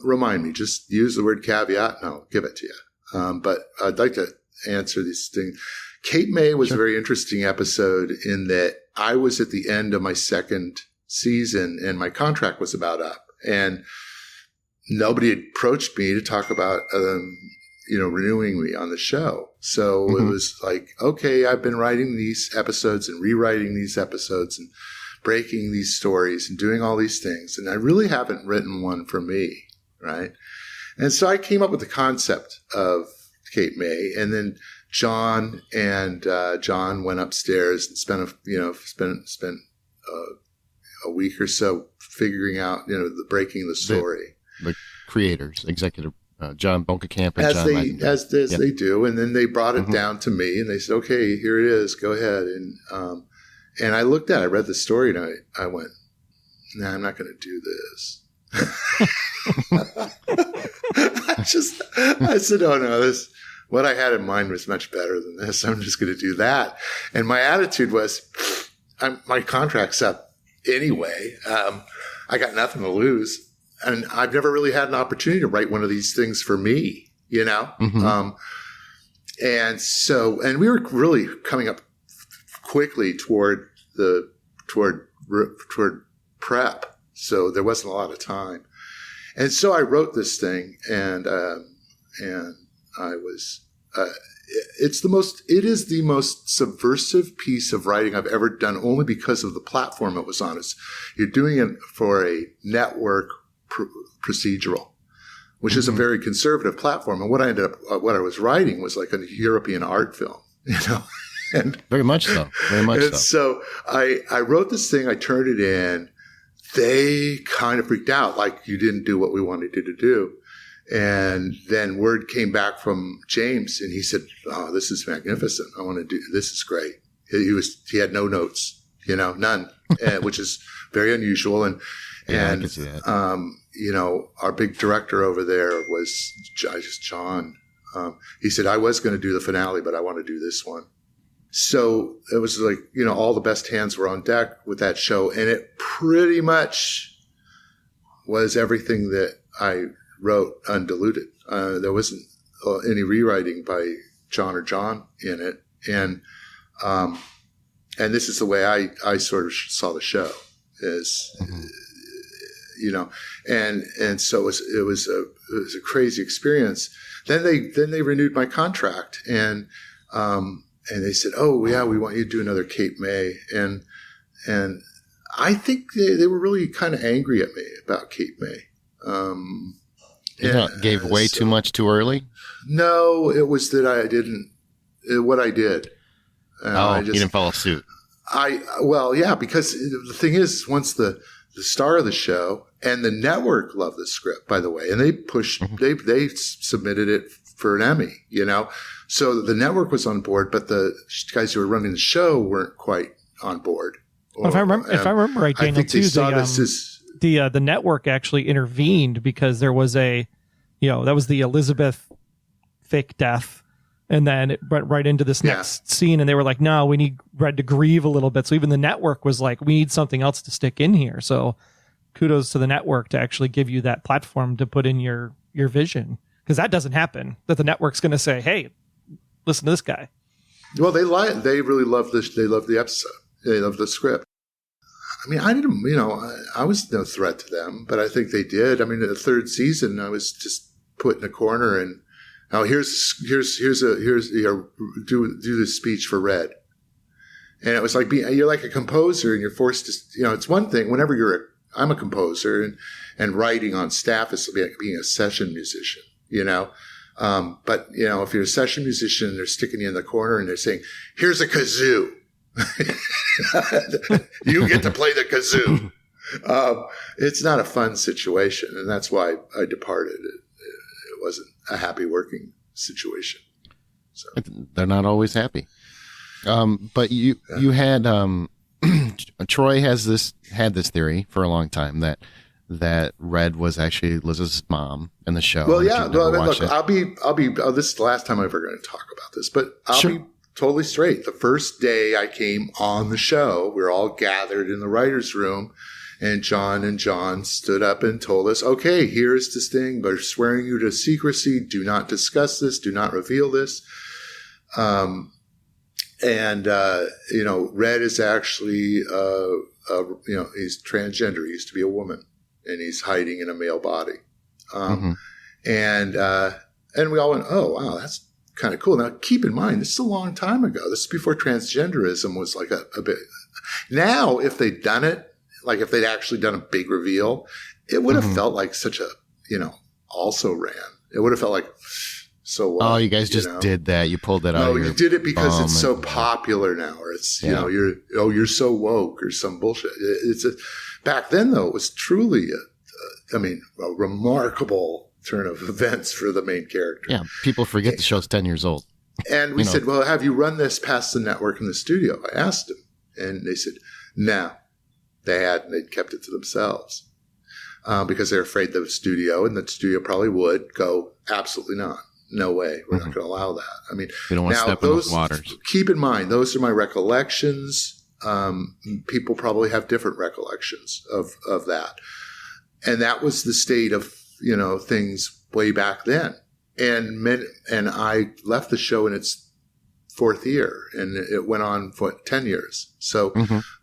remind me, just use the word caveat and I'll give it to you. But I'd like to answer these things. Cape May was a very interesting episode in that I was at the end of my second season and my contract was about up, and nobody had approached me to talk about renewing me on the show. So it was like, okay, I've been writing these episodes and rewriting these episodes and breaking these stories and doing all these things, and I really haven't written one for me, right? And so I came up with the concept of Cape May, and then John went upstairs and spent a week or so figuring out, breaking the story. The creators, executive, John Bonkekamp and as John they as they do, and then they brought it down to me, and they said, "Okay, here it is. Go ahead." And I looked at it, I read the story, and I went, "No, I'm not going to do this." I said, "Oh no, this." What I had in mind was much better than this. I'm just going to do that. And my attitude was, my contract's up anyway. I got nothing to lose. And I've never really had an opportunity to write one of these things for me, And we were really coming up quickly toward prep. So there wasn't a lot of time. And so I wrote this thing, and I was, it is the most subversive piece of writing I've ever done, only because of the platform it was on. You're doing it for a network procedural, which is a very conservative platform. And what I was writing was like a European art film, and very much so. So I wrote this thing, I turned it in. They kind of freaked out, like, you didn't do what we wanted you to do. And then word came back from James, and he said, "Oh, this is magnificent. I want to do this. Is great." He had no notes, none, which is very unusual. And I can see that. Our big director over there was John. He said, "I was going to do the finale, but I want to do this one." So it was like, all the best hands were on deck with that show. And it pretty much was everything that I wrote undiluted. There wasn't any rewriting by John or John in it. And this is the way I sort of saw the show is, and so it was a crazy experience. Then they renewed my contract and they said, "Oh yeah, we want you to do another Cape May." And I think they were really kind of angry at me about Cape May. Gave way too much too early? No, it was that I didn't what I did. You didn't follow suit. Because the thing is, once the star of the show and the network loved the script, by the way, and they pushed, they submitted it for an Emmy, So the network was on board, but the guys who were running the show weren't quite on board. If I remember right, Daniel, I think they saw this as the network actually intervened because there was that was the Elizabeth fake death, and then it went right into this next scene, and they were like, "No, we need Red to grieve a little bit." So even the network was like, "We need something else to stick in here." So kudos to the network to actually give you that platform to put in your vision, because that doesn't happen. That the network's going to say, "Hey, listen to this guy." Well, they really loved this. They loved the episode. They loved the script. I mean, I didn't, I was no threat to them, but I think they did. I mean, in the third season, I was just put in a corner and, do this speech for Red. And it was like, you're like a composer and you're forced to, it's one thing whenever I'm a composer and writing on staff is like being a session musician, but if you're a session musician and they're sticking you in the corner and they're saying, "Here's a kazoo." You get to play the kazoo. It's not a fun situation, and that's why I departed. It wasn't a happy working situation. So they're not always happy. But you had Troy had this theory for a long time that Red was actually Liz's mom in the show. Well, yeah. Look, I'll be. This is the last time I'm ever going to talk about this, but I'll be totally straight. The first day I came on the show, we were all gathered in the writer's room, and John stood up and told us, "Okay, here's this thing. We're swearing you to secrecy. Do not discuss this. Do not reveal this." Red is actually, he's transgender. He used to be a woman, and he's hiding in a male body. And we all went, "Oh, wow, that's kind of cool." Now, keep in mind, this is a long time ago. This is before transgenderism was like a bit. Now, if they'd done it, like if they'd actually done a big reveal, it would have felt like such a, also ran. It would have felt like, so what? Oh, you guys just did that. You pulled that out of your you did it because it's so popular now, or it's, you're so woke or some bullshit. Back then, though, it was truly, a remarkable turn of events for the main character. Yeah, people forget the show's 10 years old. And we said, "Well, have you run this past the network in the studio?" I asked them. And they said, "No, they hadn't. They'd kept it to themselves because they're afraid the studio, and the studio probably would go, absolutely not. No way. We're not going to allow that." I mean, they don't want to step in those waters. Keep in mind, those are my recollections. People probably have different recollections of that. And that was the state of, things way back then. And I left the show in its fourth year, and it went on for 10 years. So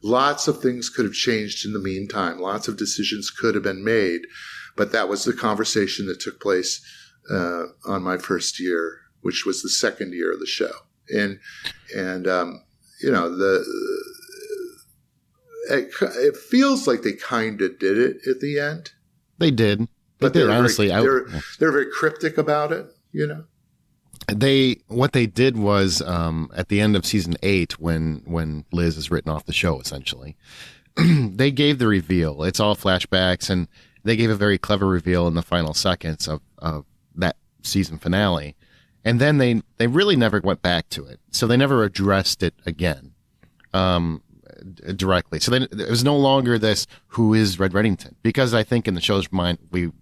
lots of things could have changed in the meantime. Lots of decisions could have been made, but that was the conversation that took place on my first year, which was the second year of the show. And it feels like they kind of did it at the end. They did. But they're honestly, they're very cryptic about it, What they did was at the end of season 8, when Liz is written off the show, essentially, they gave the reveal. It's all flashbacks, and they gave a very clever reveal in the final seconds of that season finale. And then they really never went back to it, so they never addressed it again directly. So then it was no longer this "who is Red Reddington?" because I think in the show's mind we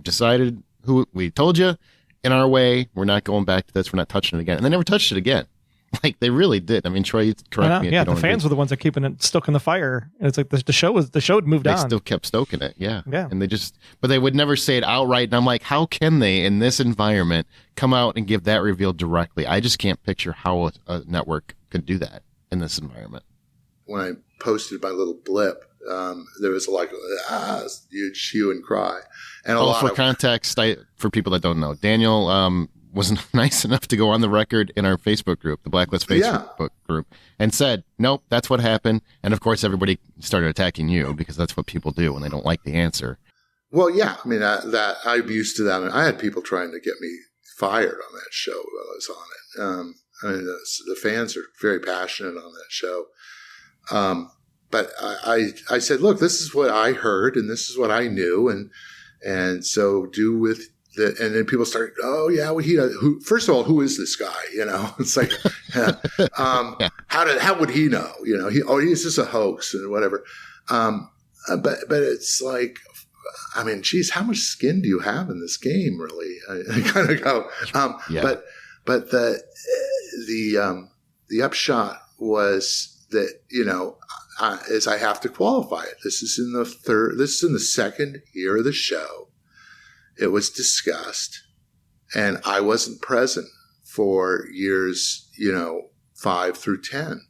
decided who we told you in our way. We're not going back to this. We're not touching it again, and they never touched it again. Like they really did. I mean, Troy, you correct me. If yeah, you the don't fans agree. were the ones that keeping it stoking the fire. And it's like the show had moved They on. still kept stoking it. Yeah. Yeah. And but they would never say it outright. And I'm like, how can they in this environment come out and give that reveal directly? I just can't picture how a network could do that in this environment. When I posted my little blip, there was like huge hue and cry, and a lot for of context, for people that don't know, Daniel was nice enough to go on the record in our Facebook group, the Blacklist Facebook group, and said, "Nope, that's what happened." And of course, everybody started attacking you because that's what people do when they don't like the answer. Well, yeah, I mean that I'm used to that, and I had people trying to get me fired on that show while I was on it. I mean, the fans are very passionate on that show. But I said, look, this is what I heard and this is what I knew. And so do with the, and then people started, oh yeah, well, first of all, who is this guy? You know, it's like, how would he know? You know, he's just a hoax and whatever. But it's like, I mean, geez, how much skin do you have in this game? Really? I kind of go, but the upshot was that, you know, is I have to qualify it. This is in the second year of the show. It was discussed, and I wasn't present for years, 5 through 10.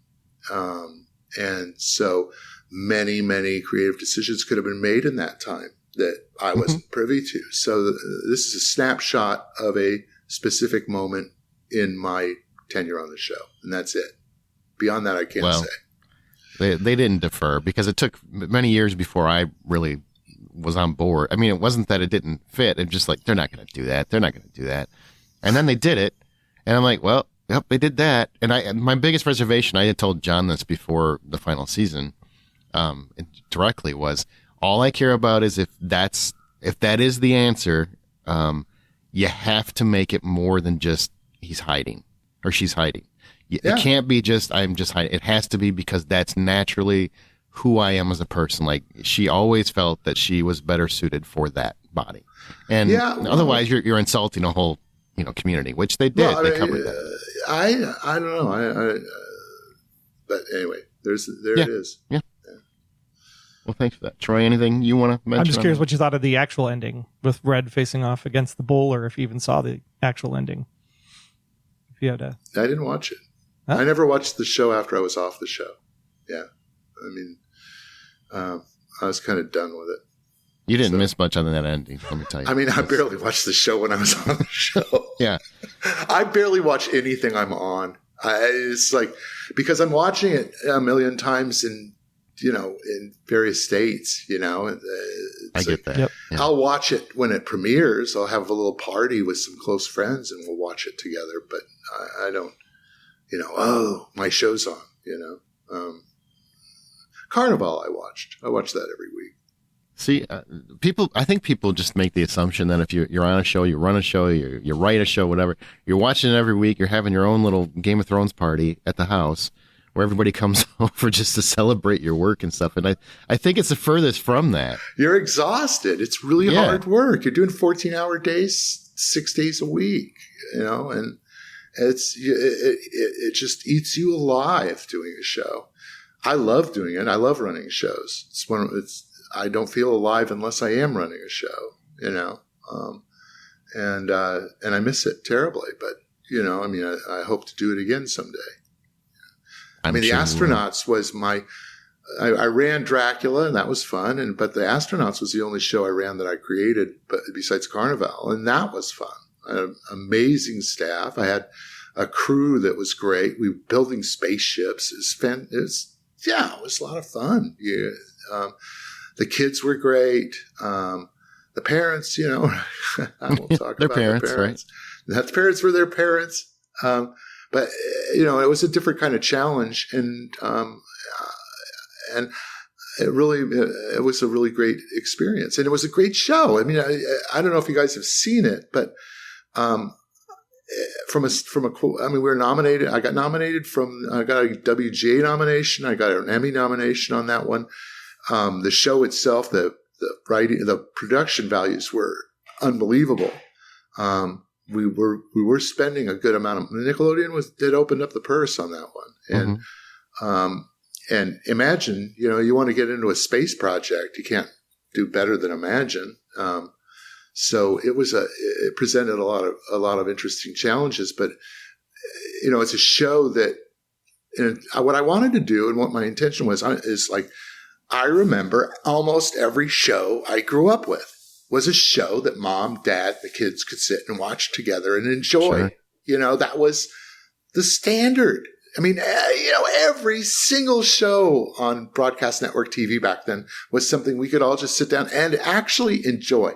And so many, many creative decisions could have been made in that time that I wasn't privy to. So this is a snapshot of a specific moment in my tenure on the show, and that's it. Beyond that, I can't say. They didn't defer because it took many years before I really was on board. I mean, it wasn't that it didn't fit. It's just like, they're not going to do that. They're not going to do that. And then they did it. And I'm like, well, yep, they did that. And my biggest reservation, I had told John this before the final season, directly, was all I care about is if that is the answer, you have to make it more than just he's hiding or she's hiding. It can't be just, I'm just hiding. It has to be because that's naturally who I am as a person. Like, she always felt that she was better suited for that body. And otherwise you're insulting a whole, community, which they did. Well, they covered that. I don't know. But anyway, there it is. Yeah. Well, thanks for that. Troy, anything you want to mention? I'm just curious what you thought of the actual ending with Red facing off against the bull, or if you even saw the actual ending. If you had I didn't watch it. Huh? I never watched the show after I was off the show. Yeah. I mean, I was kind of done with it. You didn't miss much on that ending, let me tell you. I mean, I barely watched the show when I was on the show. Yeah. I barely watch anything I'm on. It's like, because I'm watching it a million times in various states, I get that. Yep. Yeah. I'll watch it when it premieres. I'll have a little party with some close friends and we'll watch it together. But I don't, my show's on, Carnivale I watch that every week. See, I think people just make the assumption that if you're on a show, you run a show, you write a show, whatever, you're watching it every week, you're having your own little Game of Thrones party at the house where everybody comes over just to celebrate your work and stuff. And I think it's the furthest from that. You're exhausted. It's really hard work. You're doing 14-hour days, 6 days a week, and it just eats you alive doing a show. I love doing it. I love running shows. I don't feel alive unless I am running a show, and I miss it terribly. But I hope to do it again someday. The Astronauts was I ran Dracula, and that was fun. But the Astronauts was the only show I ran that I created, but besides Carnivale, and that was fun. I had an amazing staff. I had a crew that was great. We were building spaceships. It was a lot of fun. Yeah. The kids were great. The parents, I won't talk their about parents, the parents. right? The parents were their parents. But it was a different kind of challenge, and it was a really great experience, and it was a great show. I mean, I don't know if you guys have seen it, but we were nominated. I got nominated I got a WGA nomination. I got an Emmy nomination on that one. The show itself, the writing, the production values were unbelievable. we were spending a good amount of Nickelodeon did open up the purse on that one. And imagine, you want to get into a space project, you can't do better than Imagine. So it presented a lot of interesting challenges, but it's a show that, what I wanted to do and what my intention was is like, I remember almost every show I grew up with was a show that mom, dad, the kids could sit and watch together and enjoy. Sure. That was the standard. I mean, every single show on broadcast network TV back then was something we could all just sit down and actually enjoy.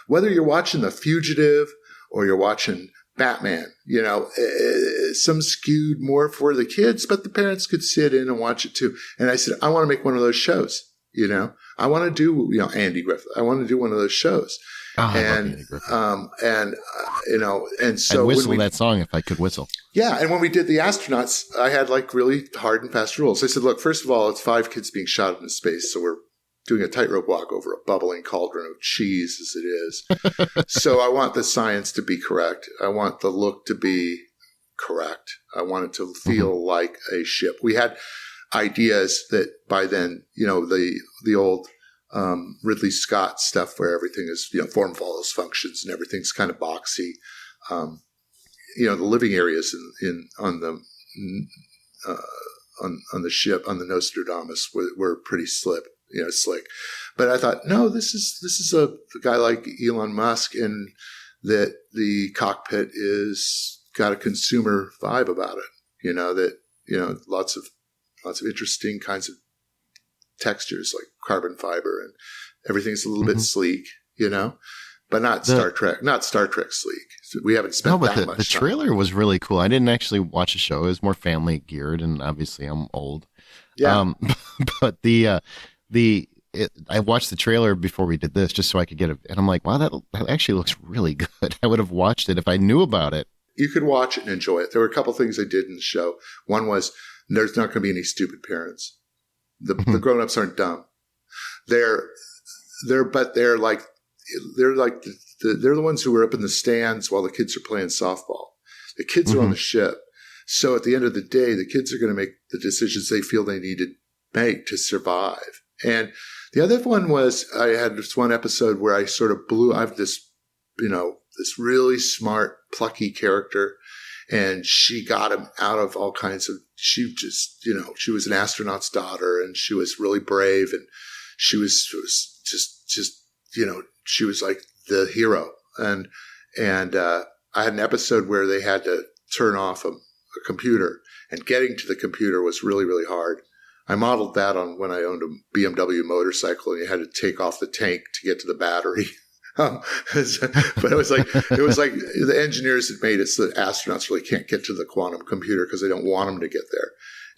Whether you're watching The Fugitive or you're watching Batman, some skewed more for the kids, but the parents could sit in and watch it too. And I said, I want to make one of those shows. I want to do, Andy Griffith. I want to do one of those shows. Oh, and so I'd whistle that song if I could whistle. Yeah. And when we did the astronauts, I had like really hard and fast rules. I said, look, first of all, it's 5 kids being shot into space. So we're doing a tightrope walk over a bubbling cauldron of cheese as it is. So I want the science to be correct. I want the look to be correct. I want it to feel like a ship. We had ideas that by then, the old Ridley Scott stuff where everything is, form follows functions and everything's kind of boxy. The living areas on the ship, on the Nostradamus were pretty slick. But I thought, no, this is a guy like Elon Musk, and that the cockpit is got a consumer vibe about it. Lots of interesting kinds of textures like carbon fiber, and everything's a little bit sleek, but not Star Trek sleek. So we haven't spent that much time. The trailer was really cool. I didn't actually watch the show. It was more family geared, and obviously I'm old. Yeah. But I watched the trailer before we did this just so I could get it. And I'm like, wow, that actually looks really good. I would have watched it if I knew about it. You could watch it and enjoy it. There were a couple things they did in the show. One was there's not going to be any stupid parents. The grown-ups aren't dumb. They're the ones who are up in the stands while the kids are playing softball. The kids are on the ship. So at the end of the day, the kids are going to make the decisions they feel they need to make to survive. And the other one was, I had this one episode where I sort of I have this, this really smart, plucky character, and she got him out of all kinds of, she just, she was an astronaut's daughter, and she was really brave, and she was just she was like the hero. And I had an episode where they had to turn off a computer, and getting to the computer was really, really hard. I modeled that on when I owned a BMW motorcycle, and you had to take off the tank to get to the battery. But it was like the engineers had made it so that astronauts really can't get to the quantum computer because they don't want them to get there.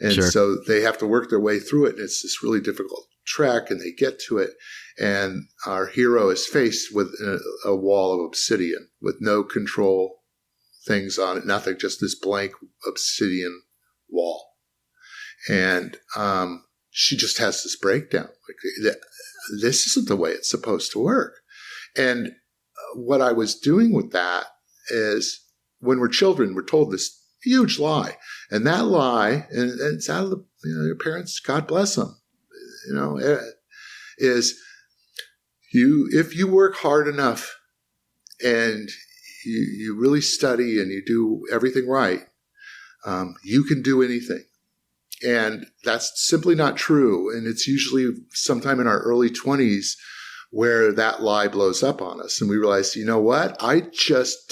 And so they have to work their way through it. And it's this really difficult trek, and they get to it. And our hero is faced with a wall of obsidian with no control things on it, nothing, just this blank obsidian wall. And she just has this breakdown. Like, this isn't the way it's supposed to work. And what I was doing with that is, when we're children, we're told this huge lie. And that lie, and it's out of your parents, God bless them, is if you work hard enough and you really study and you do everything right, you can do anything. And that's simply not true. And it's usually sometime in our early 20s where that lie blows up on us. And we realize, you know what? I'm just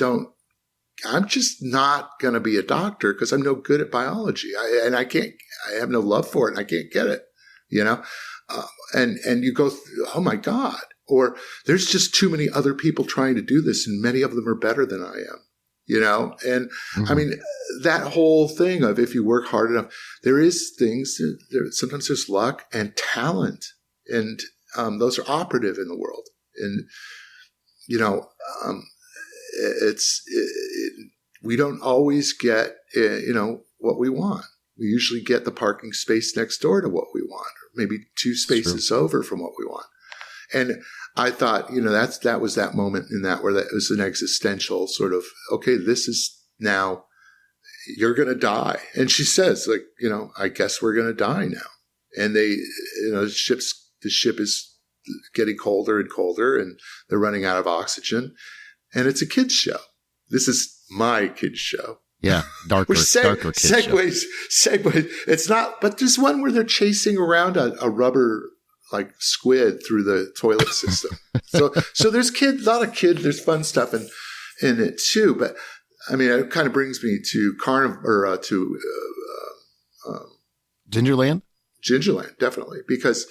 not going to be a doctor because I'm no good at biology. I have no love for it, and I can't get it, and you go, oh my God. Or there's just too many other people trying to do this, and many of them are better than I am. And I mean, that whole thing of, if you work hard enough, there is things, sometimes there's luck and talent, and those are operative in the world. And, we don't always get, what we want. We usually get the parking space next door to what we want, or maybe 2 spaces over from what we want. And I thought, that was that moment in that where that was an existential sort of, okay, this is now, you're going to die. And she says, like, I guess we're going to die now. And they, the ship is getting colder and colder, and they're running out of oxygen. And it's a kid's show. This is my kid's show. Yeah, darker kids segues. It's not, but there's one where they're chasing around a rubber like squid through the toilet system. so there's there's fun stuff in it too. But I mean, it kind of brings me to Gingerland. Gingerland, definitely, because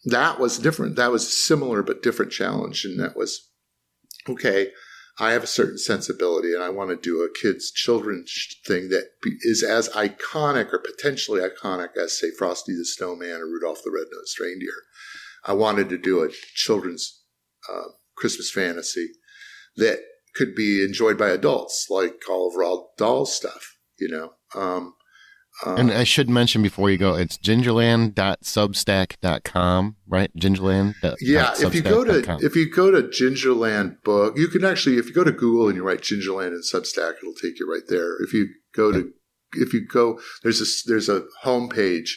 that was different. That was a similar but different challenge, and that was okay. I have a certain sensibility, and I want to do a children's thing that is as iconic or potentially iconic as, say, Frosty the Snowman or Rudolph the Red-Nosed Reindeer. I wanted to do a children's Christmas fantasy that could be enjoyed by adults, like Oliver Dahl stuff, and I should mention before you go, it's gingerland.substack.com, right? Gingerland. Yeah, if you go to Gingerland book, you can actually, if you go to Google and you write Gingerland and Substack, it'll take you right there. If you go, there's a homepage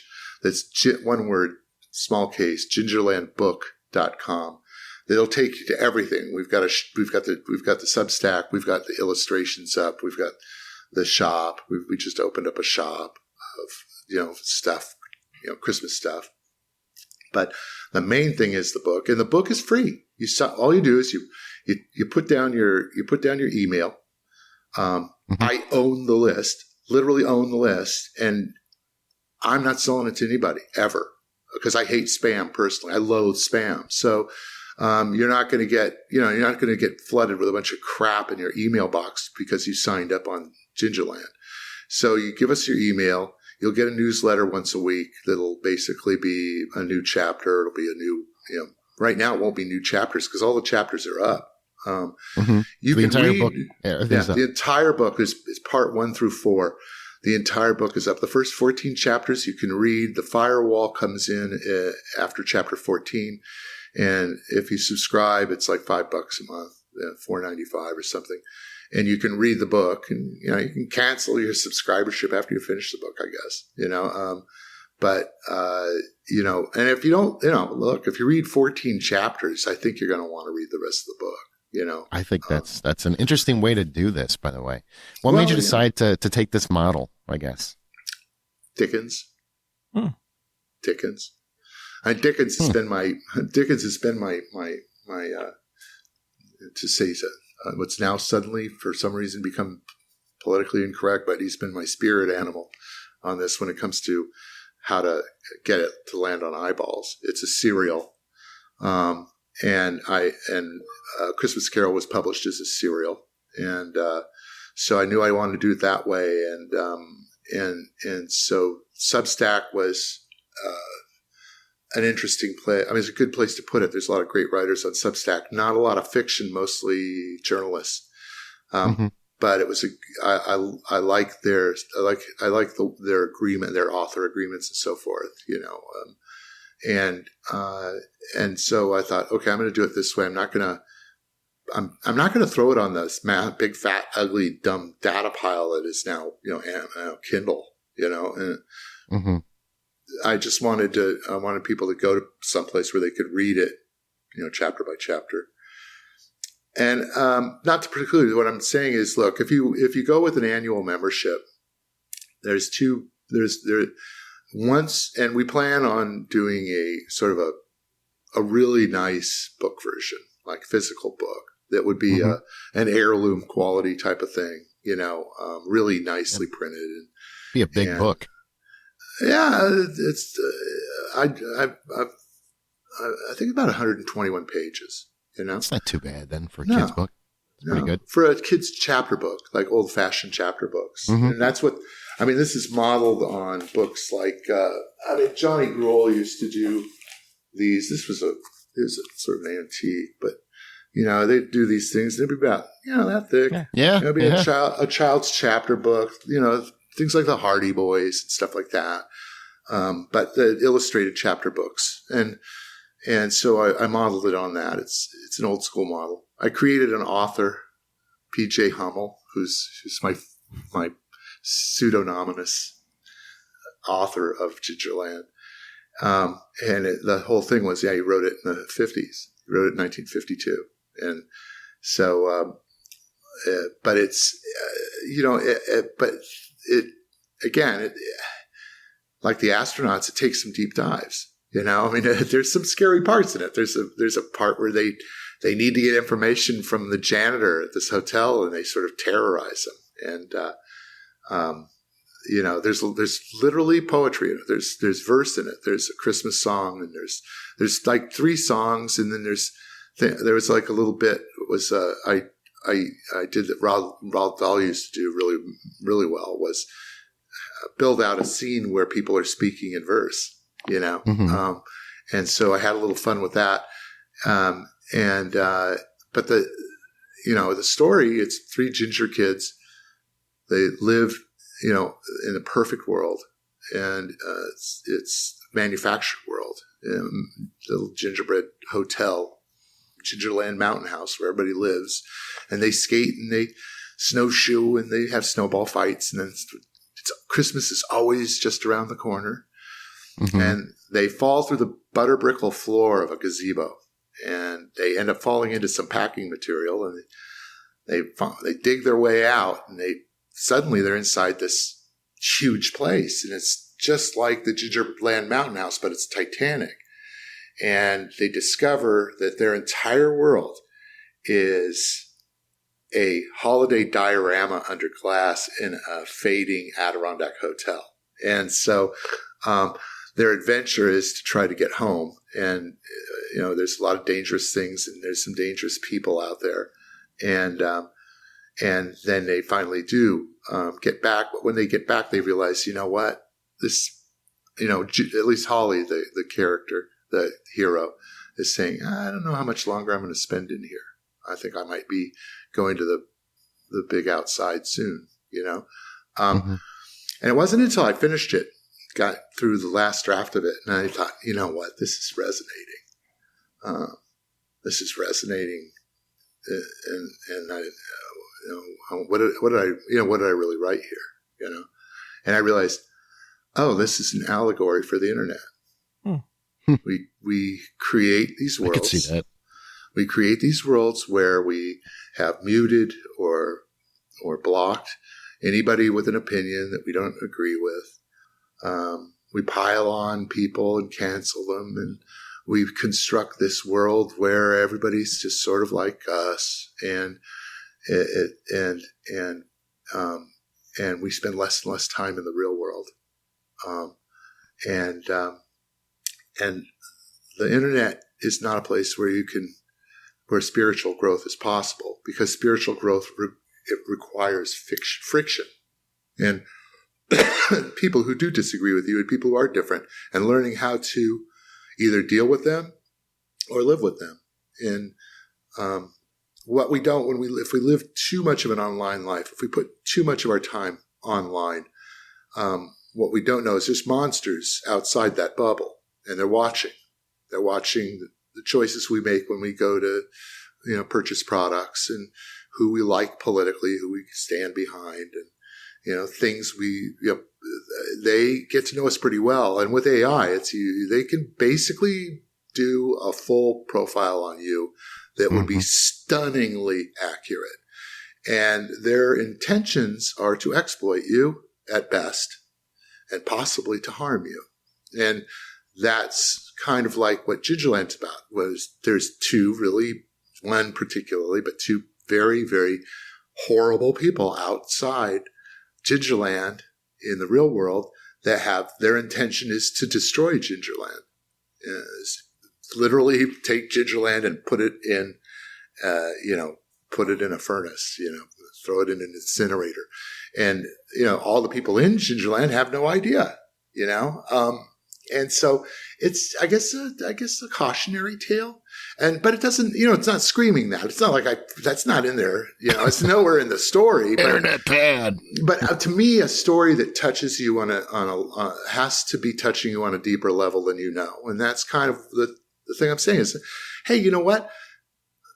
that's one word, small case, gingerlandbook.com. That'll take you to everything. We've got the Substack, we've got the illustrations up, we've got the shop. We just opened up a shop of stuff, Christmas stuff. But the main thing is the book, and the book is free. All you do is you put down your email. I own the list, literally own the list, and I'm not selling it to anybody ever because I hate spam personally. I loathe spam. So you're not going to get flooded with a bunch of crap in your email box because you signed up on Gingerland. So you give us your email. You'll get a newsletter once a week that'll basically be a new chapter. It'll be a new, right now it won't be new chapters because all the chapters are up. You can read book. The entire book is part 1 through 4. The entire book is up. The first 14 chapters you can read. The firewall comes in after chapter 14. And if you subscribe, it's like $5 a month, $4.95 or something. And you can read the book, and you can cancel your subscribership after you finish the book, I guess. And if you don't, look, if you read 14 chapters, I think you're going to want to read the rest of the book. I think that's an interesting way to do this. By the way, what made you decide to take this model? I guess Dickens. Dickens. Dickens has been my to say so. What's now suddenly, for some reason, become politically incorrect, but he's been my spirit animal on this when it comes to how to get it to land on eyeballs. It's a serial, and Christmas Carol was published as a serial, and so I knew I wanted to do it that way, and so Substack was an interesting place. I mean, it's a good place to put it. There's a lot of great writers on Substack. Not a lot of fiction, mostly journalists. But it was I like their agreement, their author agreements, and so forth. And so I thought, okay, I'm going to do it this way. I'm not going to throw it on this big fat ugly dumb data pile that is now Kindle. I just wanted people to go to someplace where they could read it, chapter by chapter. And not to preclude, what I'm saying is, look, if you go with an annual membership, there's once, and we plan on doing a sort of a really nice book version, like physical book that would be an heirloom quality type of thing, really nicely printed. And be a big book. Yeah, it's I think about 121 pages. It's not too bad then for a kid's book. It's pretty good for a kid's chapter book, like old-fashioned chapter books. And that's what this is modeled on books like Johnny Gruelle used to do these. This was a sort of an antique, but they do these things. They'd be about that thick. Yeah, it'd be a child's chapter book. Things like the Hardy Boys and stuff like that. But the illustrated chapter books. And And so I modeled it on that. It's an old school model. I created an author, P.J. Hummel, who's my pseudonymous author of Gingerland. And the whole thing was, he wrote it in the 50s. He wrote it in 1952. And so, but it's, but it, again, like the astronauts, it takes some deep dives. I mean, there's some scary parts in it. There's a part where they need to get information from the janitor at this hotel, and they sort of terrorize him. And there's literally poetry in it. There's verse in it. There's a Christmas song, and there's like 3 songs, and then there was like a little bit. It was I did that Roald Dahl used to do really, really well, was build out a scene where people are speaking in verse. Mm-hmm. And so I had a little fun with that. But the story, it's 3 ginger kids. They live, in the perfect world, and it's manufactured world. The gingerbread hotel, Gingerland Mountain House, where everybody lives, and they skate and they snowshoe and they have snowball fights, and then Christmas is always just around the corner. Mm-hmm. And they fall through the butter brickle floor of a gazebo, and they end up falling into some packing material, and they dig their way out, and suddenly they're inside this huge place, and it's just like the Gingerland Mountain House, but it's Titanic. And they discover that their entire world is a holiday diorama under glass in a fading Adirondack hotel. And so their adventure is to try to get home. And, there's a lot of dangerous things, and there's some dangerous people out there. And then they finally do get back. But when they get back, they realize, what? This, at least Holly, the character, the hero, is saying, I don't know how much longer I'm going to spend in here. I think I might be going to the big outside soon, Mm-hmm. And it wasn't until I finished it, got through the last draft of it, and I thought, what, this is resonating. This is resonating, and I, what did I really write here, And I realized, this is an allegory for the internet. We create these worlds. I could see that. We create these worlds where we have muted or blocked anybody with an opinion that we don't agree with. We pile on people and cancel them, and we construct this world where everybody's just sort of like us, and we spend less and less time in the real world. And the internet is not a place where spiritual growth is possible, because spiritual growth it requires friction, and people who do disagree with you, and people who are different, and learning how to either deal with them or live with them. And what we don't, if we live too much of an online life, if we put too much of our time online, what we don't know is there's monsters outside that bubble, and they're watching. They're watching the choices we make when we go to, purchase products, and who we like politically, who we stand behind, and, things they get to know us pretty well. And with AI, they can basically do a full profile on you that would be stunningly accurate. And their intentions are to exploit you at best, and possibly to harm you. And that's kind of like what Gingerland's about. There's one particularly, but 2 very, very horrible people outside Gingerland in the real world that have their intention is to destroy Gingerland. Literally take Gingerland and put it in, a furnace, throw it in an incinerator. And, all the people in Gingerland have no idea, and so it's, I guess a cautionary tale. But it doesn't, it's not screaming that. It's not like that's not in there, it's nowhere in the story. Internet pad. But to me, a story that touches you has to be touching you on a deeper level than And that's kind of The thing I'm saying is, hey, you know what?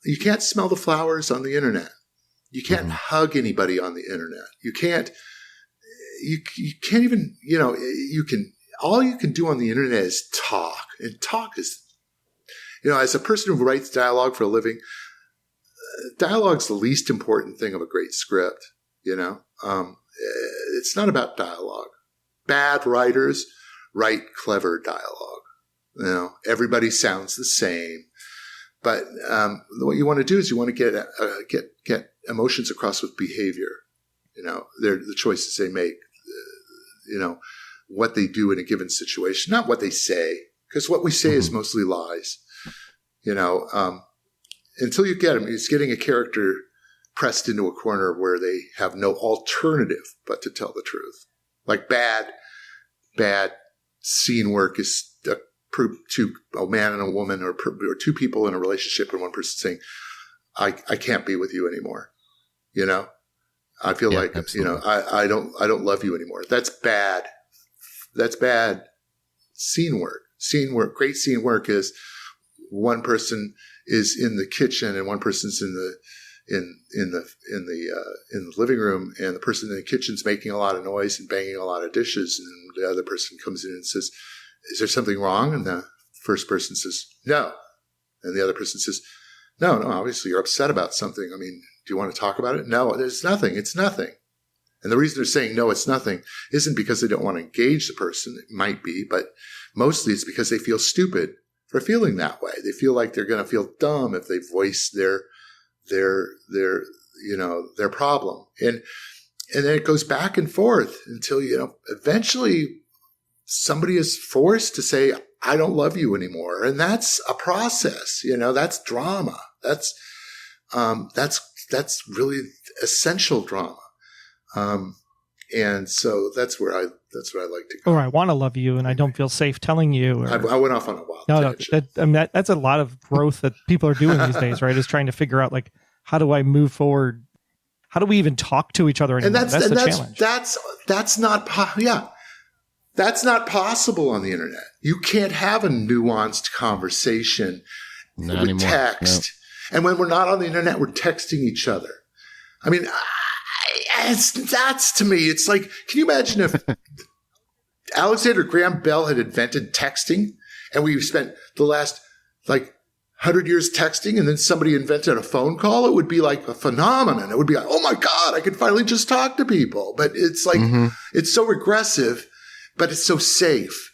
You can't smell the flowers on the internet. You can't hug anybody on the internet. You can't even, all you can do on the internet is talk. And talk is, as a person who writes dialogue for a living, dialogue's the least important thing of a great script, it's not about dialogue. Bad writers write clever dialogue. Everybody sounds the same. But what you want to do is you want to get emotions across with behavior. They're the choices they make, what they do in a given situation, not what they say, because what we say is mostly lies. Until you get them, it's getting a character pressed into a corner where they have no alternative but to tell the truth. Like bad scene work is a man and a woman or two people in a relationship and one person saying, I can't be with you anymore. I feel like, absolutely. I don't love you anymore. That's bad. That's bad scene work. Great scene work is one person is in the kitchen and one person's in the living room, and the person in the kitchen's making a lot of noise and banging a lot of dishes, and the other person comes in and says, is there something wrong? And the first person says, no. And the other person says, no, obviously you're upset about something. I mean, do you want to talk about it? No, there's nothing. It's nothing. And the reason they're saying no, it's nothing isn't because they don't want to engage the person. It might be, but mostly it's because they feel stupid for feeling that way. They feel like they're going to feel dumb if they voice their problem. And then it goes back and forth until, eventually somebody is forced to say, I don't love you anymore. And that's a process, that's drama. That's really essential drama. And so that's what I like to go. Or I want to love you and I don't feel safe telling you. Or... I went off on a wild tangent. That's a lot of growth that people are doing these days, right? Is trying to figure out like, how do I move forward? How do we even talk to each other anymore? That's the challenge. That's not possible on the internet. You can't have a nuanced conversation with text. No. And when we're not on the internet, we're texting each other. I mean, that's to me, it's like, can you imagine if Alexander Graham Bell had invented texting and we spent the last 100 years texting and then somebody invented a phone call? It would be like a phenomenon. It would be like, oh my God, I can finally just talk to people. But it's like, it's so regressive, but it's so safe.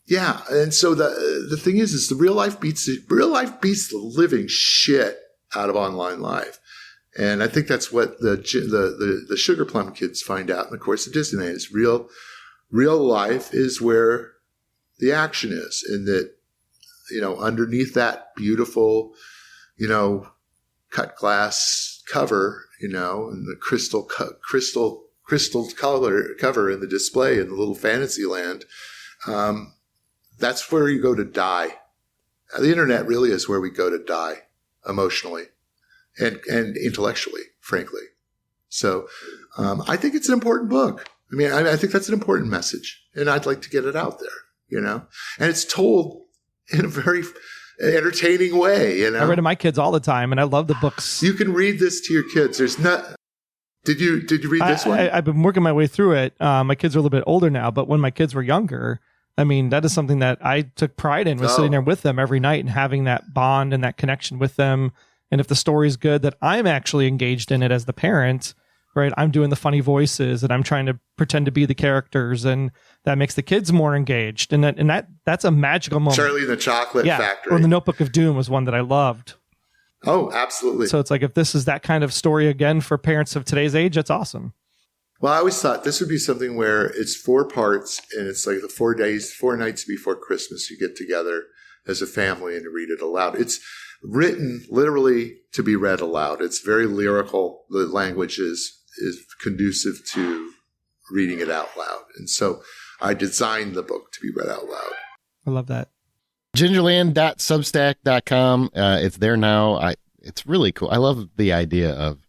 Yeah. And so the thing is the real life beats the living shit out of online life. And I think that's what the Sugar Plum kids find out in the course of Disneyland is real life is where the action is. And that, underneath that beautiful, cut glass cover, and the crystal color cover in the display in the little fantasy land, that's where you go to die. The internet really is where we go to die emotionally and intellectually, frankly. So I think it's an important book. I mean, I think that's an important message, and I'd like to get it out there, And it's told in a very entertaining way, I read to my kids all the time, and I love the books. You can read this to your kids. There's not... Did you read this one? I've been working my way through it. My kids are a little bit older now, but when my kids were younger... I mean, that is something that I took pride in, was sitting there with them every night and having that bond and that connection with them. And if the story is good, that I'm actually engaged in it as the parent, right? I'm doing the funny voices and I'm trying to pretend to be the characters, and that makes the kids more engaged. And that's a magical moment. Charlie and the Chocolate Factory. Or The Notebook of Doom was one that I loved. Oh, absolutely. So it's like, if this is that kind of story again for parents of today's age, that's awesome. Well, I always thought this would be something where it's 4 parts and it's like the 4 nights before Christmas, you get together as a family and you read it aloud. It's written literally to be read aloud. It's very lyrical. The language is conducive to reading it out loud. And so I designed the book to be read out loud. I love that. Gingerland.substack.com. It's there now. It's really cool. I love the idea of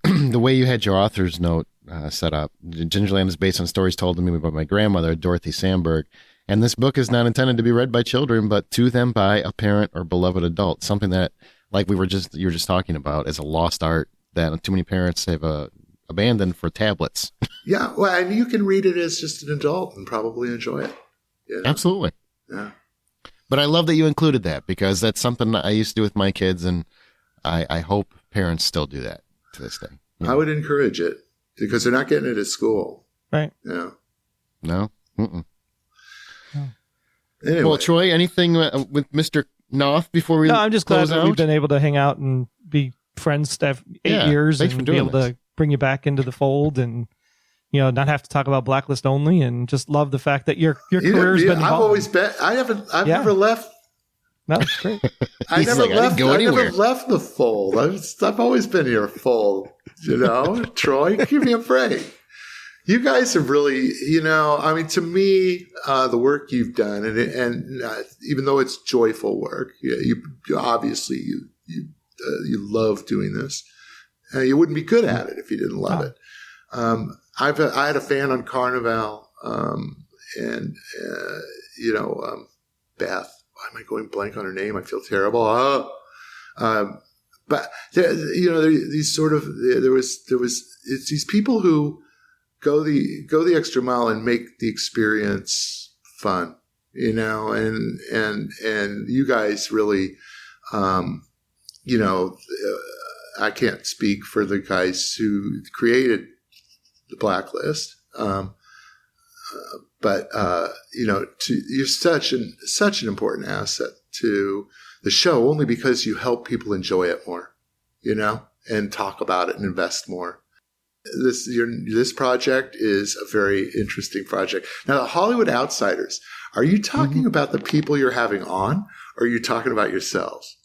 the way you had your author's note set up. Gingerland is based on stories told to me by my grandmother, Dorothy Sandberg. And this book is not intended to be read by children, but to them by a parent or beloved adult. Something that, like you were just talking about, is a lost art that too many parents have abandoned for tablets. Yeah, well, and you can read it as just an adult and probably enjoy it. You know? Absolutely. Yeah. But I love that you included that, because that's something that I used to do with my kids, and I hope parents still do that to this day. I would encourage it because they're not getting it at school. Right. Yeah. No? Mm-mm. Anyway. Well, Troy, anything with Mr. Knopf before we No, I'm just glad close that out? we've been able to hang out and be friends 8 years thanks for and be doing able to bring you back into the fold and, you know, not have to talk about Blacklist only, and just love the fact that your career's been I've evolving. always been. I've never left. No, it's great. I He's never like, I didn't left. go I anywhere. never left the fold. I've always been your fold. You know, Troy, give me a break. You guys have really, you know, I mean, to me, the work you've done, and even though it's joyful work, you obviously you love doing this. You wouldn't be good at it if you didn't love it. I had a fan on Carnivale, and you know, Beth. Why am I going blank on her name? I feel terrible. But you know, it's these people who go the extra mile and make the experience fun, you know, and you guys really, you know, I can't speak for the guys who created the Blacklist, but you know, you're such an important asset to the show, only because you help people enjoy it more, you know, and talk about it and invest more. This project is a very interesting project. Now, the Hollywood Outsiders, are you talking about the people you're having on, or are you talking about yourselves?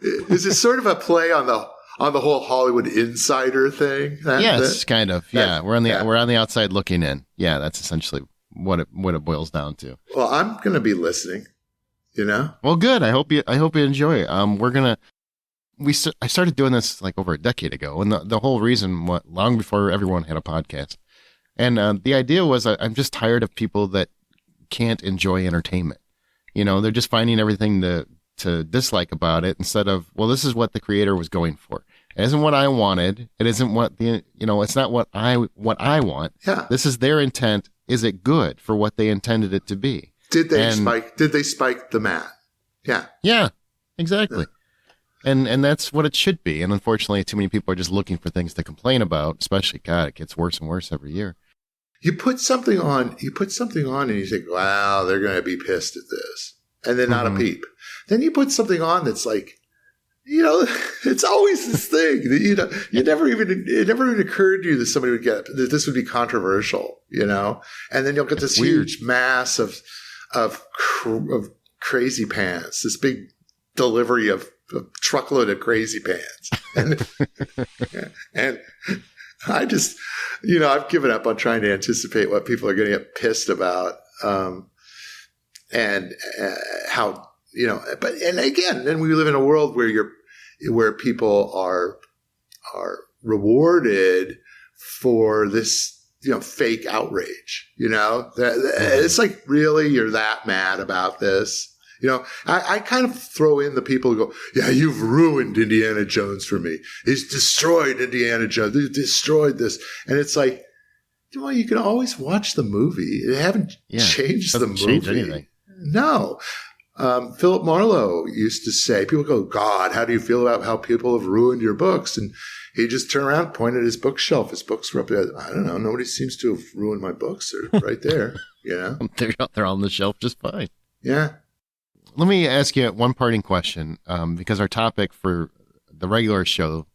Is this sort of a play on the whole Hollywood insider thing? Kind of. Yeah, we're on the outside looking in. Yeah, that's essentially what it boils down to. Well, I'm going to be listening. You know. Well, good. I hope you enjoy it. I started doing this like over a decade ago, and the whole reason, long before everyone had a podcast, and the idea was I'm just tired of people that can't enjoy entertainment. You know, they're just finding everything to dislike about it, instead of, well, this is what the creator was going for. It isn't what I wanted. It isn't what it's not what I want. Yeah. This is their intent. Is it good for what they intended it to be? Did they spike the mat? Yeah. Yeah, exactly. Yeah. And that's what it should be. And unfortunately, too many people are just looking for things to complain about, especially, God, it gets worse and worse every year. You put something on and you think, wow, they're going to be pissed at this. And then not a peep. Then you put something on that's like, you know, it's always this thing that, you know, it never even occurred to you that somebody would get, that this would be controversial, you know? And then you'll get this huge mass of crazy pants, this big delivery of a truckload of crazy pants. And I just, you know, I've given up on trying to anticipate what people are going to get pissed about. And how, you know, and again, then we live in a world where people are rewarded for this, you know, fake outrage, you know, it's like, really, you're that mad about this? You know, I kind of throw in the people who go, yeah, you've ruined Indiana Jones for me. He's destroyed Indiana Jones. He destroyed this. And it's like, well, you can always watch the movie. They haven't changed the movie. Change anything. No. Philip Marlowe used to say, people go, God, how do you feel about how people have ruined your books? And he just turned around, pointed at his bookshelf. His books were up there. I don't know. Nobody seems to have ruined my books. They're right there, you know? They're on the shelf just fine. Yeah. Let me ask you one parting question, because our topic for the regular show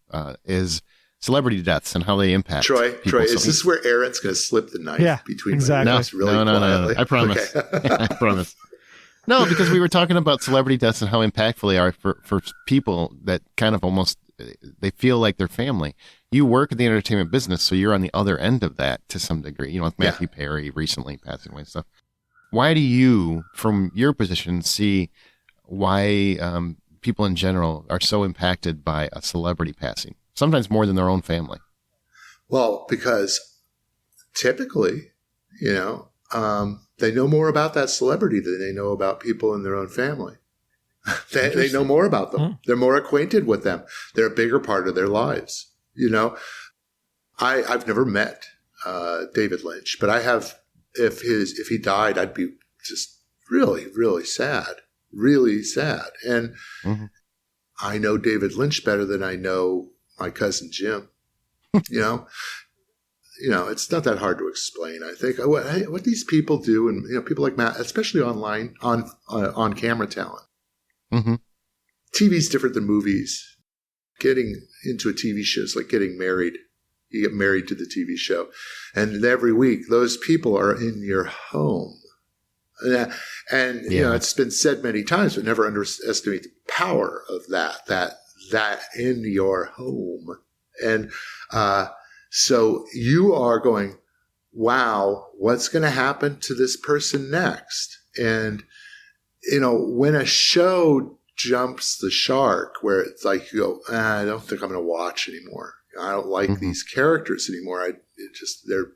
is celebrity deaths and how they impact Troy, people. Is this where Aaron's going to slip the knife between exactly. us really No. quietly? I promise. Okay. I promise. No, because we were talking about celebrity deaths and how impactful they are for people that kind of almost, they feel like their family. You work in the entertainment business, so you're on the other end of that to some degree. You know, with Matthew Perry recently passing away and stuff. Why do you, from your position, see why people in general are so impacted by a celebrity passing? Sometimes more than their own family. Well, because typically, they know more about that celebrity than they know about people in their own family. They know more about them. They're more acquainted with them. They're a bigger part of their lives. I've never met David Lynch, but I have. If he died, I'd be just really, really sad, And I know David Lynch better than I know my cousin Jim. It's not that hard to explain. I think what these people do, and people like Matt, especially online on camera talent. Mm-hmm. TV's different than movies. Getting into a TV show is like getting married. You get married to the TV show, and every week those people are in your home. And it's been said many times, but never underestimate the power of that in your home. And so you are going, wow, what's going to happen to this person next? And, when a show jumps the shark where it's like, you go, I don't think I'm going to watch anymore. I don't like these characters anymore. They're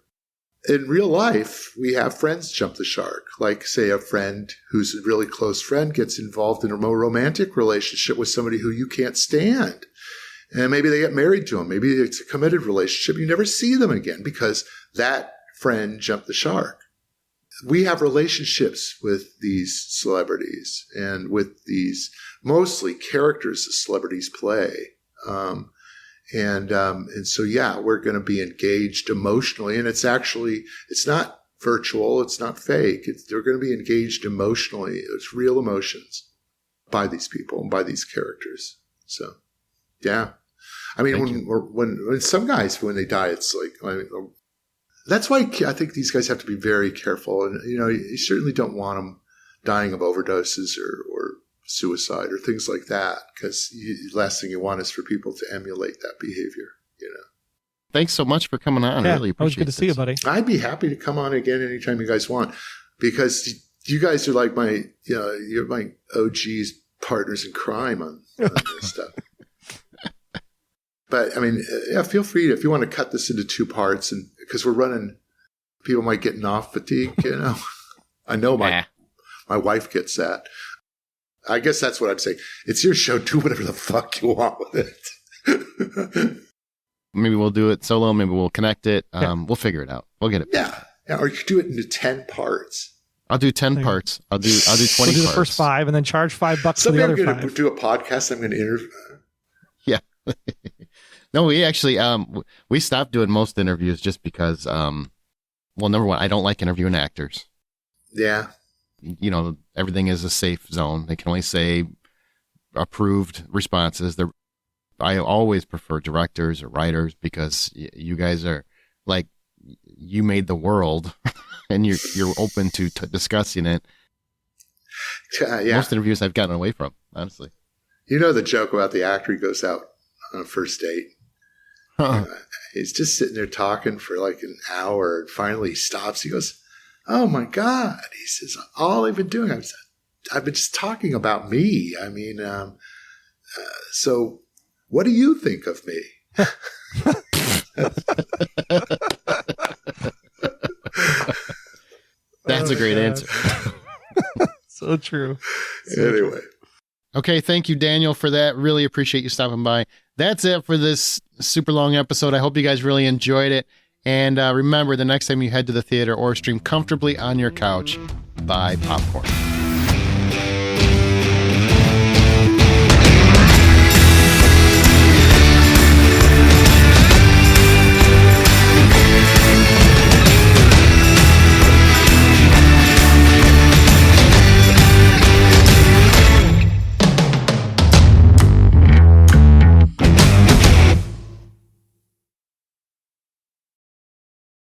in real life. We have friends jump the shark. Like, say, a friend who's a really close friend gets involved in a more romantic relationship with somebody who you can't stand. And maybe they get married to him. Maybe it's a committed relationship. You never see them again because that friend jumped the shark. We have relationships with these celebrities and with these mostly characters that celebrities play. And so, we're going to be engaged emotionally. And it's not virtual. It's not fake. They're going to be engaged emotionally. It's real emotions by these people and by these characters. So, yeah. I mean, when some guys, when they die, it's like, that's why I think these guys have to be very careful. And, you certainly don't want them dying of overdoses or suicide or things like that, because the last thing you want is for people to emulate that behavior. Thanks so much for coming on. I really appreciate it. Always good to see you, buddy. I'd be happy to come on again anytime you guys want, because you guys are like you're my OGs, partners in crime on this stuff. But I mean, feel free if you want to cut this into 2 parts, and because people might get Knauf fatigue. I know my wife gets that. I guess that's what I'm saying. It's your show. Do whatever the fuck you want with it. Maybe we'll do it solo. Maybe we'll connect it. We'll figure it out. We'll get it. Yeah. Or you could do it into 10 parts. I'll do 10 parts. I'll do 20 parts. We'll do the first 5 and then charge $5 for the other 5. I'm going to do a podcast. I'm going to interview. Yeah. No, we actually, we stopped doing most interviews just because, number one, I don't like interviewing actors. Yeah. Everything is a safe zone. They can only say approved responses. I always prefer directors or writers, because you guys are like, you made the world and you're open to discussing it. Most interviews I've gotten away from, honestly. The joke about the actor who goes out on a first date. He's just sitting there talking for like an hour, and finally he stops. He goes, "Oh my God." He says, "All I've been doing, I've been just talking about me. I mean, so what do you think of me?" That's a great answer. So true. Anyway. Okay, thank you, Daniel, for that. Really appreciate you stopping by. That's it for this super long episode. I hope you guys really enjoyed it. And remember, the next time you head to the theater or stream comfortably on your couch, buy popcorn.